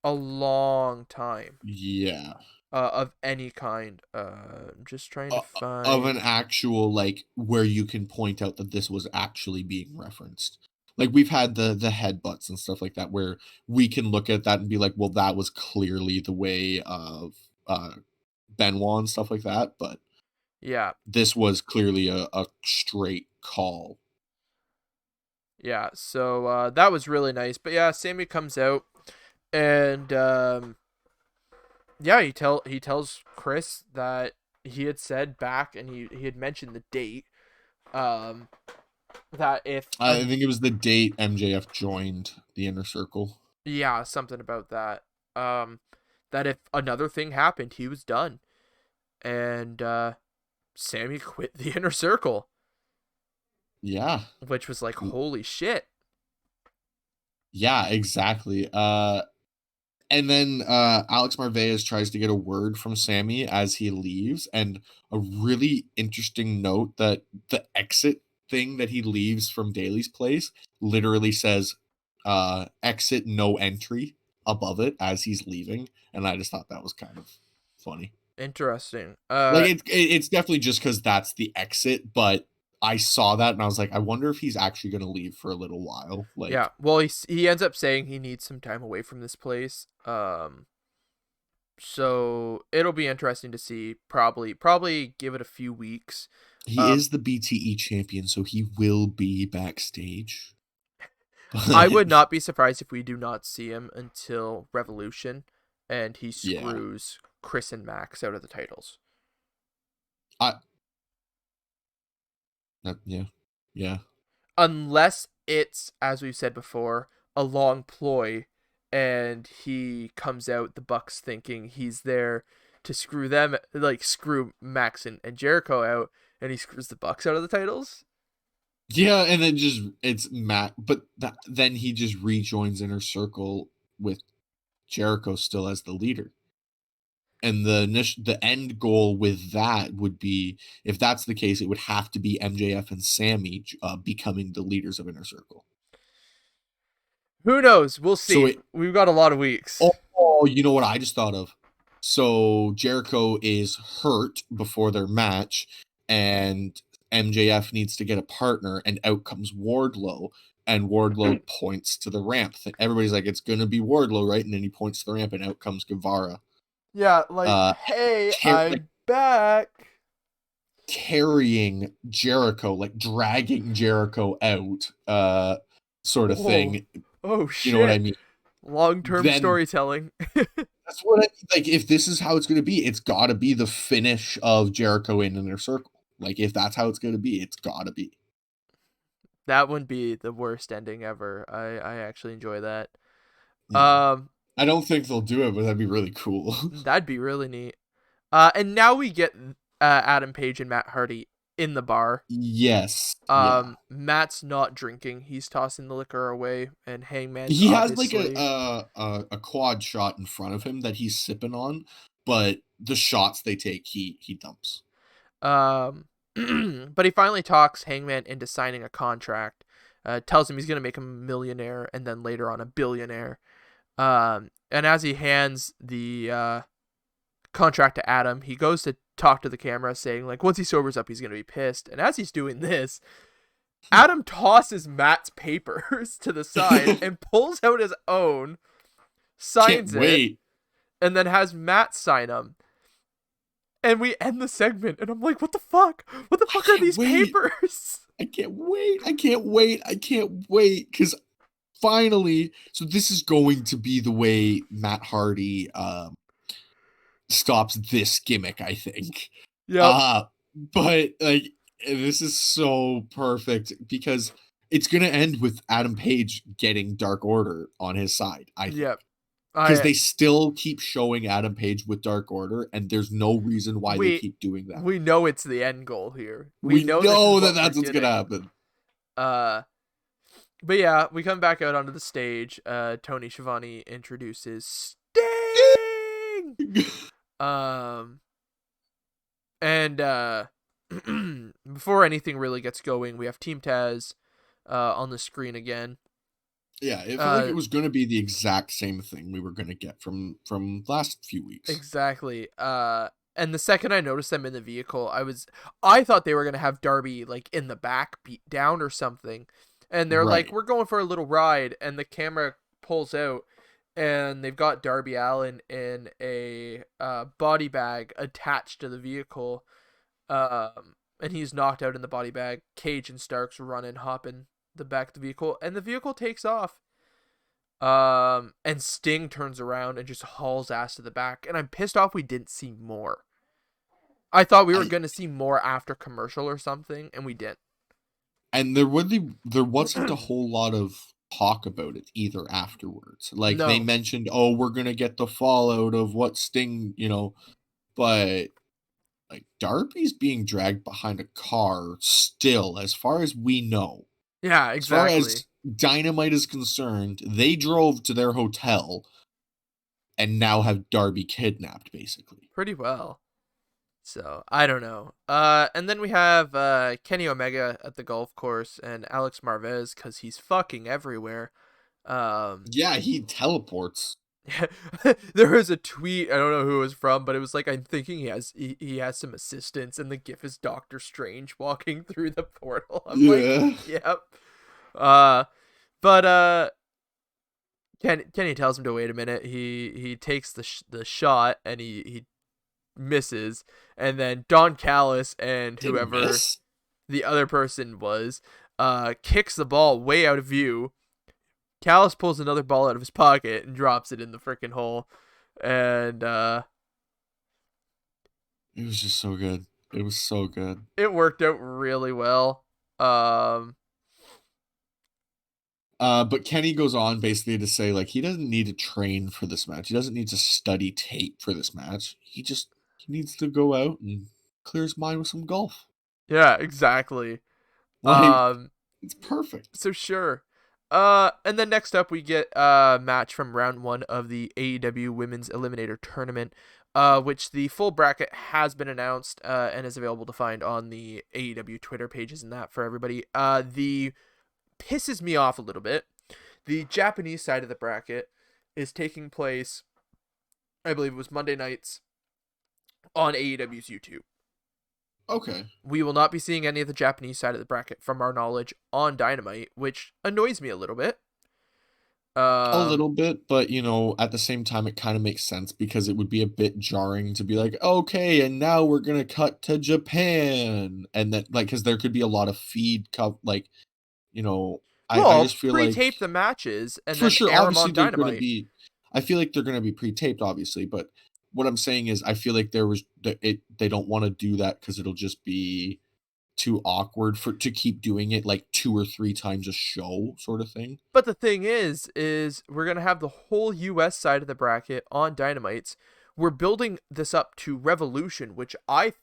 a long time. Yeah. Of any kind. I'm just trying to Of an find. actual, like, where you can point out that this was actually being referenced. Like, we've had the headbutts and stuff like that where we can look at that and be like, "Well, that was clearly the way of, uh, Benoit and stuff like that," but Yeah, this was clearly a straight call. yeah. So that was really nice. But yeah, Sammy comes out and yeah, he tells Chris that he had said back and he had mentioned the date um that if I think it was the date MJF joined the Inner Circle. yeah, something about that. Um that if another thing happened, he was done. And Sammy quit the Inner Circle, Yeah. which was like holy shit. Yeah, exactly. And then Alex Marvez tries to get a word from Sammy as he leaves, and a really interesting note that the exit thing that he leaves from Daly's place literally says exit no entry above it as he's leaving, and I just thought that was kind of funny. Interesting. Like it's definitely just because that's the exit, but I saw that and I was like, I wonder if he's actually going to leave for a little while. Yeah. Like, Well, he ends up saying he needs some time away from this place. So it'll be interesting to see. Probably give it a few weeks. he Um, is the BTE champion, so he will be backstage. I But would not be surprised if we do not see him until Revolution, and he yeah, screws Chris and Max out of the titles. I yeah, yeah, Unless it's, as we've said before, a long ploy, and he comes out the Bucks thinking he's there to screw them, like screw Max and Jericho out, and he screws the Bucks out of the titles. yeah. And then just it's Matt, but then he just rejoins Inner Circle with Jericho still as the leader. And the end goal with that would be, if that's the case, it would have to be MJF and Sammy becoming the leaders of Inner Circle. Who knows? We'll So see. it, We've got a lot of weeks. you know what I just thought of? So Jericho is hurt before their match, and MJF needs to get a partner, and out comes Wardlow, and Wardlow points to the ramp. Everybody's like, it's going to be Wardlow, right? And then he points to the ramp, and out comes Guevara. Yeah, like, Uh, hey, like I'm back. carrying Jericho, like dragging Jericho out, sort of Oh, thing. oh You know what I shit. mean? Long-term Then storytelling. that's what like, if this is how it's going to be, it's got to be the finish of Jericho in Inner Circle. Like, if that's how it's going to be, it's got to be. That wouldn't be the worst ending ever. I actually enjoy that. Yeah. Um, I don't think they'll do it, but that'd be really cool. that'd be really neat. And now we get Adam Page and Matt Hardy in the bar. Yes. Yeah. Matt's not drinking. He's tossing the liquor away, and Hangman's He has like obviously a quad shot in front of him that he's sipping on, but the shots they take, he dumps. but he finally talks Hangman into signing a contract. Tells him he's gonna make him a millionaire and then later on a billionaire. And as he hands the contract to Adam, he goes to talk to the camera, saying like once he sobers up, he's gonna be pissed. And as he's doing this, Adam tosses Matt's papers to the side and pulls out his own, Can't signs it, wait. and then has Matt sign them. And we end the segment, and I'm like, what the fuck? What the fuck are these papers? I can't wait. I can't wait. I can't wait. Because finally, so this is going to be the way Matt Hardy stops this gimmick, I think. Yep. But like, this is so perfect because it's gonna end with Adam Page getting Dark Order on his side, I think. Yep. Because they still keep showing Adam Page with Dark Order, and there's no reason why they we keep doing that. we know it's the end goal here. We know that that's what's gonna happen. But yeah, we come back out onto the stage. Tony Schiavone introduces Sting. And before anything really gets going, we have Team Taz on the screen again. Yeah, it felt like it was going to be the exact same thing we were going to get from last few weeks. Exactly. And the second I noticed them in the vehicle, I thought they were going to have Darby like in the back beat down or something. And they're like, we're going for a little ride, and the camera pulls out and they've got Darby Allin in a body bag attached to the vehicle. And he's knocked out in the body bag. Cage and Starks run and hop in the back of the vehicle, and the vehicle takes off. And Sting turns around and just hauls ass to the back, and I'm pissed off we didn't see more. I thought we were going to see more after commercial or something, and we didn't. And there wasn't a whole lot of talk about it either afterwards. Like, they mentioned, oh, we're going to get the fallout of what Sting, but like, Darby's being dragged behind a car still, as far as we know. Yeah, exactly. As far as Dynamite is concerned, they drove to their hotel and now have Darby kidnapped, basically. Pretty well. So, I don't know. And then we have Kenny Omega at the golf course and Alex Marvez, because he's fucking everywhere. Yeah, he teleports. There was a tweet, I don't know who it was from, but it was like, I'm thinking he has some assistants, and the gif is Doctor Strange walking through the portal. I'm like, yep. But Kenny tells him to wait a minute. He takes the shot, and he misses, and then Don Callis and whoever the other person was kicks the ball way out of view. Callis pulls another ball out of his pocket and drops it in the freaking hole. And it was just so good. It was so good. It worked out really well. But Kenny goes on basically to say, like, he doesn't need to train for this match. He doesn't need to study tape for this match. He needs to go out and clear his mind with some golf. Yeah, exactly. Like, it's perfect. So sure. And then next up we get a match from round 1 of the AEW Women's Eliminator Tournament, which the full bracket has been announced and is available to find on the AEW Twitter pages and that for everybody. The pisses me off a little bit. The Japanese side of the bracket is taking place, I believe it was Monday nights on AEW's YouTube. Okay. We will not be seeing any of the Japanese side of the bracket from our knowledge on Dynamite, which annoys me a little bit. A Um, little bit, but, at the same time, it kinda makes sense because it would be a bit jarring to be like, "Okay, and now we're gonna cut to Japan," and then, like, because there could be a lot of feed like, you know, I well, just feel like pre-tape the matches and for then sure, air them obviously, on they're gonna Dynamite. be I feel like they're gonna be pre-taped, obviously, but what I'm saying is I feel like they don't wanna do that because 'cause it'll just be too awkward for to keep doing it, like, 2 or 3 times a show sorta thing. But the thing is we're gonna have the whole U.S. side of the bracket on Dynamites. We're building this up to Revolution, which I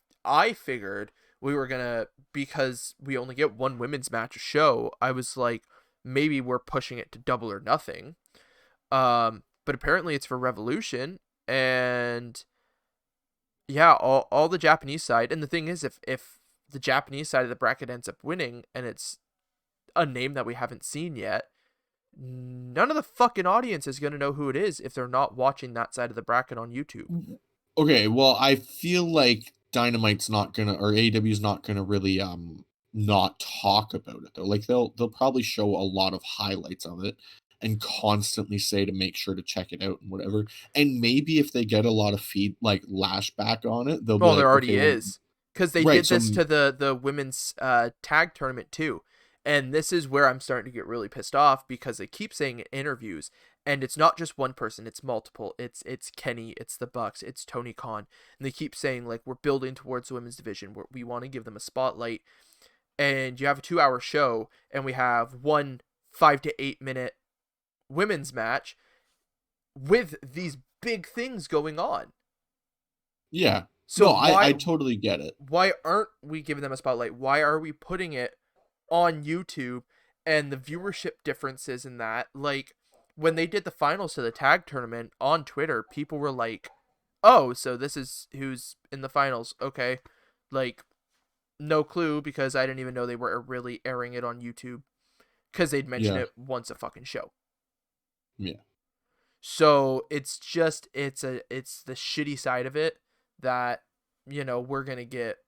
figured we were gonna, because we only get one women's match a show. I was like, maybe we're pushing it to Double or Nothing. But apparently it's for Revolution, and yeah, all the Japanese side. And the thing is, if the Japanese side of the bracket ends up winning, and it's a name that we haven't seen yet, none of the fucking audience is gonna know who it is if they're not watching that side of the bracket on YouTube. Okay, well, I feel like Dynamite's not gonna or AEW's not gonna really, not talk about it, though. Like, they'll probably show a lot of highlights of it and constantly say to make sure to check it out and whatever, and maybe if they get a lot of lashback on it, they'll be Well, there like, "Okay, already well." is, because they Right, did so this to the women's tag tournament too, and this is where I'm starting to get really pissed off because they keep saying in interviews, and it's not just one person, it's multiple. It's Kenny, it's the Bucks, it's Tony Khan, and they keep saying like we're building towards the women's division, we want to give them a spotlight, and you have a 2-hour show, and we have one 5 to 8 minute women's match with these big things going on. yeah. So No, I totally get it. why aren't we giving them a spotlight? Why are we putting it on YouTube, and the viewership differences in that? Like when they did the finals to the tag tournament on Twitter, people were like, "Oh, so this is who's in the finals." Okay. Like no clue, because I didn't even know they were really airing it on YouTube, cuz they'd mention Yeah, it once a fucking show. yeah. So it's just it's the shitty side of it that we're going to get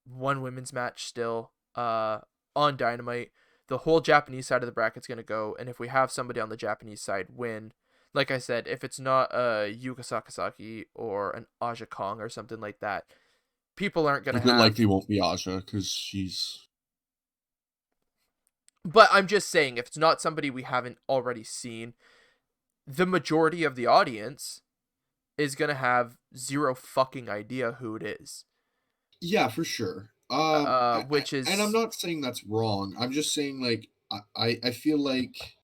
one women's match still on Dynamite. The whole Japanese side of the bracket's going to go, and if we have somebody on the Japanese side win, like I said, if it's not a Yuka Sakazaki or an Aja Kong or something like that, people aren't going to It likely have. won't be Aja because she's But I'm just saying, if it's not somebody we haven't already seen, the majority of the audience is going to have zero fucking idea who it is. Yeah, for sure. Which And I'm is, not saying that's wrong. I'm just saying, like, I feel like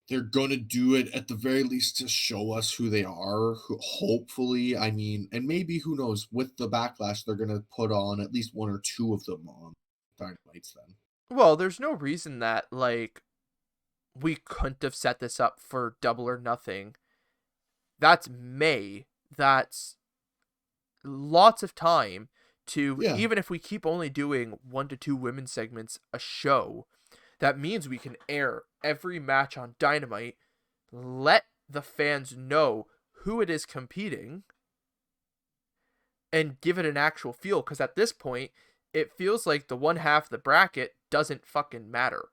they're gonna do it at the very least to show us who they are. Hopefully, I mean, and maybe who knows? With the backlash, they're gonna put on at least one or two of them on Dynamites. Then, well, there's no reason that, like, we couldn't have set this up for Double or Nothing. That's May. That's lots of time to, yeah, even if we keep only doing 1 to 2 women's segments a show, that means we can air every match on Dynamite, let the fans know who it is competing, and give it an actual feel. Because at this point, it feels like the one half of the bracket doesn't fucking matter.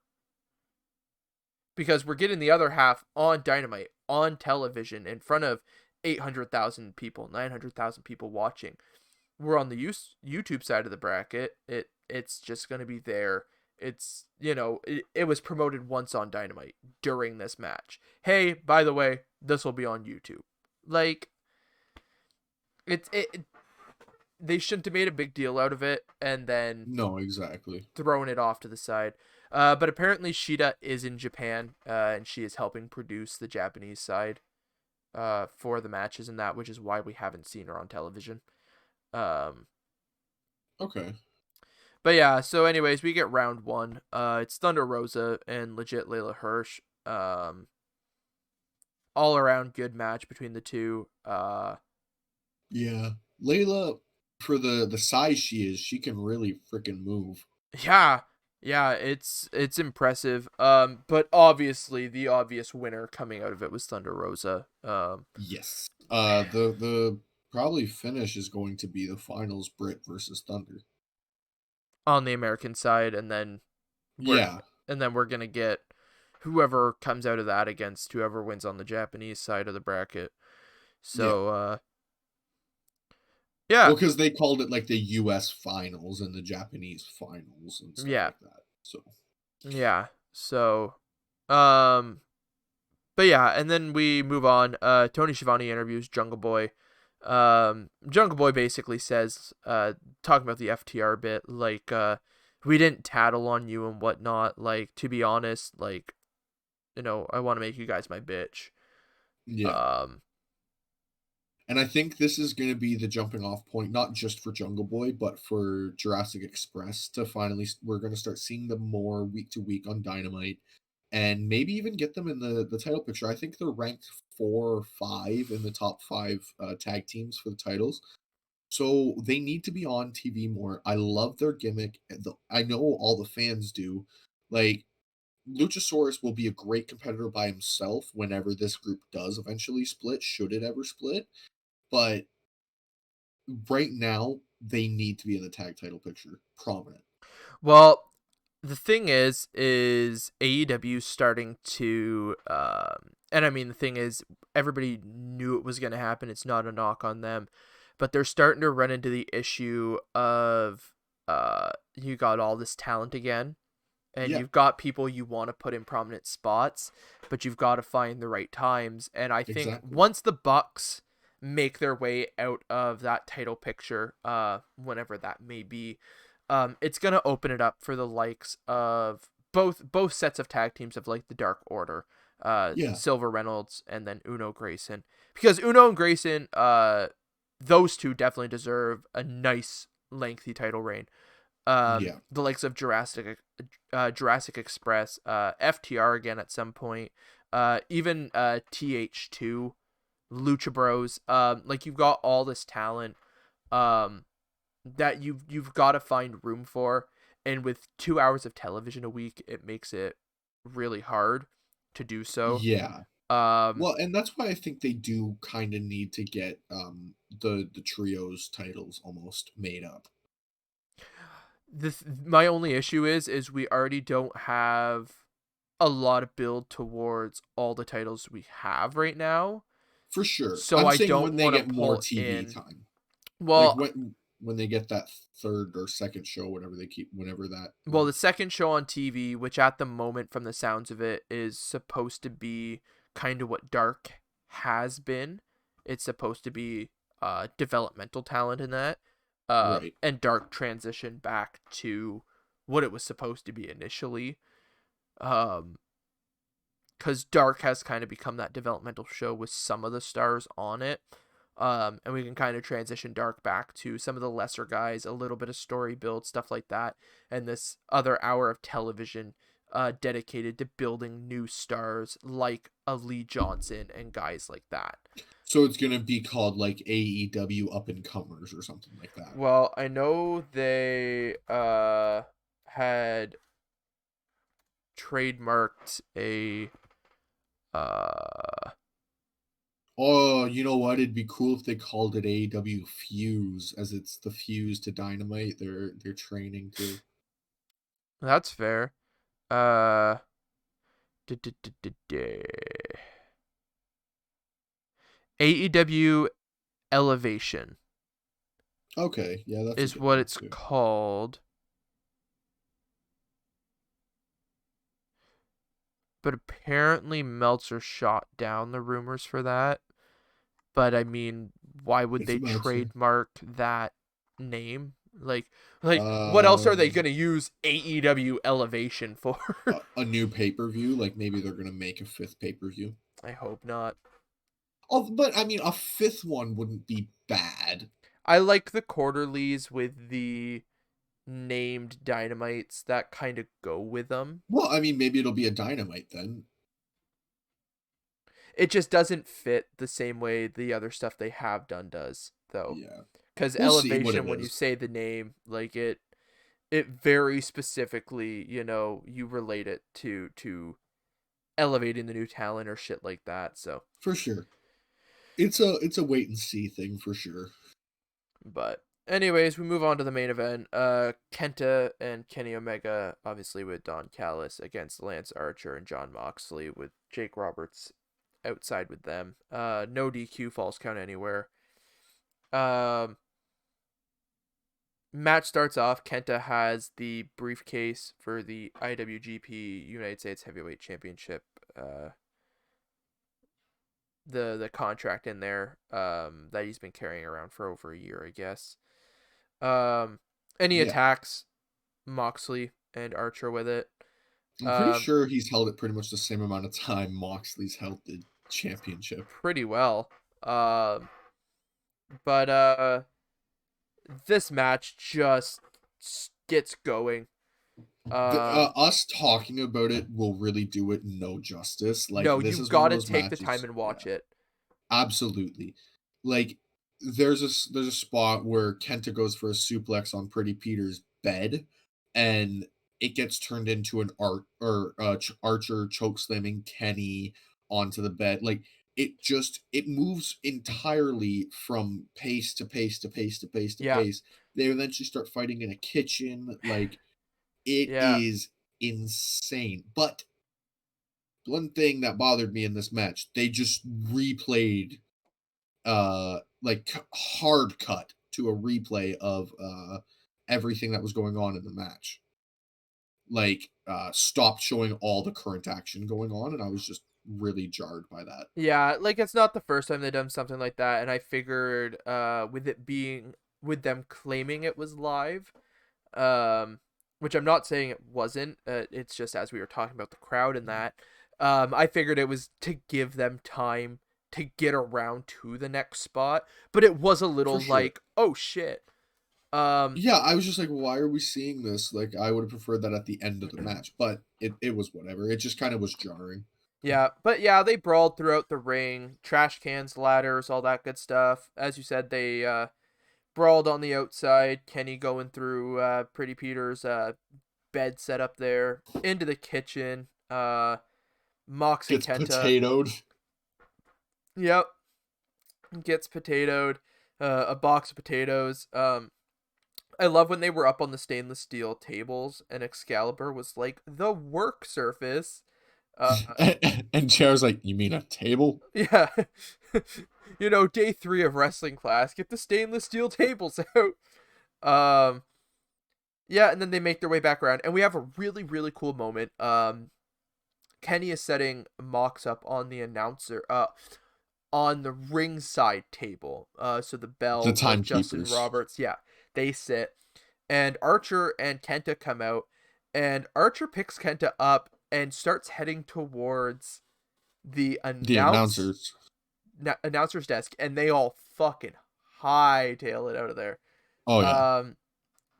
Because we're getting the other half on Dynamite, on television, in front of 800,000 people, 900,000 people watching. We're on the YouTube side of the bracket. It's just going to be there. It was promoted once on Dynamite during this match. Hey, by the way, this will be on YouTube. Like, they shouldn't have made a big deal out of it and then no, exactly. thrown it off to the side. But apparently Shida is in Japan, and she is helping produce the Japanese side for the matches and that, which is why we haven't seen her on television. Um, Okay. But yeah, so anyways, we get round one. It's Thunder Rosa and legit Layla Hirsch. All around good match between the two. Yeah. Layla, for the size she is, she can really freaking move. Yeah, yeah, it's impressive. But obviously the obvious winner coming out of it was Thunder Rosa. Yes. The probably finish is going to be the finals, Britt versus Thunder. On the American side, and then we're Yeah. gonna get whoever comes out of that against whoever wins on the Japanese side of the bracket. Yeah. So yeah, Well, because they called it like the US finals and the Japanese finals and stuff yeah, like that. So yeah. So um but yeah, and then we move on. Tony Schiavone interviews Jungle Boy. Jungle Boy basically says, talking about the FTR bit, like, we didn't tattle on you and whatnot. Like, to be honest, like, I want to make you guys my bitch. yeah. Um, And I think this is going to be the jumping off point, not just for Jungle Boy, but for Jurassic Express to finally, we're going to start seeing them more week to week on Dynamite and maybe even get them in the title picture. I think they're ranked 4 or 5 in the top 5 tag teams for the titles. So they need to be on TV more. I love their gimmick. I know all the fans do. Like, Luchasaurus will be a great competitor by himself whenever this group does eventually split, should it ever split. But right now, they need to be in the tag title picture, prominent. well, the thing is AEW starting to, and I mean, the thing is, everybody knew it was going to happen. It's not a knock on them, but they're starting to run into the issue of, you got all this talent again, and Yeah, you've got people you want to put in prominent spots, but you've got to find the right times. And I think exactly. once the Bucks make their way out of that title picture, whenever that may be, it's gonna open it up for the likes of both sets of tag teams of like the Dark Order, Yeah, Silver Reynolds, and then Uno Grayson, because Uno and Grayson, those two definitely deserve a nice lengthy title reign. yeah, The likes of Jurassic Express, FTR again at some point, even TH2, Lucha Bros. Like, you've got all this talent, um, that you've got to find room for, and with 2 hours of television a week, it makes it really hard to do so. yeah. Um, Well, and that's why I think they do kind of need to get the trios titles almost made up. my only issue is we already don't have a lot of build towards all the titles we have right now. For sure. So I'm I saying don't when they want to get more pull TV in. time. Like Well, when they get that third or second show, whatever they keep, whenever that the second show on TV, which at the moment, from the sounds of it, is supposed to be kind of what Dark has been. It's supposed to be developmental talent in that. right. And Dark transition back to what it was supposed to be initially. Um, because Dark has kind of become that developmental show with some of the stars on it. And we can kind of transition Dark back to some of the lesser guys, a little bit of story build, stuff like that, and this other hour of television dedicated to building new stars like a Lee Johnson and guys like that. So it's gonna be called like AEW Up and Comers or something like that. Well, I know they had trademarked a uh Oh, you know what? It'd be cool if they called it AEW Fuse, as it's the fuse to Dynamite. They're training to. that's fair. Uh AEW Elevation Okay, yeah, that's a is good what name it's too. called, but apparently Meltzer shot down the rumors for that. But I mean, why would It's they Meltzer. trademark that name? Like what else are they Um, gonna use AEW Elevation for? a new pay per view. Like maybe they're gonna make a fifth pay per view. I hope not. Oh, but I mean, a fifth one wouldn't be bad. I like the quarterlies with the named Dynamites that kind of go with them. Well, I mean, maybe it'll be a Dynamite then. It just doesn't fit the same way the other stuff they have done does, though. Yeah. Because We'll see what it Elevation, when you is. say the name, like it very specifically, you relate it to elevating the new talent or shit like that. So, For sure. It's a wait and see thing for sure. but anyways, we move on to the main event. Kenta and Kenny Omega, obviously with Don Callis against Lance Archer and John Moxley, with Jake Roberts outside with them. No DQ, falls count anywhere. Um, Match starts off. Kenta has the briefcase for the IWGP United States Heavyweight Championship. The contract in there that he's been carrying around for over a year, I guess. And he Yeah. attacks Moxley and Archer with it. I'm pretty Um, sure he's held it pretty much the same amount of time Moxley's held the championship. Pretty well. But this match just gets going. Us talking about it will really do it no justice. Like, No, this you is one of gotta those take the time matches. and Yeah, watch it. absolutely. Like, there's a spot where Kenta goes for a suplex on Pretty Peter's bed, and it gets turned into an Archer chokeslamming Kenny onto the bed. Like, it moves entirely from pace to pace to pace to pace to Yeah, pace. They eventually start fighting in a kitchen. Like, it yeah, is insane. But one thing that bothered me in this match, they just replayed like hard cut to a replay of everything that was going on in the match. Like stopped showing all the current action going on, and I was just really jarred by that. yeah. Like it's not the first time they've done something like that, and I figured, with them claiming it was live, um, which I'm not saying it wasn't. It's just as we were talking about the crowd and that, I figured it was to give them time to get around to the next spot, but it was a For little sure. like, oh shit. Um, Yeah, I was just like, why are we seeing this? Like, I would have preferred that at the end of the match, but it was whatever. It just kind of was jarring. Yeah, but yeah, they brawled throughout the ring, trash cans, ladders, all that good stuff. As you said, they brawled on the outside. Kenny going through Pretty Peter's bed set up there into the kitchen. Mox and Gets Kenta, potatoed. yep, gets potatoed. A box of potatoes. I love when they were up on the stainless steel tables and Excalibur was like the work surface. Uh, And Chair's like, you mean a table? Yeah. Day 3 of wrestling class. Get the stainless steel tables out. Yeah, and then they make their way back around, and we have a really, really cool moment. Kenny is setting Mox up on the on the ringside table. So the The bell, Justin timekeepers. Roberts, yeah, they sit, and Archer and Kenta come out, and Archer picks Kenta up and starts heading towards the The announcers. announcer's desk, and they all fucking hightail it out of there. Oh yeah. Um,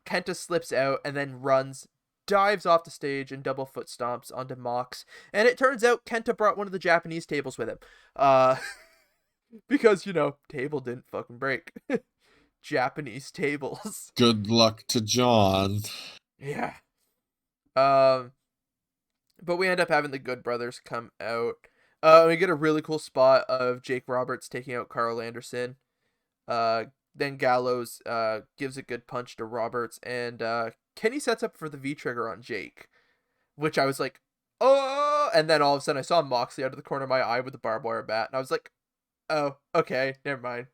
Kenta slips out and then runs, dives off the stage and double foot stomps onto Mox. And it turns out Kenta brought one of the Japanese tables with him. Uh, because table didn't fucking break. Japanese tables. Good luck to John. Yeah. Um, but we end up having the Good Brothers come out. We get a really cool spot of Jake Roberts taking out Carl Anderson. Then Gallows gives a good punch to Roberts, and Kenny sets up for the V trigger on Jake, which I was like, oh! And then all of a sudden I saw Moxley out of the corner of my eye with the barbed wire bat, and I was like, oh, okay, never mind.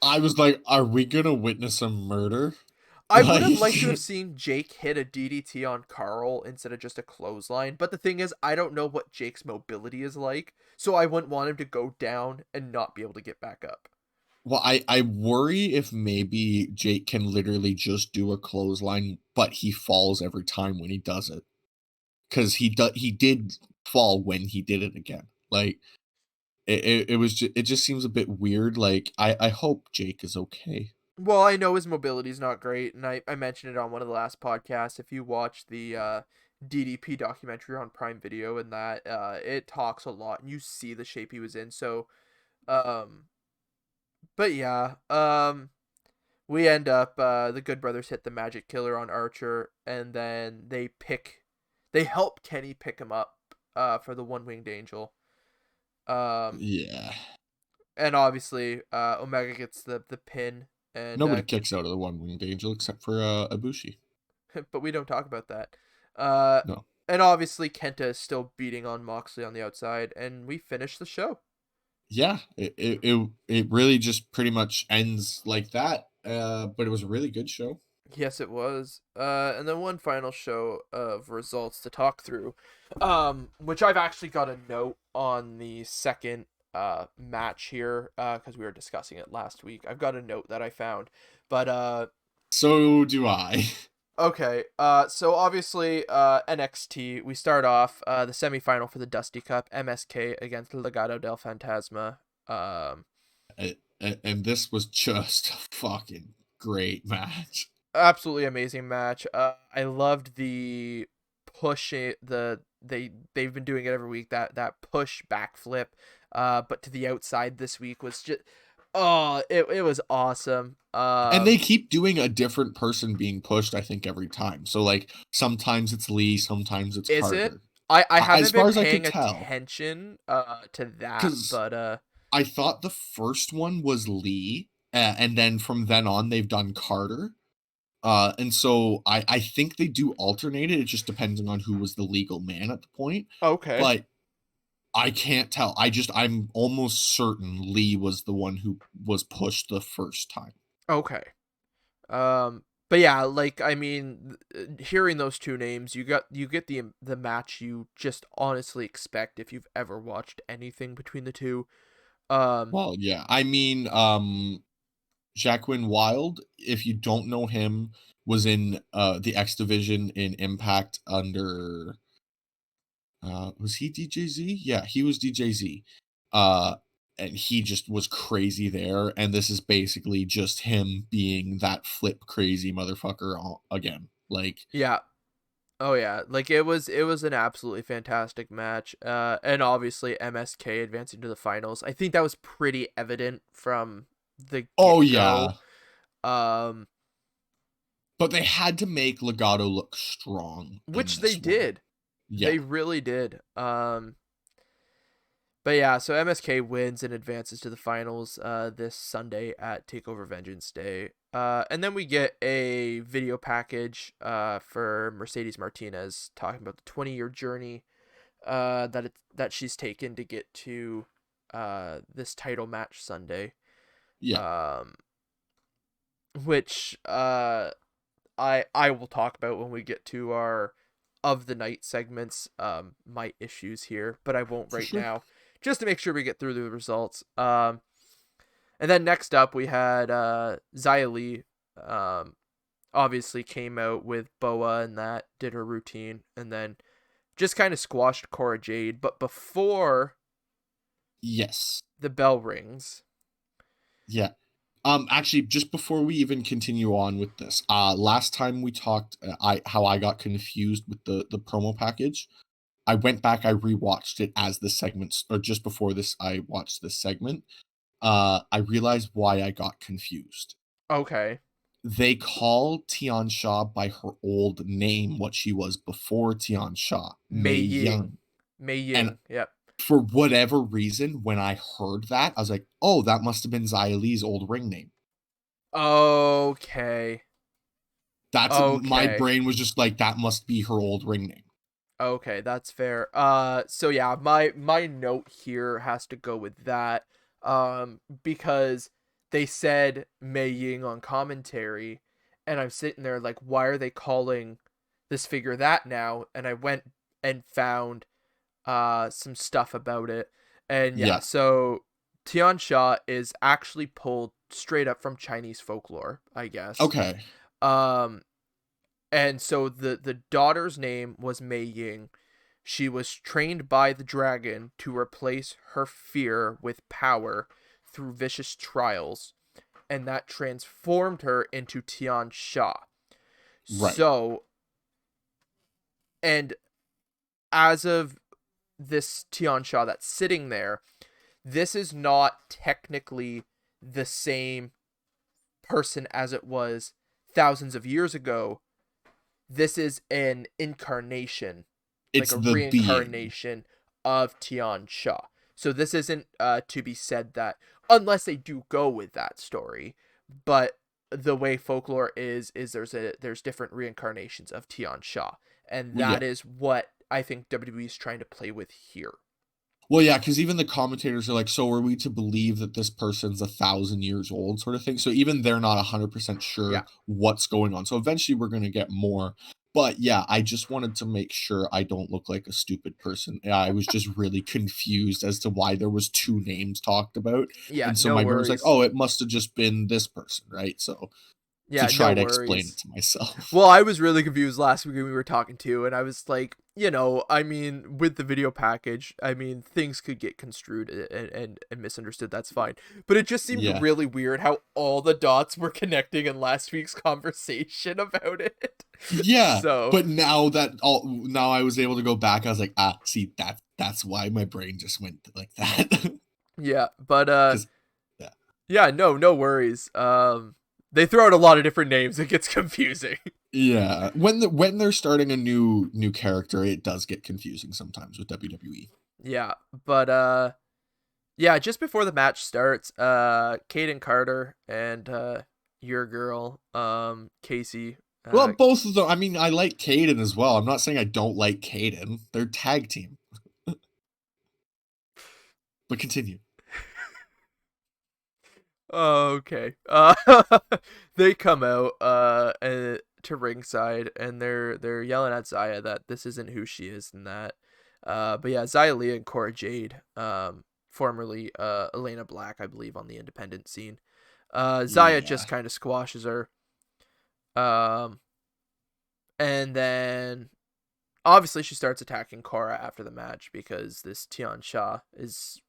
I was like, are we gonna witness a murder? I would Like, have liked to have seen Jake hit a DDT on Carl instead of just a clothesline, but the thing is, I don't know what Jake's mobility is like, so I wouldn't want him to go down and not be able to get back up. well, I worry if maybe Jake can literally just do a clothesline, but he falls every time when he does it. Because he did fall when he did it again. Like it just seems a bit weird. Like I hope Jake is okay. Well, I know his mobility's not great, and I mentioned it on one of the last podcasts. If you watch the DDP documentary on Prime Video, and that it talks a lot, and you see the shape he was in. So, um, but yeah, we end up the Good Brothers hit the Magic Killer on Archer, and then they help Kenny pick him up for the One Winged Angel. Um, Yeah. and obviously Omega gets the pin, and Nobody kicks out of the One Winged Angel except for Ibushi. but we don't talk about that. Uh, No. and obviously Kenta is still beating on Moxley on the outside, and we finish the show. Yeah, it really just pretty much ends like that. But it was a really good show. Yes, it was. And then one final show of results to talk through, which I've actually got a note on the second match here, because we were discussing it last week. I've got a note that I found, but So do I. okay. So obviously, NXT. We start off the semifinal for the Dusty Cup, MSK against Legado del Fantasma. Um, And this was just a fucking great match. Absolutely amazing match. I loved the push. They've been doing it every week. That push backflip, but to the outside this week was just, oh, it was awesome. And they keep doing a different person being pushed, I think, every time. So like sometimes it's Lee, sometimes it's Is it? Carter. I As haven't far been as I could paying tell, attention to that, because but I thought the first one was Lee, and then from then on they've done Carter. And so I think they do alternate it. It just depending on who was the legal man at the point. okay. But I can't tell. I'm almost certain Lee was the one who was pushed the first time. Okay. But yeah, like I mean, hearing those two names, you get the match you just honestly expect if you've ever watched anything between the two. Um, Well, yeah. I mean, Jacqueline Wild, if you don't know him, was in the X division in Impact under was he DJZ? Yeah, he was DJZ. Uh and he just was crazy there, and this is basically just him being that flip crazy motherfucker again. Like, yeah. Oh yeah, like it was an absolutely fantastic match. And obviously MSK advancing to the finals. I think that was pretty evident from the oh get-go. yeah, Um, but they had to make Legato look strong in which they this one. did. Yeah, They really did. But yeah, so MSK wins and advances to the finals this Sunday at Takeover Vengeance Day. And then we get a video package for Mercedes Martinez talking about the 20-year journey that she's taken to get to this title match Sunday. yeah, Um, which I will talk about when we get to our of the night segments, my issues here, but I won't for right sure. now, just to make sure we get through the results. And then next up we had Xia Li, obviously came out with Boa and that did her routine, and then just kind of squashed Cora Jade. But before Yes, the bell rings, yeah. Actually, just before we even continue on with this, last time we talked, I got confused with the promo package. I went back, I rewatched it as the segments, or just before this, I watched this segment. I realized why I got confused. okay, They call Tian Sha by her old name, what she was before Tian Sha, Mei Mei Ying, Young. Mei And Ying, yep, for whatever reason, when I heard that, I was like, oh, that must have been Xia Li's old ring name. okay, That's my okay. brain was just like, that must be her old ring name. Okay, that's fair. So yeah, my note here has to go with that. Because they said Mei Ying on commentary, and I'm sitting there like, why are they calling this figure that now? And I went and found some stuff about it, and yeah, Yeah. so Tian Sha is actually pulled straight up from Chinese folklore, I guess. Okay. Um, and so the daughter's name was Mei Ying. She was trained by the dragon to replace her fear with power through vicious trials. and that transformed her into Tian Sha. Right. So, and as of this Tian Sha that's sitting there, this is not technically the same person as it was thousands of years ago. This is an incarnation, like It's a the being. reincarnation of Tian Sha. So this isn't to be said that, unless they do go with that story, but the way folklore is there's different reincarnations of Tian Sha, and Well, yeah. that is what I think WWE is trying to play with here. Well, yeah, because even the commentators are like, so are we to believe that this person's 1,000 years old, sort of thing? So even they're not 100% Yeah. sure what's going on. So eventually we're going to get more. But yeah, I just wanted to make sure I don't look like a stupid person. I was just really confused as to why there was two names talked about. Yeah, And so no my brain was like, worries. oh, it must have just been this person, right? So to Yeah, no try to explain it worries. to myself. Well, I was really confused last week when we were talking to, and I was like, I mean, with the video package, I mean, things could get construed and misunderstood. That's fine. But it just seemed Yeah. really weird how all the dots were connecting in last week's conversation about it. Yeah, So, but now I was able to go back. I was like, see that's why my brain just went like that. yeah, but Because yeah, yeah, no worries. They throw out a lot of different names. It gets confusing. yeah. When they're starting a new character, it does get confusing sometimes with WWE. Yeah, but yeah, just before the match starts, Kaden Carter and your girl, Casey, Well, both of them. I mean, I like Caden as well. I'm not saying I don't like Caden. They're tag team. But continue. okay. They come out to ringside, and they're yelling at Zaya that this isn't who she is and that. But yeah, Zaya Lee and Cora Jade, formerly Elena Black, I believe, on the independent scene. Zaya Yeah, just kind of squashes her. Um, and then obviously she starts attacking Cora after the match because this Tian Sha is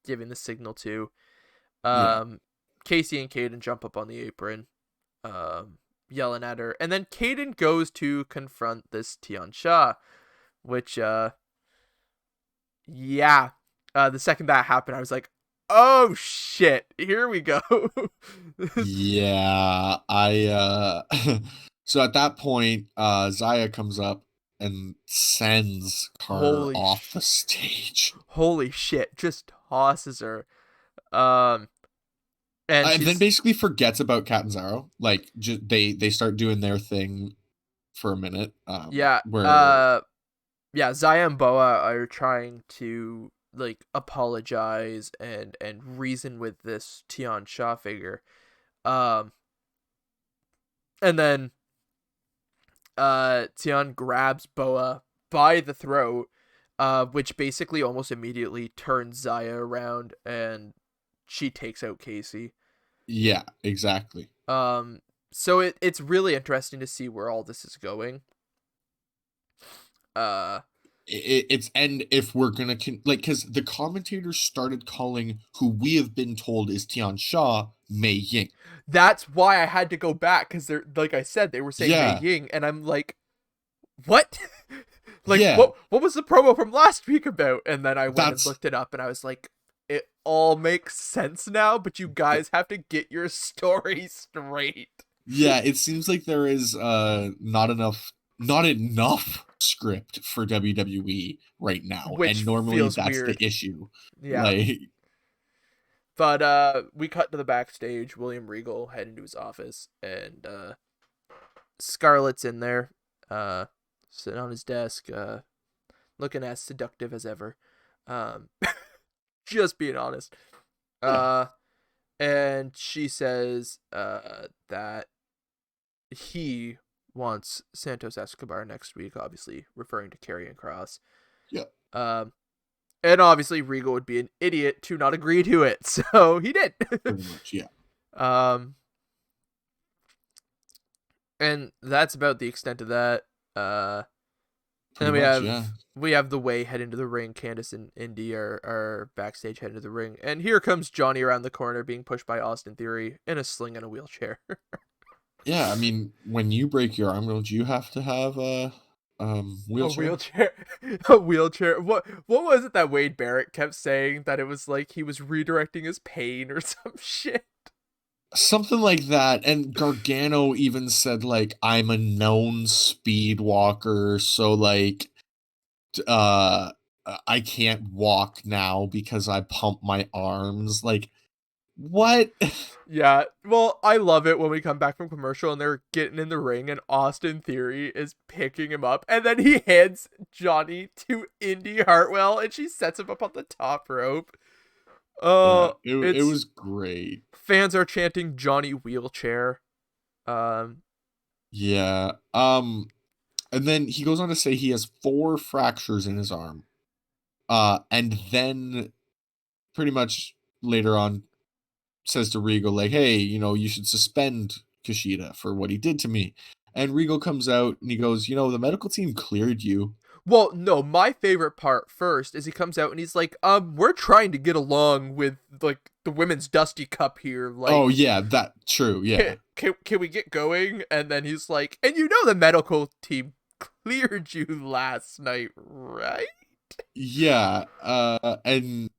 giving the signal to. yeah, Casey and Kaden jump up on the apron, yelling at her, and then Kaden goes to confront this Tian Sha, which yeah, the second that happened, I was like, oh shit, here we go. yeah. I so at that point, Zaya comes up and sends Carter holy off the stage. holy shit, just tosses her. Um, and And then she's basically forgets about Catanzaro. Like they start doing their thing for a minute. yeah, Where yeah, Zaya and Boa are trying to like apologize and reason with this Tian Sha figure. Um, and then Tian grabs Boa by the throat, which basically almost immediately turns Zaya around and she takes out Casey. yeah, exactly. Um, so it's really interesting to see where all this is going. Uh, It's and if we're gonna like because the commentators started calling who we have been told is Tian Sha Mei Ying. that's why I had to go back because they're like I said they were saying Mei Yeah, Ying, and I'm like, what? Like yeah. what was the promo from last week about? And then I went and That's looked it up, and I was like, it all makes sense now, but you guys have to get your story straight. yeah. It seems like there is not enough script for WWE right now, Which and normally feels that's the weird. issue. Yeah. Like But we cut to the backstage, William Regal heading to his office, and Scarlett's in there, uh sitting on his desk, looking as seductive as ever. Um just being honest. yeah, Uh and she says that he wants Santos Escobar next week, obviously referring to Karrion Kross. yeah, Um, and obviously Regal would be an idiot to not agree to it, so he did. pretty much, yeah. um, and that's about the extent of that. And Pretty much, yeah. we have the way heading to the ring. Candice and Indy are backstage heading to the ring, and here comes Johnny around the corner, being pushed by Austin Theory in a sling and a wheelchair. Yeah, I mean, when you break your arm, don't you have to have a A wheelchair? wheelchair, a wheelchair. What was it that Wade Barrett kept saying, that it was like he was redirecting his pain or some shit? Something like that. And Gargano even said, like, I'm a known speed walker, so like uh I can't walk now because I pump my arms. Like, what? Yeah, well, I love it when we come back from commercial and they're getting in the ring and Austin Theory is picking him up, and then he hands Johnny to Indy Hartwell and she sets him up on the top rope. Yeah, Oh, it it's was great. fans are chanting Johnny Wheelchair. Um, Yeah. And then he goes on to say he has 4 fractures in his arm. And then pretty much later on says to Regal, like, hey, you should suspend Kushida for what he did to me. And Regal comes out and he goes, the medical team cleared you. well, no, my favorite part first is he comes out and he's like, we're trying to get along with like the women's Dusty Cup here. Oh, Like, yeah, that true. Yeah. can we get going? And then he's like, and the medical team cleared you last night, right? Yeah. And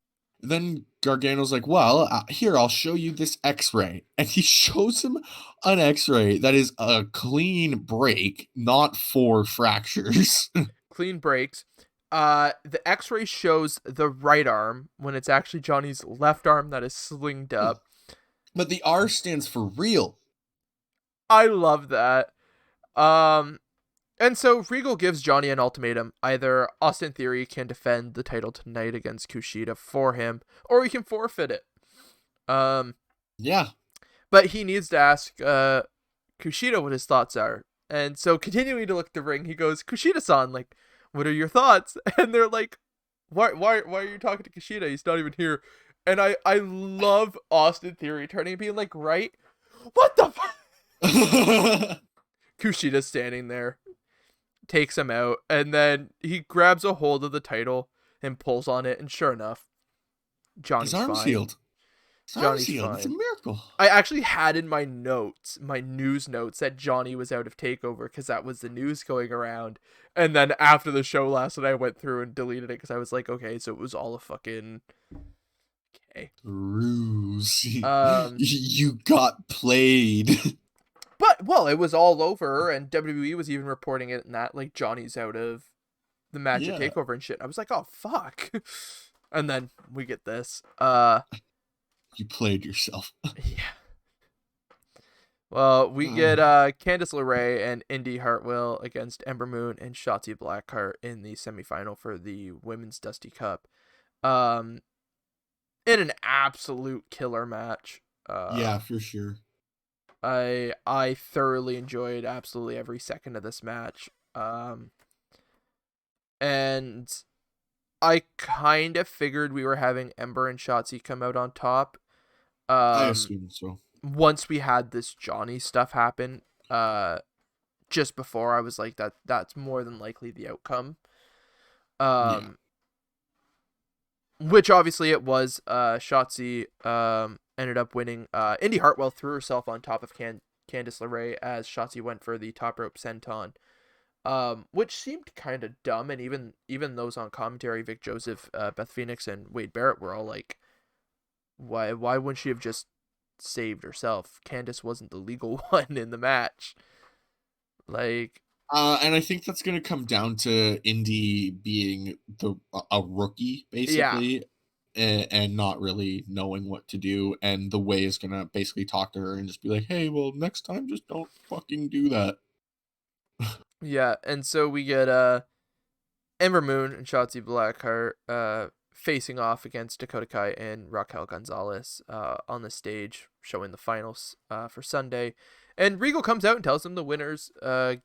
then Gargano's like, well, here, I'll show you this x-ray. And he shows him an x-ray that is a clean break, not 4 fractures. Clean breaks. The X-ray shows the right arm when it's actually Johnny's left arm that is slinged up. But the R stands for real. I love that. Um, and so Regal gives Johnny an ultimatum: either Austin Theory can defend the title tonight against Kushida for him, or he can forfeit it. Um, Yeah. but he needs to ask Kushida what his thoughts are. And so, continuing to look at the ring, he goes, Kushida-san, like, what are your thoughts? And they're like, why are you talking to Kushida? He's not even here. And I love Austin Theory turning and being like, right? What the fuck? Kushida's standing there, takes him out, and then he grabs a hold of the title and pulls on it, and sure enough, His Johnny's arm's fine. healed. His arm's Johnny's healed. It's a fine. miracle. I actually had in my notes, my news notes, that Johnny was out of TakeOver because that was the news going around. And then after the show last night, I went through and deleted it because I was like, okay, so it was all a fucking... Okay. Ruse. Um, You got played. but, well, it was all over, and WWE was even reporting it and that, like, Johnny's out of the match at Yeah. TakeOver and shit. I was like, oh, fuck. And then we get this. You played yourself. Yeah. Well, we get Candice LeRae and Indy Hartwell against Ember Moon and Shotzi Blackheart in the semifinal for the Women's Dusty Cup. In an absolute killer match. Yeah, for sure. I thoroughly enjoyed absolutely every second of this match. And I kind of figured we were having Ember and Shotzi come out on top. I assume so. Once we had this Johnny stuff happen, just before, I was like, that's more than likely the outcome. Yeah. Which obviously it was. Shotzi ended up winning. Indy Hartwell threw herself on top of Candice LeRae as Shotzi went for the top rope senton, which seemed kind of dumb, and even those on commentary, Vic Joseph, Beth Phoenix, and Wade Barrett were all like, why wouldn't she have just saved herself? Candice wasn't the legal one in the match. Like, And I think that's going to come down to Indy being a rookie, yeah, basically, and not really knowing what to do. And the Way is going to basically talk to her and just be like, hey, well, next time, just don't fucking do that. yeah. And so we get Ember Moon and Shotzi Blackheart facing off against Dakota Kai and Raquel Gonzalez on the stage, showing the finals for Sunday. And Regal comes out and tells them the winners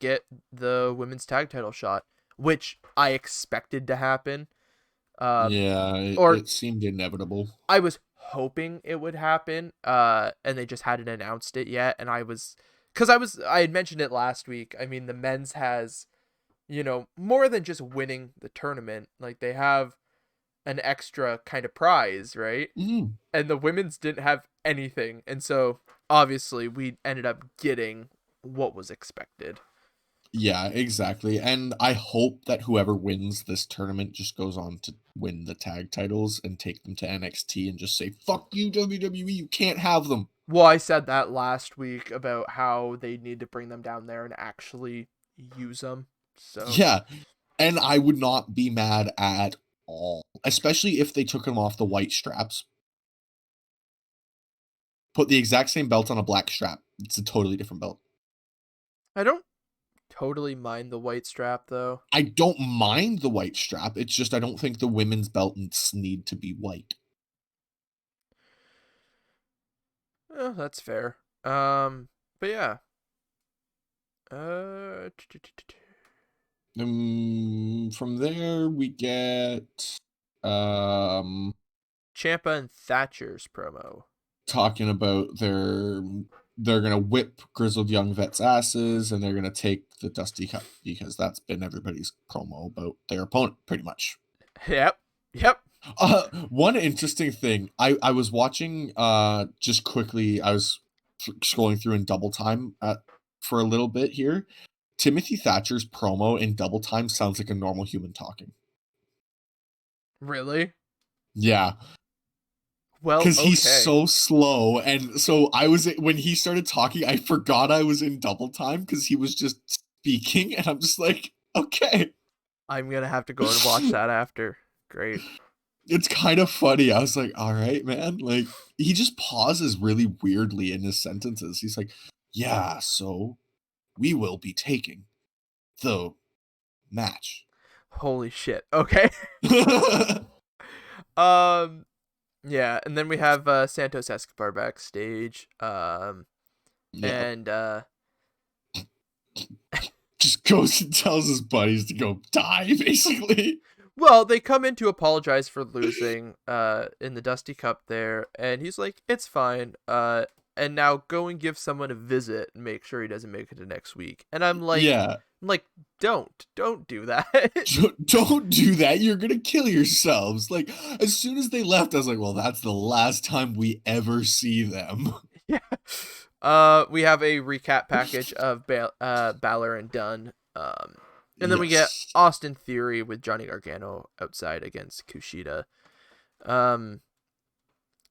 get the women's tag title shot, which I expected to happen. Yeah, Or it seemed inevitable. I was hoping it would happen, and they just hadn't announced it yet. And I had mentioned it last week. I mean, the men's has more than just winning the tournament. Like, they have an extra kind of prize, right? Mhm. And the women's didn't have anything. And so obviously we ended up getting what was expected. Yeah, exactly. And I hope that whoever wins this tournament just goes on to win the tag titles and take them to NXT and just say, fuck you, WWE, you can't have them. Well, I said that last week about how they need to bring them down there and actually use them. So, Yeah. And I would not be mad at all, especially if they took them off the white straps. Put the exact same belt on a black strap. It's a totally different belt. I don't totally mind the white strap though. I don't mind the white strap. It's just I don't think the women's belts need to be white. That's fair. But yeah. Uh, From there we get um Champa and Thatcher's promo. talking about they're gonna whip grizzled young vets' asses and they're gonna take the Dusty Cup because that's been everybody's promo about their opponent, pretty much. Yep. Yep. One interesting thing, I was watching just quickly, I was scrolling through in double time for a little bit here. Timothy Thatcher's promo in double time sounds like a normal human talking. Really? Yeah, Well, because he's okay. so slow, and so when he started talking, I forgot I was in double time because he was just speaking, and I'm just like, okay. I'm gonna have to go and watch that after. Great. It's kind of funny. I was like, all right, man. Like, he just pauses really weirdly in his sentences. He's like, yeah, so we will be taking the match. Holy shit. Okay. Yeah, and then we have Santos Escobar backstage. Yeah. And Just goes and tells his buddies to go die, basically. well, they come in to apologize for losing in the Dusty Cup there, and he's like, "It's fine. And now go and give someone a visit and make sure he doesn't make it to next week." And Yeah. I'm like, don't do that. Don't do that. You're going to kill yourselves. Like, as soon as they left, I was like, well, that's the last time we ever see them. Yeah. We have a recap package of Balor and Dunn. And then we get Yes. Austin Theory with Johnny Gargano outside against Kushida.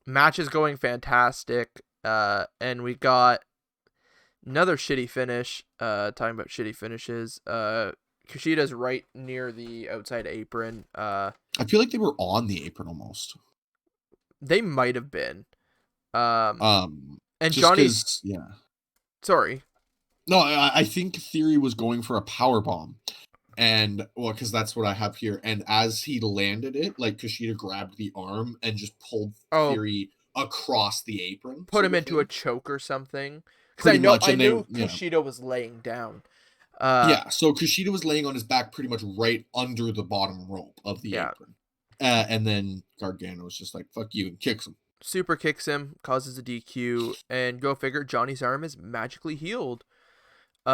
Match is going fantastic. And we got another shitty finish. Talking about shitty finishes. Kushida's right near the outside apron. I feel like they were on the apron almost. They might have been. And Just Johnny's because, yeah. sorry. No, I think Theory was going for a power bomb, and well, because that's what I have here. And as he landed it, like Kushida grabbed the arm and just pulled Oh, Theory across the apron, put sort him of into a thing. choke or something. Because Pretty much, I and they, knew yeah, Kushida was laying down. yeah. So Kushida was laying on his back, pretty much right under the bottom rope of the Yeah. apron, and then Gargano was just like "fuck you" and kicks him. Super kicks him, causes a DQ, and go figure, Johnny's arm is magically healed. He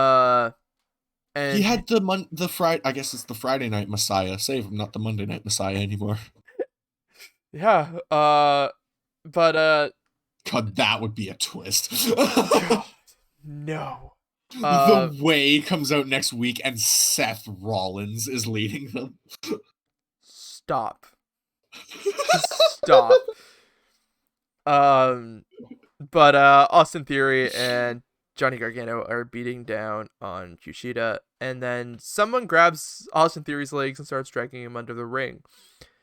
And had the Friday. I guess it's the Friday Night Messiah. Save him, not the Monday Night Messiah anymore. yeah, but God, that would be a twist. no. The Way comes out next week and Seth Rollins is leading them. Stop. Just stop. But Austin Theory and Johnny Gargano are beating down on Kushida, and then someone grabs Austin Theory's legs and starts dragging him under the ring.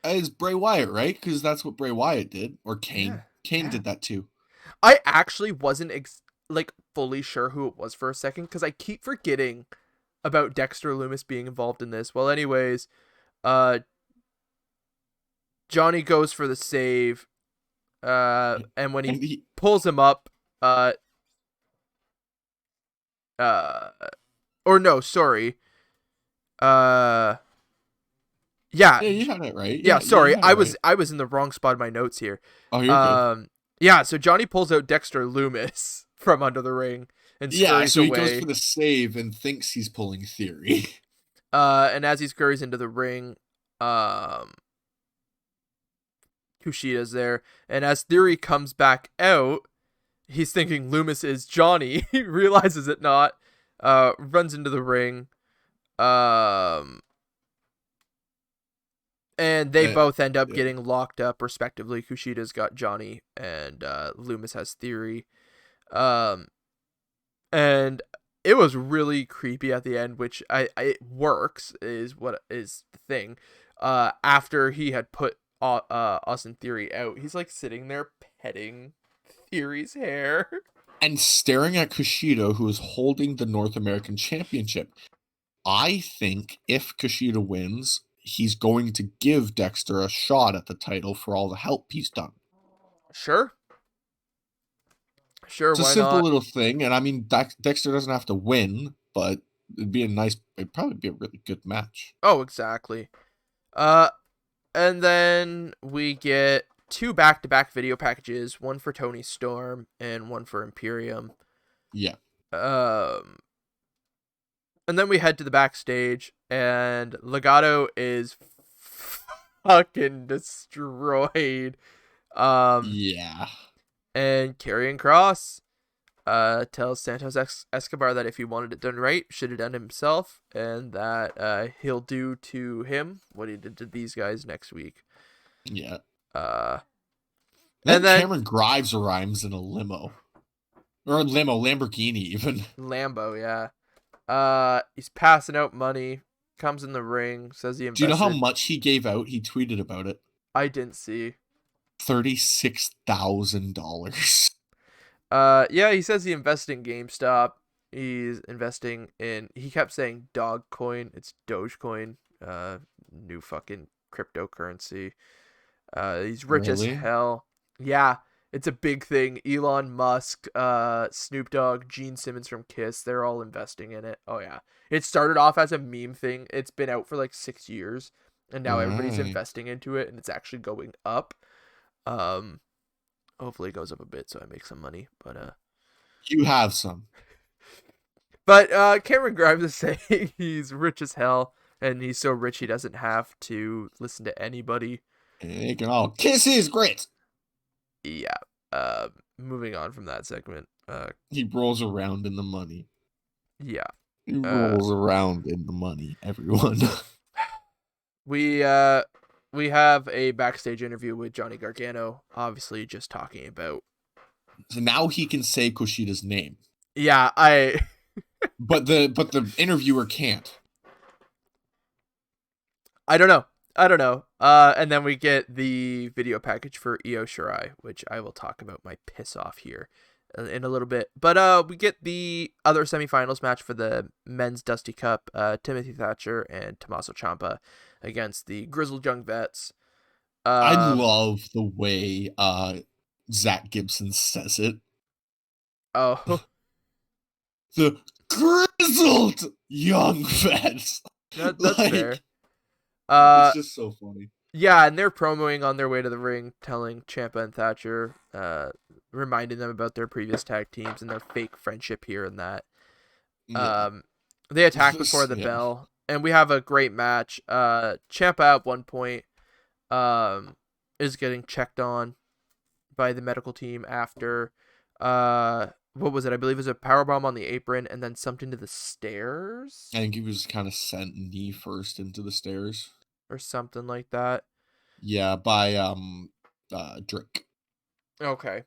It's Bray Wyatt, right? Because that's what Bray Wyatt did. Or Kane. Yeah, Kane yeah. did that too. I actually wasn't fully sure who it was for a second because I keep forgetting about Dexter Loomis being involved in this. Well, anyways, Johnny goes for the save, and when And he he, pulls him up, or no, sorry, uh, yeah, yeah, you had it right. yeah, Yeah, you sorry, had it right. I was in the wrong spot in my notes here. Oh, you're good. Yeah, so Johnny pulls out Dexter Loomis from under the ring and Yeah, scurries so he goes away. for the save and thinks he's pulling Theory. And as he scurries into the ring, um, Kushida's there, and as Theory comes back out, he's thinking Loomis is Johnny. He realizes it not. Runs into the ring. Um, and they Uh, both end up yeah. getting locked up respectively. Kushida's got Johnny, and Loomis has Theory. Um, and it was really creepy at the end, which it works is what is the thing. After he had put Austin Theory out, he's like sitting there petting Theory's hair. And staring at Kushida, who is holding the North American Championship. I think if Kushida wins, he's going to give Dexter a shot at the title for all the help he's done. Sure, sure, It's a why simple not? little thing, and I mean, Dexter doesn't have to win, but it'd probably be a really good match. Oh, exactly. Uh, and then we get two back-to-back video packages, one for Tony Storm and one for Imperium. Yeah. Um, and then we head to the backstage, and Legato is fucking destroyed. Um, Yeah. and Karrion Kross tells Santos Escobar that if he wanted it done right, should have done it himself, and that he'll do to him what he did to these guys next week. Yeah. Uh, and Then then Cameron Grimes arrives in a limo. Or a limo, Lamborghini even. Lambo, yeah. He's passing out money, comes in the ring, says he Do you know how invested. much he gave out? He tweeted about it. I didn't see. $36,000. Yeah, he says he invested in GameStop. He's investing in. He kept saying Dogcoin. It's Dogecoin. New fucking cryptocurrency. He's rich as Really? hell. Yeah, it's a big thing. Elon Musk, Snoop Dogg, Gene Simmons from Kiss, they're all investing in it. Oh yeah. It started off as a meme thing. It's been out for like 6 years, and now everybody's Right. investing into it, and it's actually going up. Um, Hopefully it goes up a bit so I make some money. You have some. Cameron Grimes is saying he's rich as hell, and he's so rich he doesn't have to listen to anybody. They can all kiss his grits. Yeah. Moving on from that segment. He rolls around in the money. Yeah. He Uh, rolls around in the money, everyone. we we have a backstage interview with Johnny Gargano, obviously just talking about. So now he can say Kushida's name. Yeah, But the interviewer can't. I don't know. I don't know. And then we get the video package for Io Shirai, which I will talk about my piss off here in a little bit. But we get the other semifinals match for the men's Dusty Cup. Timothy Thatcher and Tommaso Ciampa against the Grizzled Young Vets. I Um. love the way Zach Gibson says it. Oh, The grizzled young vets. that's fair. Like, Uh. it's just so funny. Yeah, and they're promoing on their way to the ring, telling Ciampa and Thatcher, reminding them about their previous tag teams and their fake friendship here and that. Yeah. They attack before the Yeah. bell, and we have a great match. Ciampa at one point, is getting checked on by the medical team after, what was it? I believe it was a powerbomb on the apron and then something to the stairs I think he was kind of sent knee first into the stairs. or something like that. Yeah, by Drake. Okay.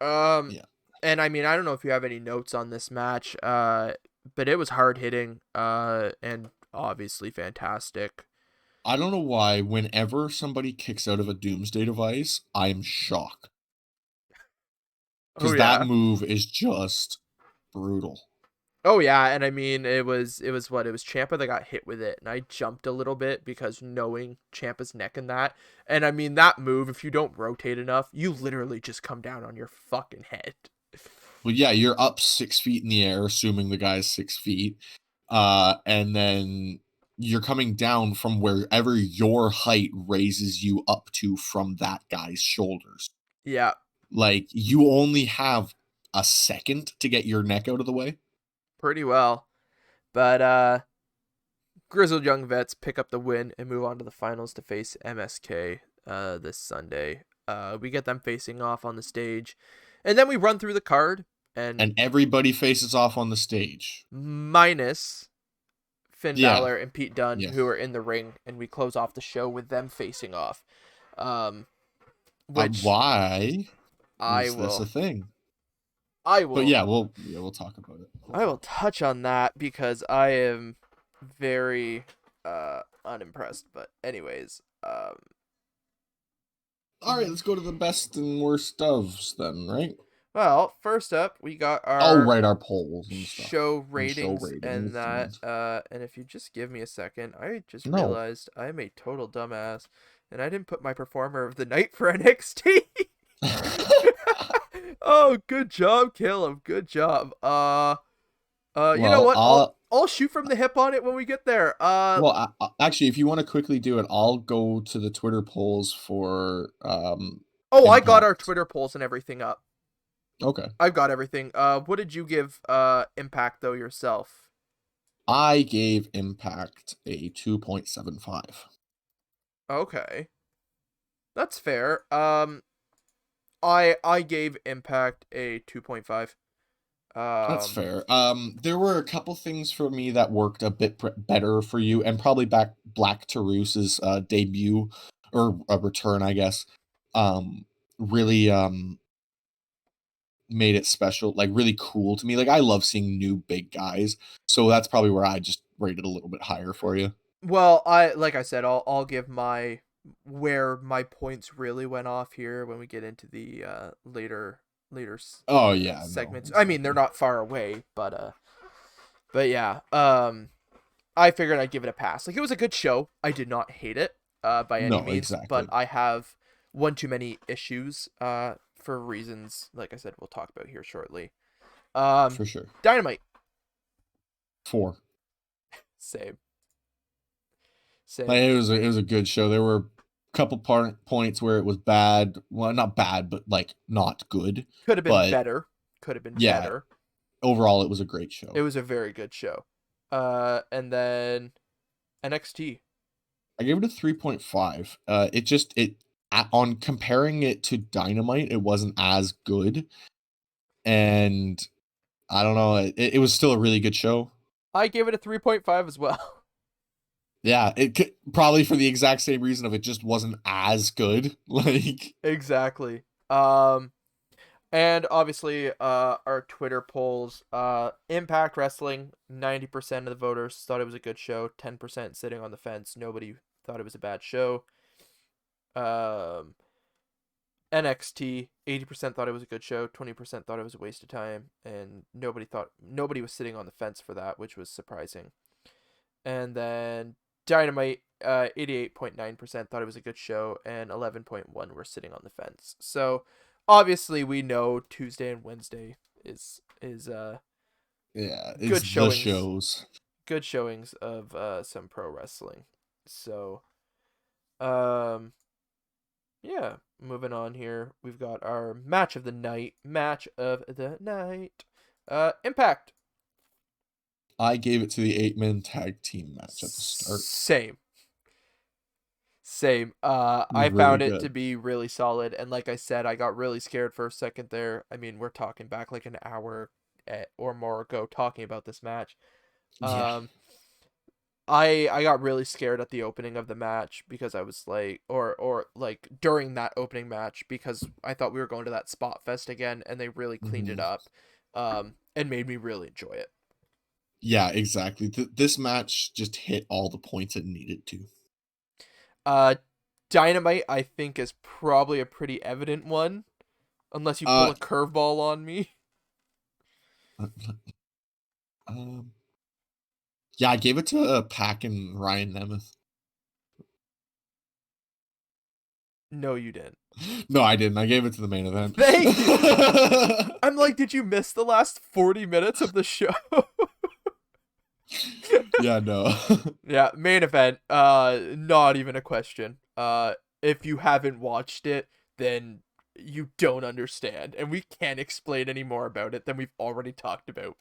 Um, Yeah. and I mean, I don't know if you have any notes on this match, but it was hard hitting, and obviously fantastic. I don't know why whenever somebody kicks out of a doomsday device, I'm shocked. Oh Because that yeah. move is just brutal. Oh yeah, and I mean, it was Champa that got hit with it, and I jumped a little bit because knowing Champa's neck and that, and I mean that move, if you don't rotate enough, you literally just come down on your fucking head. Well, yeah, you're up 6 feet in the air, assuming the guy's 6 feet. And then you're coming down from wherever your height raises you up to from that guy's shoulders. Yeah, Like, you only have a second to get your neck out of the way. pretty well. But Grizzled Young Vets pick up the win and move on to the finals to face MSK this Sunday. We get them facing off on the stage, and then we run through the card, and everybody faces off on the stage. minus Finn Yeah. Balor and Pete Dunne, Yes. who are in the ring, and we close off the show with them facing off. Which why I is this will. a thing? I will. But yeah, we'll talk about it. I will touch on that because I am very unimpressed. But anyways, All right, let's go to the best and worst ofs then, right? well, first up we got our polls and stuff. show ratings ratings and that. And if you just give me a second, I just No. realized I'm a total dumbass, and I didn't put my performer of the night for NXT. Oh, good job, Kaleb. Good job. You know what? I'll shoot from the hip on it when we get there. Well, actually, if you want to quickly do it, I'll go to the Twitter polls for Oh, I got Impact. our Twitter polls and everything up. Okay. I've got everything. What did you give Impact though yourself? I gave Impact a 2.75. Okay. That's fair. I gave Impact a 2.5. That's fair. There were a couple things for me that worked a bit better for you, and probably Black Taurus's debut or a return, I guess. Really made it special, like really cool to me. Like I love seeing new big guys, so that's probably where I just rated a little bit higher for you. Well, like I said, I'll give where my points really went off here when we get into the later Oh yeah, segments. no, I mean, they're not far away, but yeah. I figured I'd give it a pass. Like, it was a good show. I did not hate it by any means, exactly. but I have one too many issues for reasons, like I said, we'll talk about here shortly. For sure. Dynamite. 4. Same. Like, it was a good show. There were a couple points where it was bad. Well, not bad, but like not good. Could have been better. Better. Overall, it was a great show. It was a very good show. And then NXT. I gave it a 3.5. It on comparing it to Dynamite, it wasn't as good. And I don't know, it was still a really good show. I gave it a 3.5 as well. Yeah, probably for the exact same reason of it just wasn't as good. Like exactly. And obviously, our Twitter polls, Impact Wrestling, 90% of the voters thought it was a good show, 10% sitting on the fence. Nobody thought it was a bad show. NXT, 80% thought it was a good show, 20% thought it was a waste of time, and nobody was sitting on the fence for that, which was surprising. And then Dynamite, 88.9% thought it was a good show, and 11.1% were sitting on the fence. So obviously we know Tuesday and Wednesday is good showings. Good showings of some pro wrestling. So yeah, moving on here. We've got our match of the night. Impact. I gave it to the 8-man tag team match at the start. Same. I found it to be really solid, and like I said, I got really scared for a second there. I mean, we're talking back like an hour or more ago talking about this match. Yeah. I got really scared at the opening of the match because I was like, or like during that opening match, because I thought we were going to that spot fest again, and they really cleaned it up, and made me really enjoy it. Yeah, exactly. This match just hit all the points it needed to. Dynamite, I think, is probably a pretty evident one, unless you pull a curveball on me. Yeah, I gave it to Pac and Ryan Nemeth. No, you didn't. No, I didn't. I gave it to the main event. Thank you. I'm like, did you miss the last 40 minutes of the show? Yeah, no. Yeah, main event. Not even a question. If you haven't watched it, then you don't understand, and we can't explain any more about it than we've already talked about.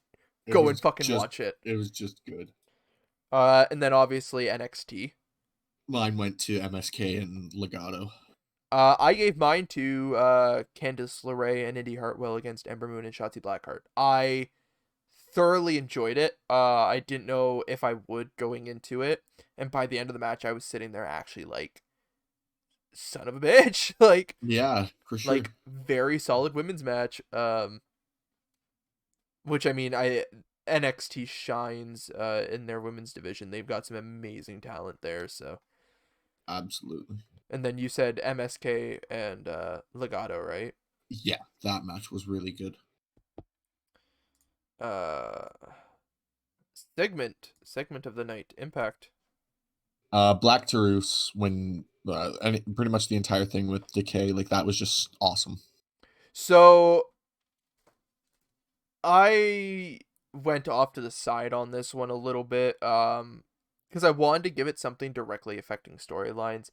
Go and fucking watch it. It was just good. And then obviously NXT. Mine went to MSK and Legato. I gave mine to Candice LeRae and Indy Hartwell against Ember Moon and Shotzi Blackheart. I thoroughly enjoyed it. I didn't know if I would going into it, and by the end of the match, I was sitting there actually like, son of a bitch, Yeah, for like sure. very solid women's match. Which I mean, I NXT shines in their women's division. They've got some amazing talent there. So, Absolutely. and then you said MSK and Legato, right? Yeah, that match was really good. Uh, segment of the night, Impact. Black Taurus when pretty much the entire thing with Decay, like that was just awesome. So I went off to the side on this one a little bit, because I wanted to give it something directly affecting storylines,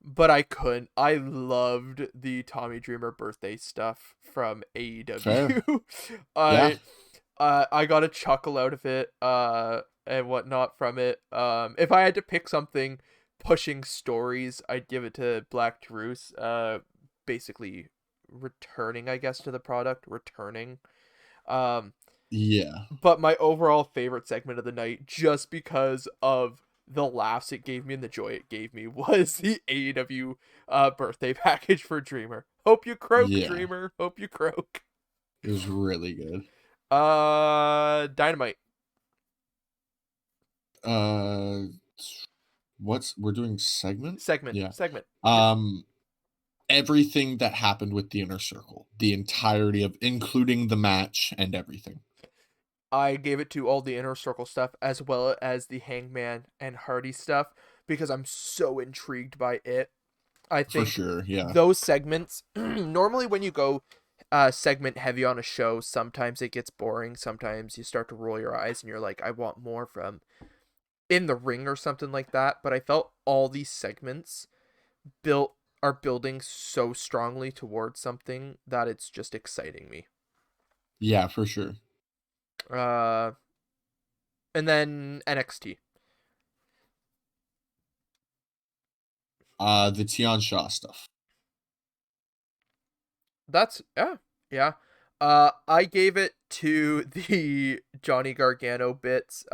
but I couldn't. I loved the Tommy Dreamer birthday stuff from Fair. AEW. Yeah. I I got a chuckle out of it, and whatnot from it. If I had to pick something pushing stories, I'd give it to Black Taurus. Basically returning, I guess, to the product, returning. Um, Yeah. but my overall favorite segment of the night, just because of the laughs it gave me and the joy it gave me, was the AEW birthday package for Dreamer. Hope you croak, Yeah. Dreamer. Hope you croak. It was really good. Dynamite Uh what's we're doing segment? segment Yeah. segment. Just Um Everything that happened with the inner circle. The entirety of including the match and everything. I gave it to all the inner circle stuff as well as the Hangman and Hardy stuff because I'm so intrigued by it. I For think sure. Yeah. those segments normally when you go segment heavy on a show, sometimes it gets boring. Sometimes you start to roll your eyes and you're like, I want more from in the ring or something like that. But I felt all these segments built are building so strongly towards something that it's just exciting me. Yeah, for sure. Uh, and then NXT. The Tian Shaw stuff. That's yeah. I gave it to the Johnny Gargano bits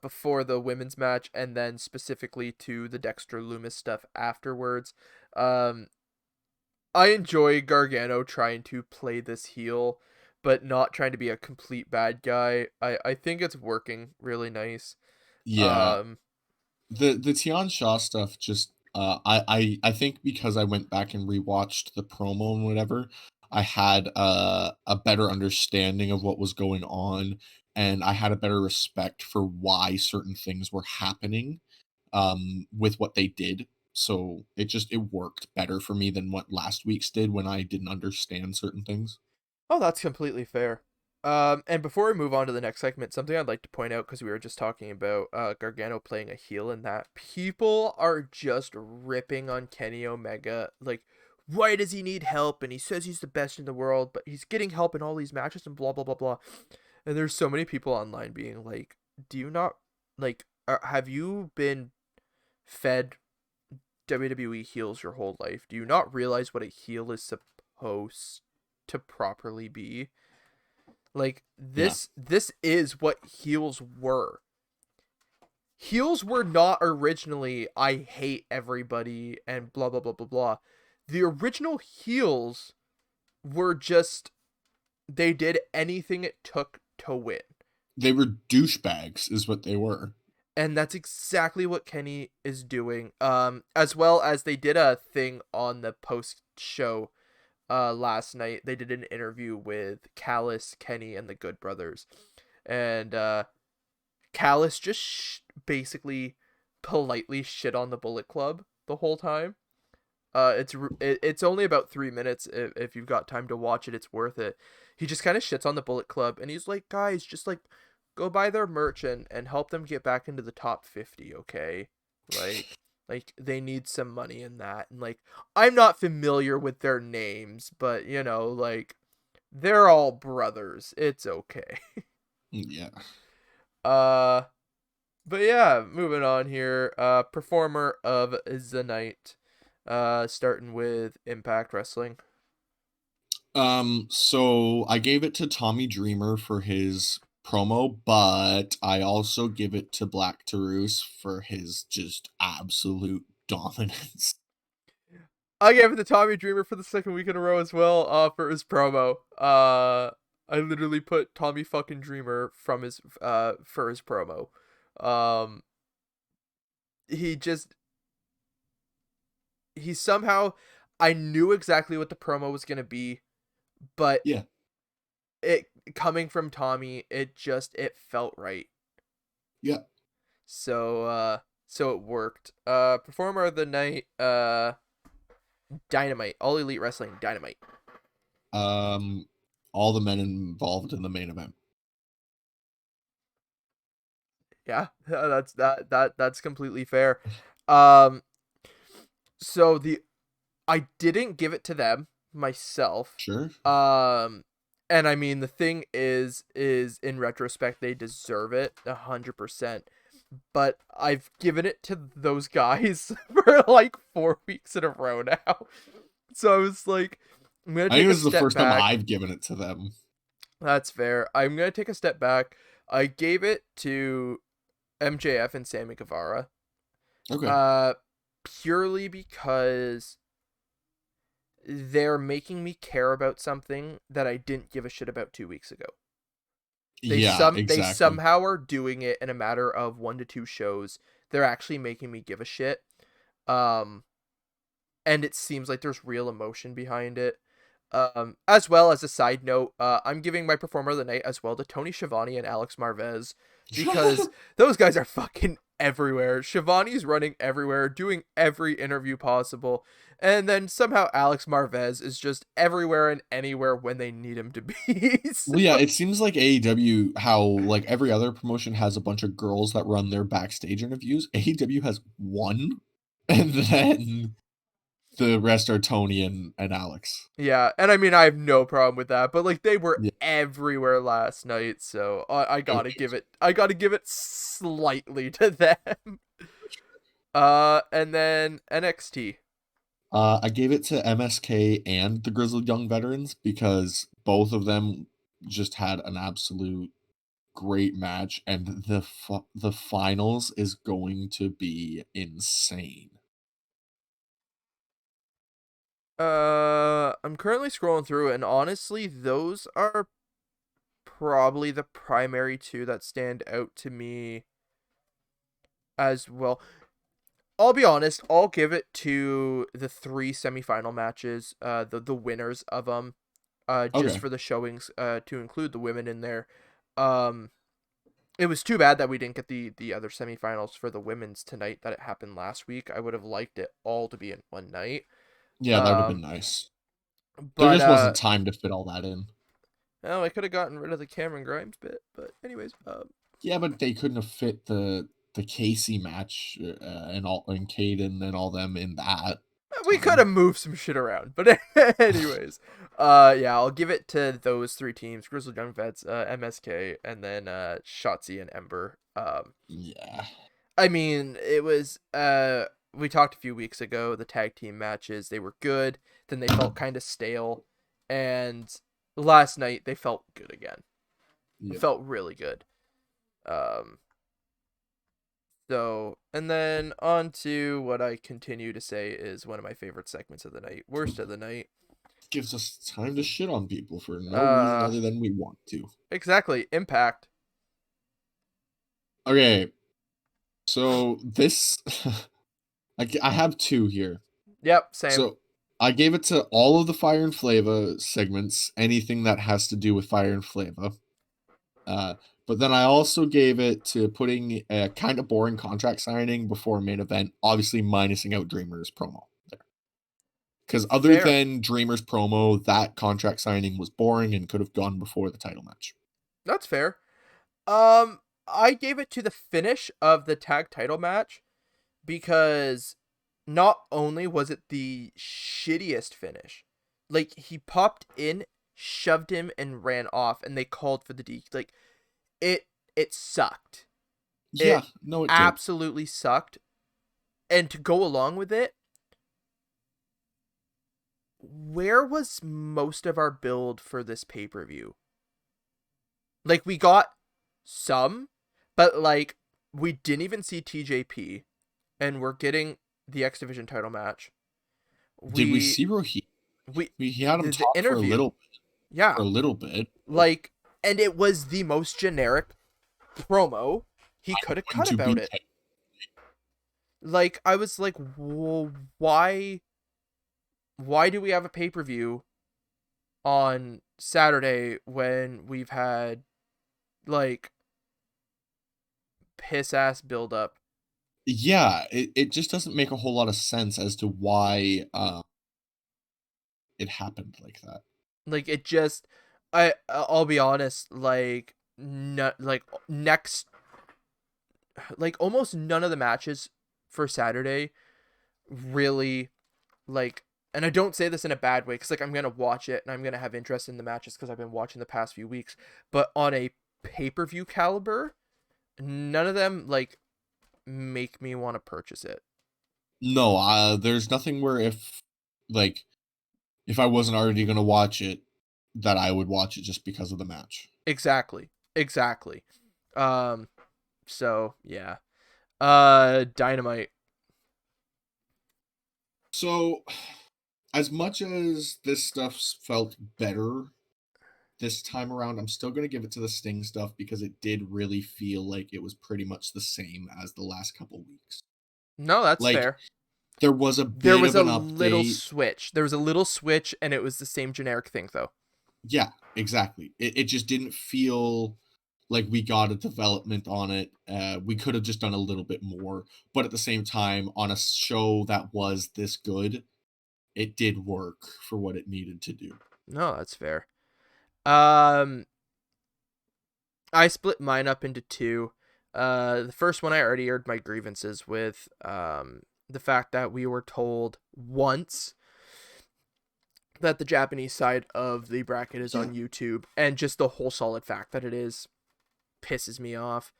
before the women's match, and then specifically to the Dexter Loomis stuff afterwards. Um, I enjoy Gargano trying to play this heel, but not trying to be a complete bad guy. I think it's working really nice. Yeah. Um, The Tian Shaw stuff just I think because I went back and rewatched the promo and whatever, I had a better understanding of what was going on, and I had a better respect for why certain things were happening with what they did. So it worked better for me than what last week's did when I didn't understand certain things. Oh, that's completely fair. And before we move on to the next segment, something I'd like to point out because we were just talking about Gargano playing a heel in that people are just ripping on Kenny Omega. Like, why does he need help? And he says he's the best in the world, but he's getting help in all these matches and blah blah blah blah. And there's so many people online being like, "Do you not like? Have you been fed WWE heels your whole life? Do you not realize what a heel is supposed to properly be?" Like Yeah. this is what heels were. Heels were not originally I hate everybody and blah blah blah blah blah. The original heels were just they did anything it took to win. They were douchebags is what they were. And that's exactly what Kenny is doing. As well as they did a thing on the post show last night. They did an interview with Callis, Kenny, and the Good Brothers. And Callis just basically politely shit on the Bullet Club the whole time. It's only about 3 minutes. If you've got time to watch it, it's worth it. He just kind of shits on the Bullet Club, and he's like, guys, just like go buy their merch and help them get back into the top 50, okay? Like they need some money in that, and like I'm not familiar with their names, but like they're all brothers. It's okay. Yeah. Uh, but yeah, moving on here. Performer of the night. Starting with Impact Wrestling. So I gave it to Tommy Dreamer for his promo, but I also give it to Black Taurus for his just absolute dominance. I gave it to Tommy Dreamer for the second week in a row as well. For his promo. I literally put Tommy fucking Dreamer from his for his promo. Um, he just he somehow I knew exactly what the promo was gonna be, but Yeah. it coming from Tommy, it felt right. Yeah. So it worked. Performer of the night, Dynamite, All Elite Wrestling, Dynamite. Um, all the men involved in the main event. Yeah, that's completely fair. Um, so the I didn't give it to them myself. Sure. Um, and I mean the thing is in retrospect they deserve it 100%. But I've given it to those guys for like 4 weeks in a row now. So I was like, I'm gonna I think take a this is the step first time back. I've given it to them. That's fair. I'm gonna take a step back. I gave it to MJF and Sammy Guevara. Okay. Uh, Purely because they're making me care about something that I didn't give a shit about 2 weeks ago. Yeah, They exactly. somehow are doing it in a matter of 1 to 2 shows. They're actually making me give a shit. Um, and it seems like there's real emotion behind it. As well as a side note, I'm giving my performer of the night as well to Tony Schiavone and Alex Marvez because those guys are fucking everywhere. Schiavone's running everywhere, doing every interview possible, and then somehow Alex Marvez is just everywhere and anywhere when they need him to be. So, Well, yeah, it seems like AEW, how like every other promotion has a bunch of girls that run their backstage interviews. AEW has one, and then the rest are Tony and Alex. yeah, and I mean I have no problem with that, but like they were Yeah. everywhere last night, so I Oh, gotta give it. I gotta give it slightly to them. And then NXT. I gave it to MSK and the Grizzled Young Veterans because both of them just had an absolute great match, and the finals is going to be insane. I'm currently scrolling through, and honestly, those are probably the primary two that stand out to me as well. I'll be honest, I'll give it to the three semifinal matches, the winners of them, just Okay. for the showings, to include the women in there. Um, it was too bad that we didn't get the other semifinals for the women's tonight that it happened last week. I would have liked it all to be in one night. Yeah, that would have been Um, nice. There but just wasn't time to fit all that in. oh, I could have gotten rid of the Cameron Grimes bit, but anyways, Yeah, but they couldn't have fit the Casey match and all and Caden and all them in that we could have time. moved some shit around. But anyways, yeah, I'll give it to those three teams: Grizzled Young Vets, MSK, and then Shotzi and Ember. Yeah. I mean, it was we talked a few weeks ago. The tag team matches, they were good. Then they felt kind of stale, and last night they felt good again. It Yeah. felt really good. Um, So, and then on to what I continue to say is one of my favorite segments of the night, worst of the night. Gives us time to shit on people for no reason Uh, other than we want to. exactly, Impact. Okay, so this I have two here. Yep, same. So I gave it to all of the Fire and Flava segments, anything that has to do with Fire and Flava. Uh, but then I also gave it to putting a kind of boring contract signing before main event, obviously minusing out Dreamer's promo there. Because other Fair. than Dreamer's promo, that contract signing was boring and could have gone before the title match. That's fair. I gave it to the finish of the tag title match because not only was it the shittiest finish, like he popped in, shoved him, and ran off, and they called for the D. Like it. it sucked. Yeah, It no, it did. absolutely sucked. And to go along with it, where was most of our build for this pay-per-view? Like, we got some, but like we didn't even see TJP, and we're getting the X Division title match. Did we We see Rohit? we He had him the talk interview. for Yeah. a little bit. Like, and it was the most generic promo he could have Going cut to about be it. Like, I was like, well, why do we have a pay-per-view on Saturday when we've had like piss ass build up? Yeah, it just doesn't make a whole lot of sense as to why it happened like that. Like, it just, I'll be honest, like, no, like next, like almost none of the matches for Saturday really, like, and I don't say this in a bad way, because like I'm gonna watch it and I'm gonna have interest in the matches because I've been watching the past few weeks, but on a pay-per-view caliber, none of them like make me want to purchase it. No, there's nothing where like if I wasn't already gonna watch it, that I would watch it just because of the match. Exactly. Um, so yeah. Dynamite. So, as much as this stuff felt better this time around, I'm still gonna give it to the Sting stuff because it did really feel like it was pretty much the same as the last couple weeks. No, that's Like, fair. there was a There bit was of a an little update. switch. There was a little switch, and it was the same generic thing, though. Yeah, exactly. It just didn't feel like we got a development on it. We could have just done a little bit more, but at the same time, on a show that was this good, it did work for what it needed to do. No, that's fair. Um, I split mine up into two. The first one I already aired my grievances with. The fact that we were told once that the Japanese side of the bracket is Yeah, on YouTube, and just the whole solid fact that it is pisses me off.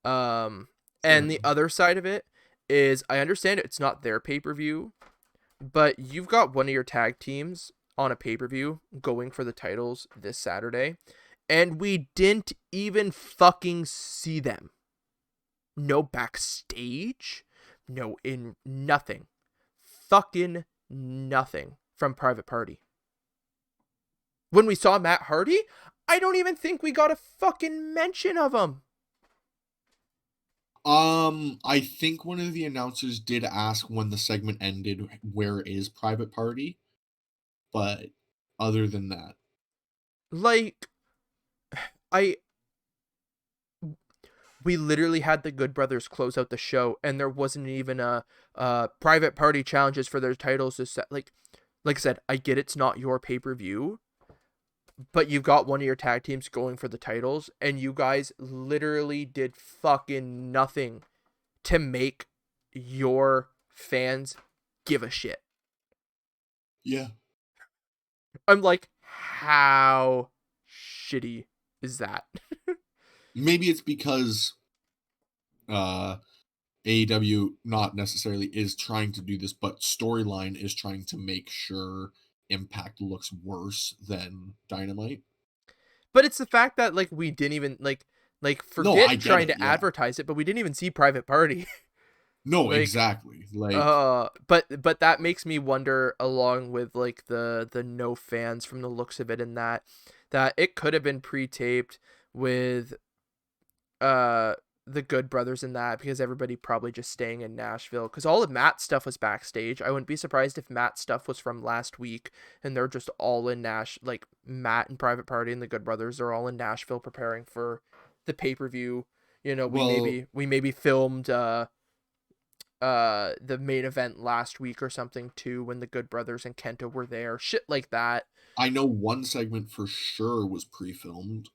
Um, fair and the enough. other side of it is I understand it's not their pay-per-view, but you've got one of your tag teams on a pay-per-view going for the titles this Saturday, and we didn't even fucking see them. No backstage, no in nothing. Fucking nothing from Private Party. When we saw Matt Hardy, I don't even think we got a fucking mention of him. I think one of the announcers did ask when the segment ended, where is Private Party? But other than that, Like, I we literally had the Good Brothers close out the show, and there wasn't even a Private Party challenges for their titles to set. Like I said, I get it's not your pay-per-view, but you've got one of your tag teams going for the titles, and you guys literally did fucking nothing to make your fans give a shit. yeah, I'm like, how shitty is that? maybe it's because uh AEW not necessarily is trying to do this, but storyline is trying to make sure Impact looks worse than Dynamite. But it's the fact that like we didn't even like No, I forget get trying it. to Yeah. advertise it, but we didn't even see Private Party. No, like exactly. Like, but that makes me wonder, along with like the no fans from the looks of it, and that it could have been pre-taped with uh the Good Brothers in that, because everybody probably just staying in Nashville, because all of Matt's stuff was backstage. I wouldn't be surprised if Matt's stuff was from last week and they're just all in like Matt and Private Party and the Good Brothers are all in Nashville preparing for the pay-per-view. You know, well, we maybe filmed the main event last week or something too, when the Good Brothers and Kenta were there, shit like that. I know one segment for sure was pre-filmed,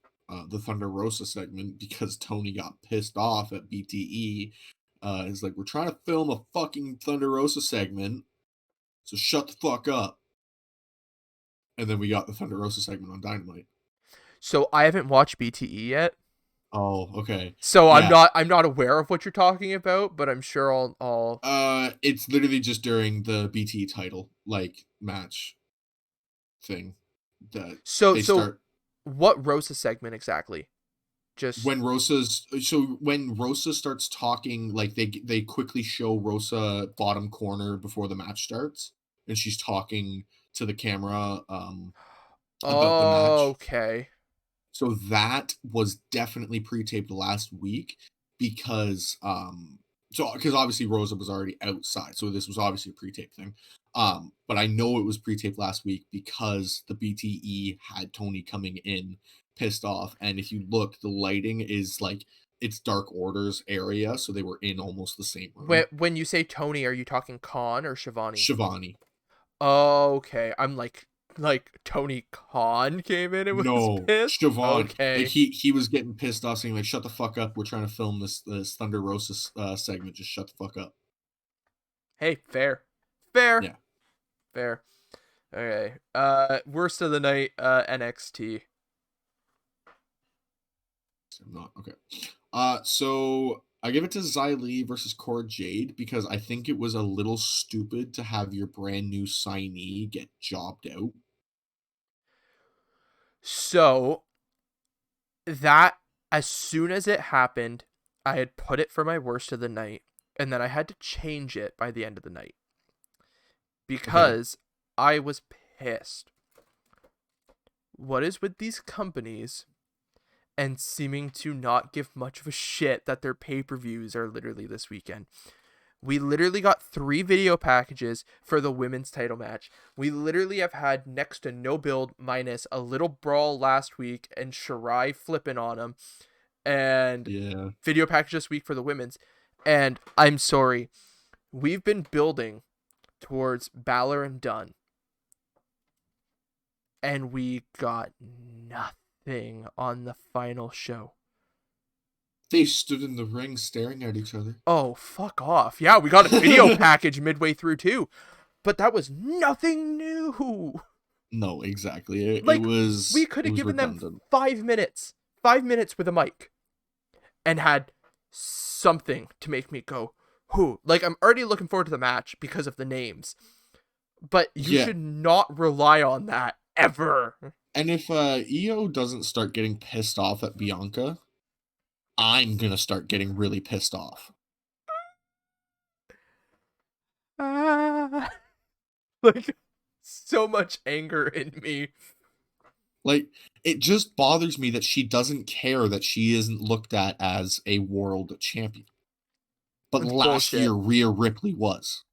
the Thunder Rosa segment, because Tony got pissed off at BTE. It's like, we're trying to film a fucking Thunder Rosa segment, so shut the fuck up. And then we got the Thunder Rosa segment on Dynamite. So I haven't watched BTE yet. Oh, okay. So Yeah. I'm not aware of what you're talking about, but I'm sure I'll It's literally just during the BT title like match thing that they so start what Rosa segment exactly? Just when Rosa starts talking, like they quickly show Rosa bottom corner before the match starts, and she's talking to the camera about the match. okay. So that was definitely pre-taped last week because because obviously Rosa was already outside, so this was obviously a pre-tape thing. But I know it was pre-taped last week because the BTE had Tony coming in pissed off, and if you look, the lighting is like it's Dark Order's area, so they were in almost the same room. When you say Tony, are you talking Khan or Shivani? Shivani. Okay, I'm like Tony Khan came in and was No, pissed. Siobhan. Like Okay. he was getting pissed off, saying like, "Shut the fuck up! We're trying to film this Thunder Rosa segment. Just shut the fuck up." Hey, fair. Fair. Yeah, Fair. Okay. Worst of the night, NXT. I'm not okay. So I give it to Xia Li versus Cora Jade because I think it was a little stupid to have your brand new signee get jobbed out. So that as soon as it happened, I had put it for my worst of the night, and then I had to change it by the end of the night Okay. because I was pissed. What is with these companies and seeming to not give much of a shit that their pay-per-views are literally this weekend? We literally got 3 video packages for the women's title match. We literally have had next to no build minus a little brawl last week and Shirai flipping on him, and Yeah. video package this week for the women's. And I'm sorry, we've been building towards Balor and Dunn, and we got nothing on the final show. They stood in the ring staring at each other. Oh, fuck off. Yeah, we got a video package midway through too, but that was nothing new. No, exactly. It Like, we was could it have was given them redundant. 5 minutes. 5 minutes with a mic and had something to make me go, who? Like, I'm already looking forward to the match because of the names. But you Yeah. should not rely on that ever. And if EO doesn't start getting pissed off at Bianca, I'm gonna start getting really pissed off. Ah. Like, so much anger in me. Like, it just bothers me that she doesn't care that she isn't looked at as a world champion. But It's last year, bullshit. Rhea Ripley was.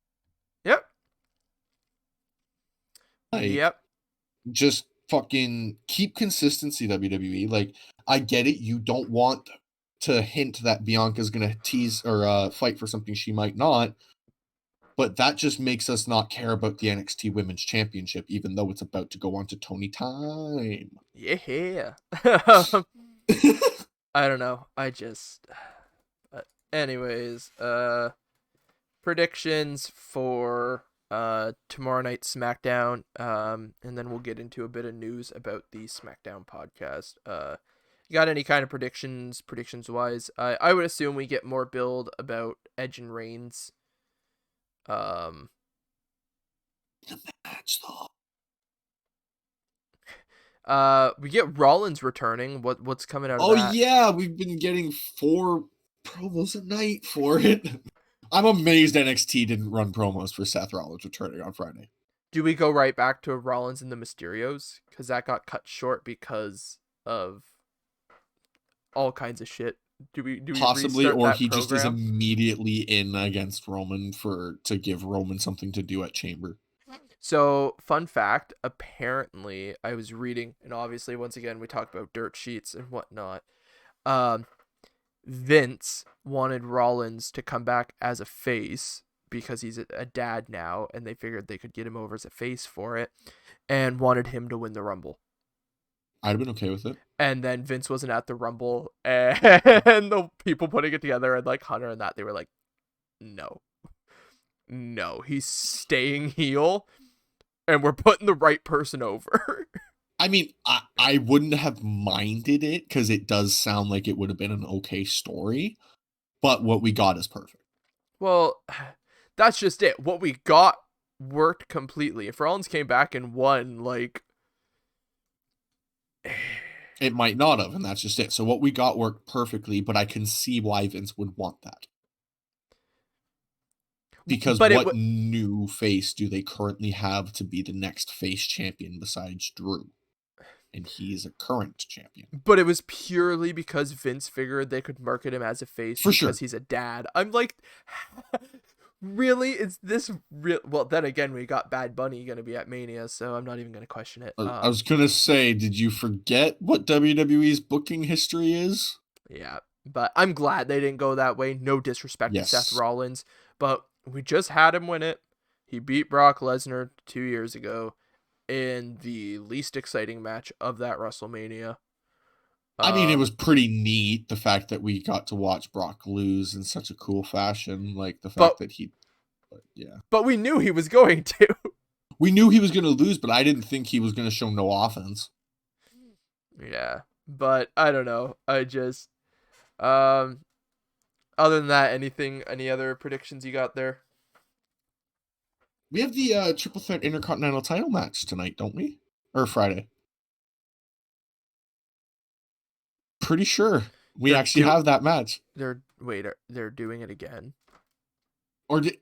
Yep. Like, Yep. just fucking keep consistency, WWE. Like, I get it. You don't want to hint that Bianca's gonna tease or fight for something she might not, but that just makes us not care about the NXT Women's Championship, even though it's about to go on to Tony time. Yeah. I don't know. I just. Anyways, predictions for tomorrow night SmackDown, and then we'll get into a bit of news about the SmackDown podcast. You got any kind of predictions wise? I would assume we get more build about Edge and Reigns. Match though. We get Rollins returning. What's coming out of Oh that? yeah, we've been getting 4 promos a night for it. I'm amazed NXT didn't run promos for Seth Rollins returning on Friday. Do we go right back to Rollins and the Mysterios? Because that got cut short because of all kinds of shit. Do we Possibly, restart or that he just is program? immediately in against Roman to give Roman something to do at Chamber. So, fun fact, apparently I was reading, and obviously once again we talked about dirt sheets and whatnot. Um Vince wanted Rollins to come back as a face because he's a dad now, and they figured they could get him over as a face for it, and wanted him to win the Rumble. I'd have been okay with it. And then Vince wasn't at the Rumble, and the people putting it together, and like Hunter and that, they were like, no, no, he's staying heel, and we're putting the right person over. I mean, I wouldn't have minded it because it does sound like it would have been an okay story, but what we got is perfect. Well, that's just it. What we got worked completely. If Rollins came back and won, like, It might not have, and that's just it. So what we got worked perfectly, but I can see why Vince would want that. Because but what new face do they currently have to be the next face champion besides Drew? And he is a current champion. But it was purely because Vince figured they could market him as a face For because sure. he's a dad. I'm like, really? Is this real? Well, then again, we got Bad Bunny going to be at Mania, so I'm not even going to question it. I was going to say, did you forget what WWE's booking history is? Yeah, but I'm glad they didn't go that way. No disrespect to Seth Rollins, but we just had him win it. He beat Brock Lesnar 2 years ago in the least exciting match of that WrestleMania. I mean, it was pretty neat, the fact that we got to watch Brock lose in such a cool fashion. Like, the fact that yeah. But we knew he was going to. We knew he was going to lose, but I didn't think he was going to show no offense. Yeah, but I don't know. I just, other than that, any other predictions you got there? We have the Triple Threat Intercontinental title match tonight, don't we? Or Friday? Pretty sure we actually have that match. They're doing it again? Or did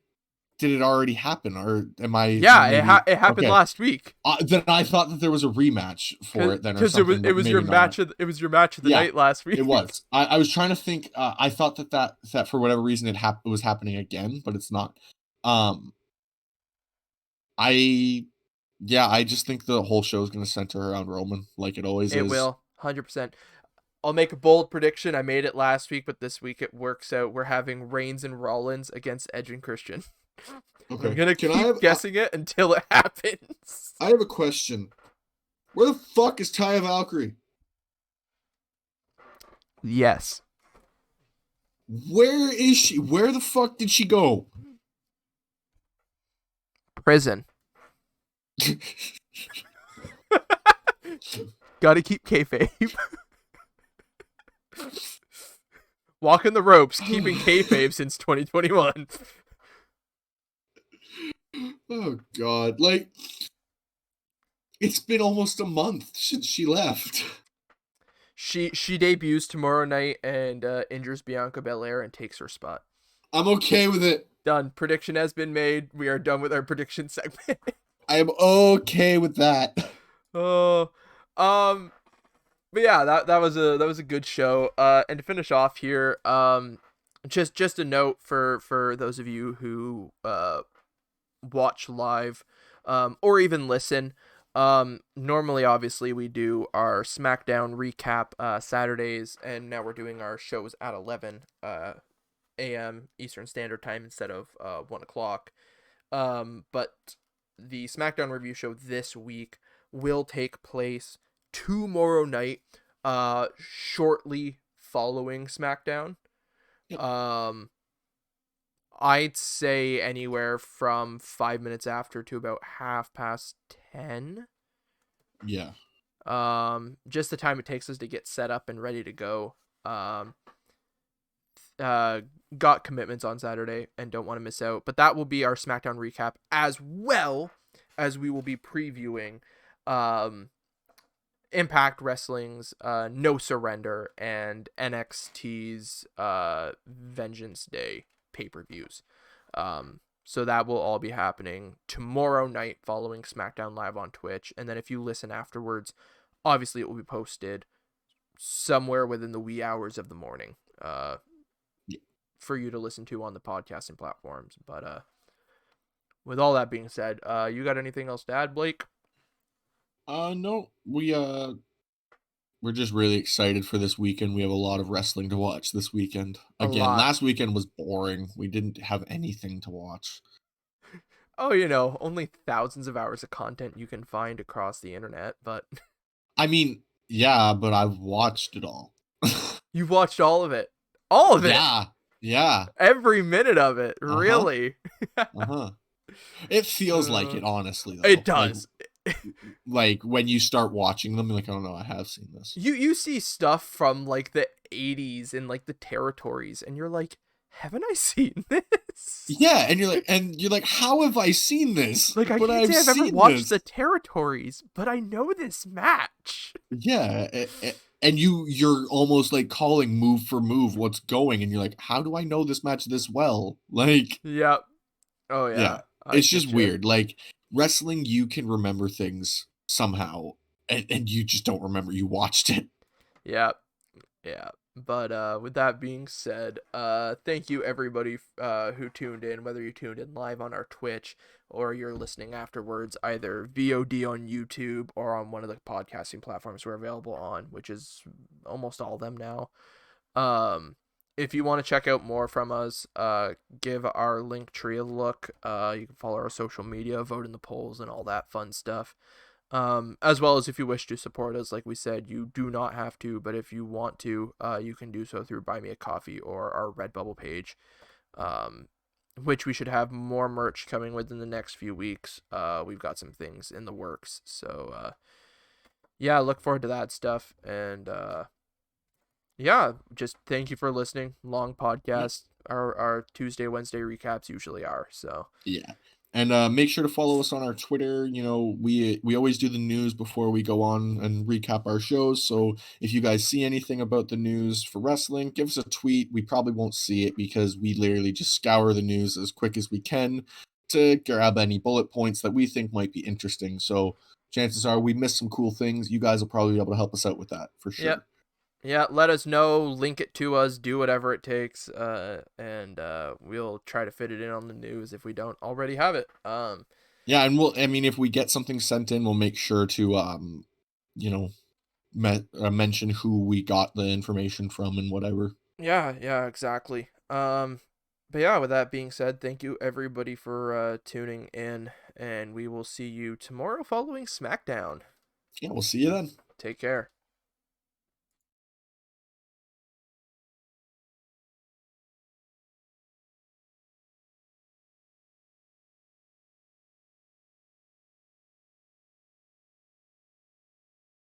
it already happen? Or am I? Yeah, it happened last week. Then I thought that there was a rematch for it. Then because it was your match of the night last week. It was. I was trying to think. I thought that for whatever reason it was happening again, but it's not. I just think the whole show is going to center around Roman, like it always is. It will, 100%. I'll make a bold prediction. I made it last week, but this week it works out. We're having Reigns and Rollins against Edge and Christian. Okay. I'm going to keep guessing it until it happens. I have a question. Where the fuck is Taya Valkyrie? Yes. Where is she? Where the fuck did she go? Prison. Gotta keep kayfabe. Walking the ropes, keeping kayfabe since 2021. Oh God! Like, it's been almost a month since she left. She debuts tomorrow night and injures Bianca Belair and takes her spot. I'm okay with it. Done. Prediction has been made. We are done with our prediction segment. I am okay with that. Oh, but yeah, that was a good show. And to finish off here, just a note for those of you who watch live, or even listen. Normally, obviously, we do our SmackDown recap Saturdays, and now we're doing our shows at 11 a.m. Eastern Standard Time instead of 1 o'clock. But the SmackDown review show this week will take place tomorrow night, shortly following SmackDown. Yep. I'd say anywhere from 5 minutes after to about 10:30. Yeah. Just the time it takes us to get set up and ready to go. Got commitments on Saturday and don't want to miss out. But that will be our SmackDown recap, as well as we will be previewing Impact Wrestling's No Surrender and NXT's Vengeance Day pay-per-views. So that will all be happening tomorrow night following SmackDown Live on Twitch. And then if you listen afterwards, obviously it will be posted somewhere within the wee hours of the morning for you to listen to on the podcasting platforms. But with all that being said, you got anything else to add, Blake? No, we're just really excited for this weekend. We have a lot of wrestling to watch this weekend. Again, last weekend was boring. We didn't have anything to watch. Oh, only thousands of hours of content you can find across the internet, but... I mean, yeah, but I've watched it all. You've watched all of it? All of it? Yeah. Every minute of it, really? It feels like it, honestly, though. It does. like when you start watching them, you're like, oh no, I have seen this. You see stuff from like the 80s in like the territories, and you're like, haven't I seen this? Yeah, and you're like, how have I seen this? Like, I But can't I've say I've ever seen watched this. the territories, but I know this match. Yeah, and you're almost like calling move for move what's going, and you're like, how do I know this match this well? Like, Yep. Oh yeah, yeah, I it's just get you. weird. Like wrestling, you can remember things somehow, and you just don't remember you watched it. Yep. Yeah. But with that being said, thank you everybody who tuned in, whether you tuned in live on our Twitch or you're listening afterwards, either VOD on YouTube or on one of the podcasting platforms we're available on, which is almost all of them now. If you want to check out more from us, give our link tree a look. You can follow our social media, vote in the polls, and all that fun stuff. As well as if you wish to support us, like we said, you do not have to, but if you want to, you can do so through Buy Me a Coffee or our Redbubble page, um, which we should have more merch coming within the next few weeks. We've got some things in the works, so yeah, look forward to that stuff. And yeah, just thank you for listening. Long Yeah. podcast. Our Tuesday, Wednesday recaps usually are, so Yeah. And make sure to follow us on our Twitter. You know, we always do the news before we go on and recap our shows. So if you guys see anything about the news for wrestling, give us a tweet. We probably won't see it because we literally just scour the news as quick as we can to grab any bullet points that we think might be interesting. So chances are we missed some cool things. You guys will probably be able to help us out with that for yep. sure. Yeah, let us know, link it to us, do whatever it takes, and we'll try to fit it in on the news if we don't already have it. Yeah, and I mean, if we get something sent in, we'll make sure to, you know, mention who we got the information from and whatever. Yeah, exactly. But yeah, with that being said, thank you everybody for tuning in, and we will see you tomorrow following SmackDown. Yeah, we'll see you then. Take care.